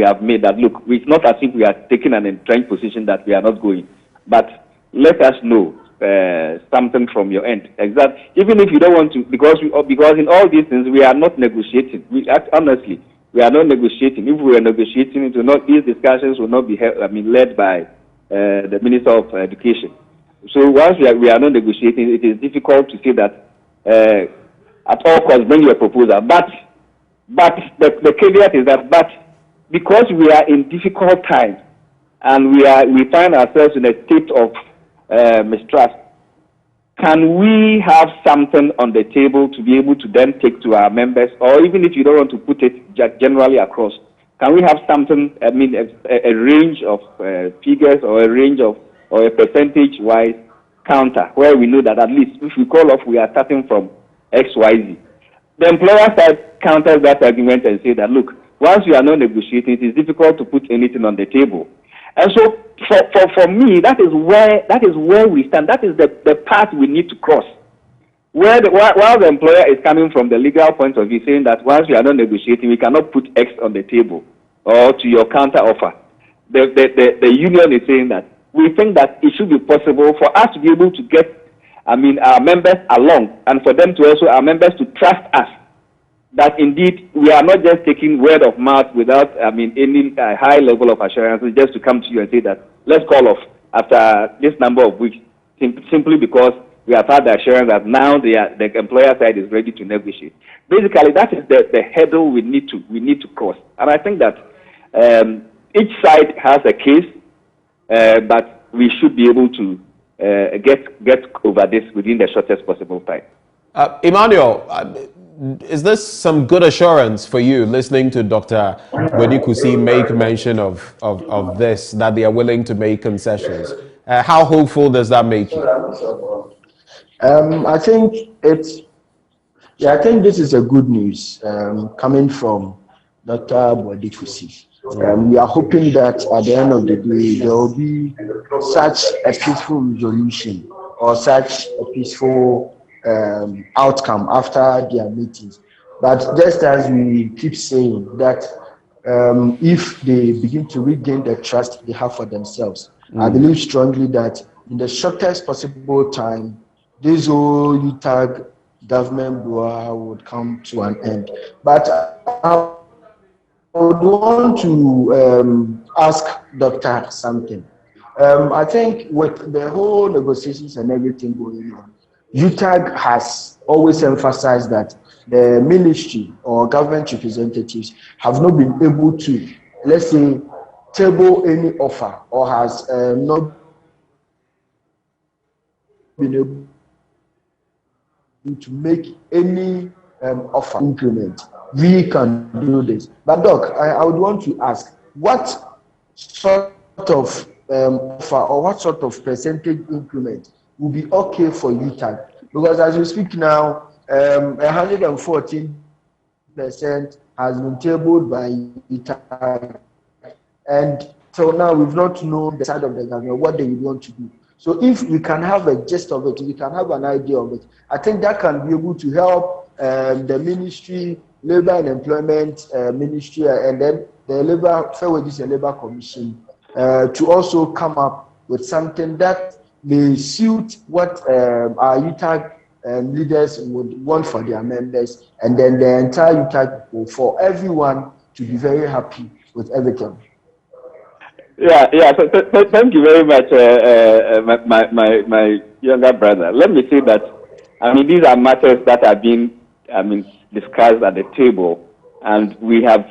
have made that, look, it's not as if we are taking an entrenched position that we are not going, but let us know something from your end. Even if you don't want to, because in all these things we are not negotiating. Honestly, we are not negotiating. If we are negotiating, these discussions will not be led by the Minister of Education. So once we are not negotiating, it is difficult to say that at all costs bring your proposal. But the caveat is that because we are in difficult times and we find ourselves in a state of mistrust, can we have something on the table to be able to then take to our members, or even if you don't want to put it generally across, can we have something, a range of figures or a range of, or a percentage-wise counter, where we know that at least if we call off, we are starting from XYZ. The employer side counters that argument and say that, look, once we are not negotiating, it is difficult to put anything on the table. And so for me, that is where we stand. That is the path we need to cross. While the employer is coming from the legal point of view, saying that once we are not negotiating, we cannot put X on the table or to your counter offer. The union is saying that we think that it should be possible for us to be able to get, our members along, and for them to also, our members to trust us, that indeed we are not just taking word of mouth without, any high level of assurance, just to come to you and say that let's call off after this number of weeks, simply because we have had the assurance that now the employer side is ready to negotiate. Basically, that is the hurdle we need to cross. And I think that each side has a case, but we should be able to get over this within the shortest possible time. Emmanuel, is this some good assurance for you, listening to Dr. Boedi Kusi make mention of this, that they are willing to make concessions? How hopeful does that make you? I think it's Yeah, I think this is a good news coming from Dr. Bodi Kusi. We are hoping that at the end of the day, there will be such a peaceful resolution or such a peaceful outcome after their meetings. But just as we keep saying that if they begin to regain the trust they have for themselves, I believe strongly that in the shortest possible time, this whole UTAG government would come to an end. But I would want to ask Dr. something. I think with the whole negotiations and everything going on, UTAG has always emphasized that the ministry or government representatives have not been able to, let's say, table any offer or has not been able to make any offer increment. We can do this. But Doc, I would want to ask, what sort of offer or what sort of percentage increment will be okay for UTAG? Because as we speak now, 114% has been tabled by UTAG, and till now we've not known the side of the government what they want to do. So if we can have a gist of it, we can have an idea of it, I think that can be able to help the ministry, Labor and Employment Ministry, and then the Labor, Fair Wages and Labor Commission to also come up with something that may suit what our UTAG leaders would want for their members, and then the entire UTAG people, for everyone to be very happy with everything. Yeah. So, thank you very much, my younger brother. Let me say that, I mean, these are matters that are being, discussed at the table, and we have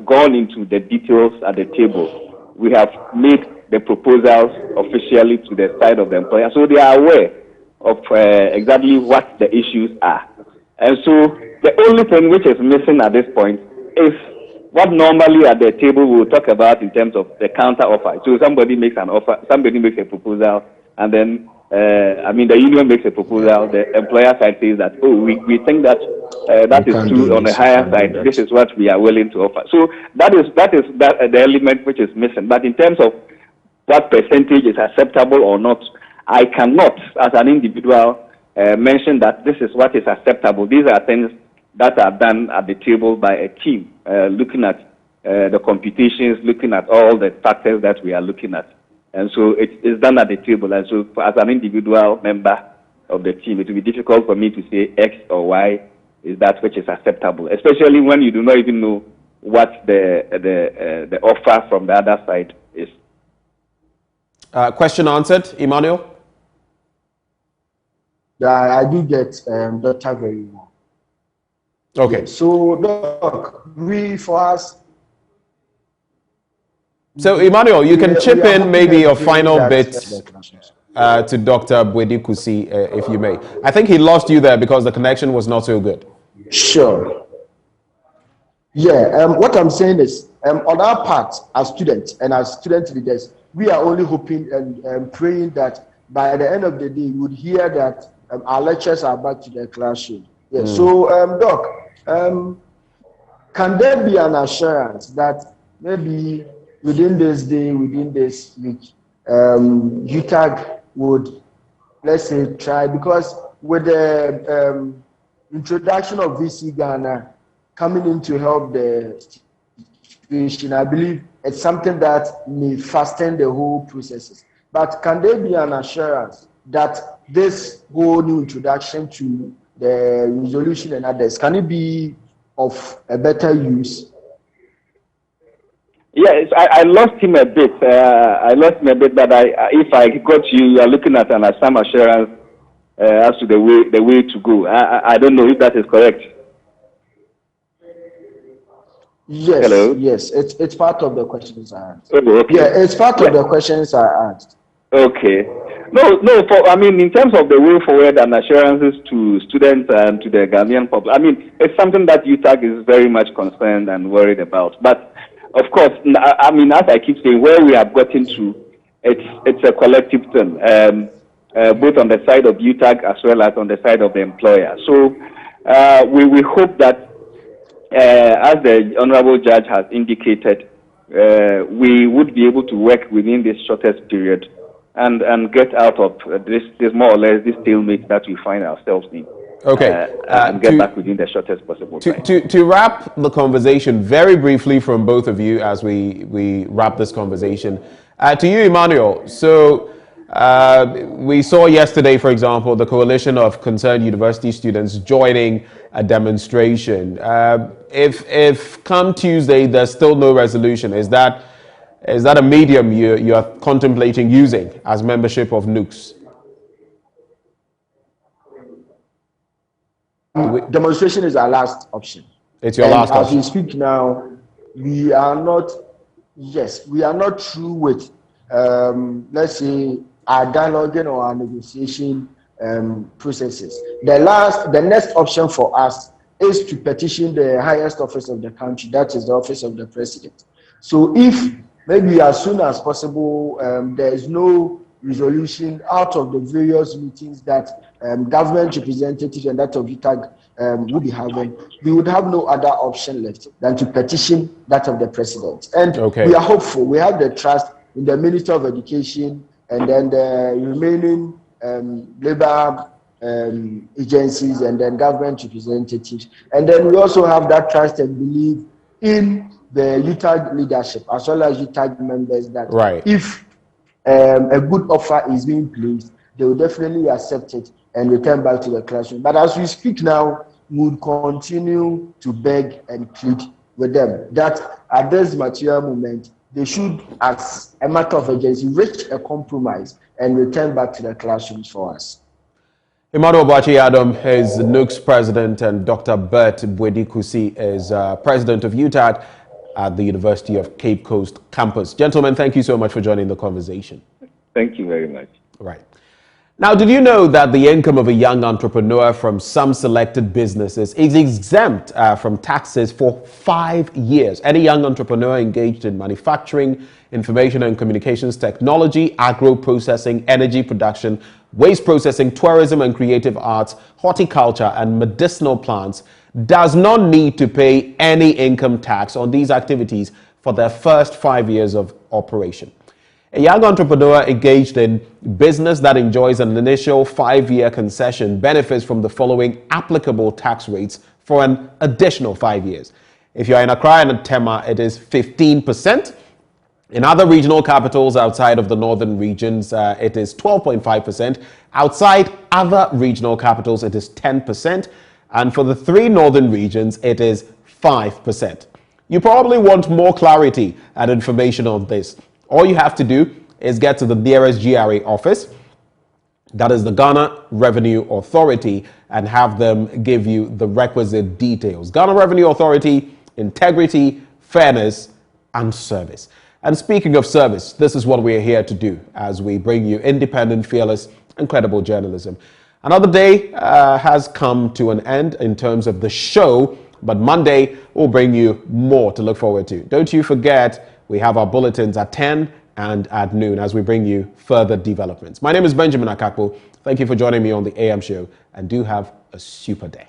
gone into the details at the table. We have made the proposals officially to the side of the employer, so they are aware of exactly what the issues are. And so the only thing which is missing at this point is what normally at the table we will talk about in terms of the counter offer. So somebody makes an offer, somebody makes a proposal, and then the union makes a proposal. The employer side says that, we think that that is true on the higher side. This is what we are willing to offer. So that is the element which is missing. But in terms of what percentage is acceptable or not, I cannot, as an individual, mention that this is what is acceptable. These are things that are done at the table by a team, looking at the computations, looking at all the factors that we are looking at. And so it's done at the table. And so as an individual member of the team, it will be difficult for me to say X or Y is that which is acceptable, especially when you do not even know what the offer from the other side is. Question answered, Emmanuel? I do get Dr. very well. Okay. So, Doc, for us. So, Emmanuel, you can chip in maybe your final bit to Dr. Bodi Kusi, if you may. I think he lost you there because the connection was not so good. Sure. Yeah, what I'm saying is, on our part, as students and as student leaders, we are only hoping and praying that by the end of the day, we would hear that our lectures are back to the classroom. Yeah. So, Doc, can there be an assurance that maybe within this day, within this week, UTAG would, let's say, try, because with the introduction of VC Ghana coming in to help the situation, I believe it's something that may fasten the whole processes. But can there be an assurance that this whole new introduction to the resolution and others, can it be of a better use? Yes, I lost him a bit. But if I got you are looking at some assurance as to the way to go. I don't know if that is correct. Yes. Hello? Yes, it's part of the questions I asked. Oh, okay. Yeah, it's part of the questions I asked. Okay. No. In terms of the way forward and assurances to students and to the Ghanaian public, it's something that UTAG is very much concerned and worried about. But of course, as I keep saying, where we have gotten to, it's a collective thing, both on the side of UTAG as well as on the side of the employer. So we hope that, as the Honorable Judge has indicated, we would be able to work within this shortest period and get out of this more or less this stalemate that we find ourselves in. Okay. And get back within the shortest possible time. To wrap the conversation very briefly from both of you as we wrap this conversation, to you, Emmanuel. So we saw yesterday, for example, the coalition of concerned university students joining a demonstration. If come Tuesday there's still no resolution, is that a medium you are contemplating using as membership of Coups? Demonstration is our last option. It's your last option. As we speak now, we are not through with, let's say, our dialoguing or our negotiation processes. The next option for us is to petition the highest office of the country, that is the office of the president. So if maybe as soon as possible there is no resolution out of the various meetings that government representatives and that of UTAG will be having, we would have no other option left than to petition that of the president. And we are hopeful. We have the trust in the Minister of Education and then the remaining labor agencies and then government representatives. And then we also have that trust and belief in the UTAG leadership as well as UTAG members that if a good offer is being placed, they will definitely accept it and return back to the classroom. But as we speak now, we would continue to beg and plead with them that at this material moment, they should, as a matter of urgency, reach a compromise and return back to the classrooms for us. Emmanuel Boakye-Adom is Coups president, and Dr. Bert Bwedi-Kusi is president of UTAG at the University of Cape Coast campus. Gentlemen, thank you so much for joining the conversation. Thank you very much. Right. Now, did you know that the income of a young entrepreneur from some selected businesses is exempt from taxes for 5 years? Any young entrepreneur engaged in manufacturing, information and communications technology, agro-processing, energy production, waste processing, tourism and creative arts, horticulture and medicinal plants does not need to pay any income tax on these activities for their first 5 years of operation. A young entrepreneur engaged in business that enjoys an initial 5-year concession benefits from the following applicable tax rates for an additional 5 years. If you are in Accra and Tema, it is 15%. In other regional capitals outside of the northern regions, it is 12.5%. Outside other regional capitals, it is 10%. And for the 3 northern regions, it is 5%. You probably want more clarity and information on this. All you have to do is get to the nearest GRA office, that is the Ghana Revenue Authority, and have them give you the requisite details. Ghana Revenue Authority, integrity, fairness, and service. And speaking of service, this is what we are here to do as we bring you independent, fearless, and credible journalism. Another day has come to an end in terms of the show, but Monday will bring you more to look forward to. Don't you forget, we have our bulletins at 10 and at noon as we bring you further developments. My name is Benjamin Akakpo. Thank you for joining me on the AM show, and do have a super day.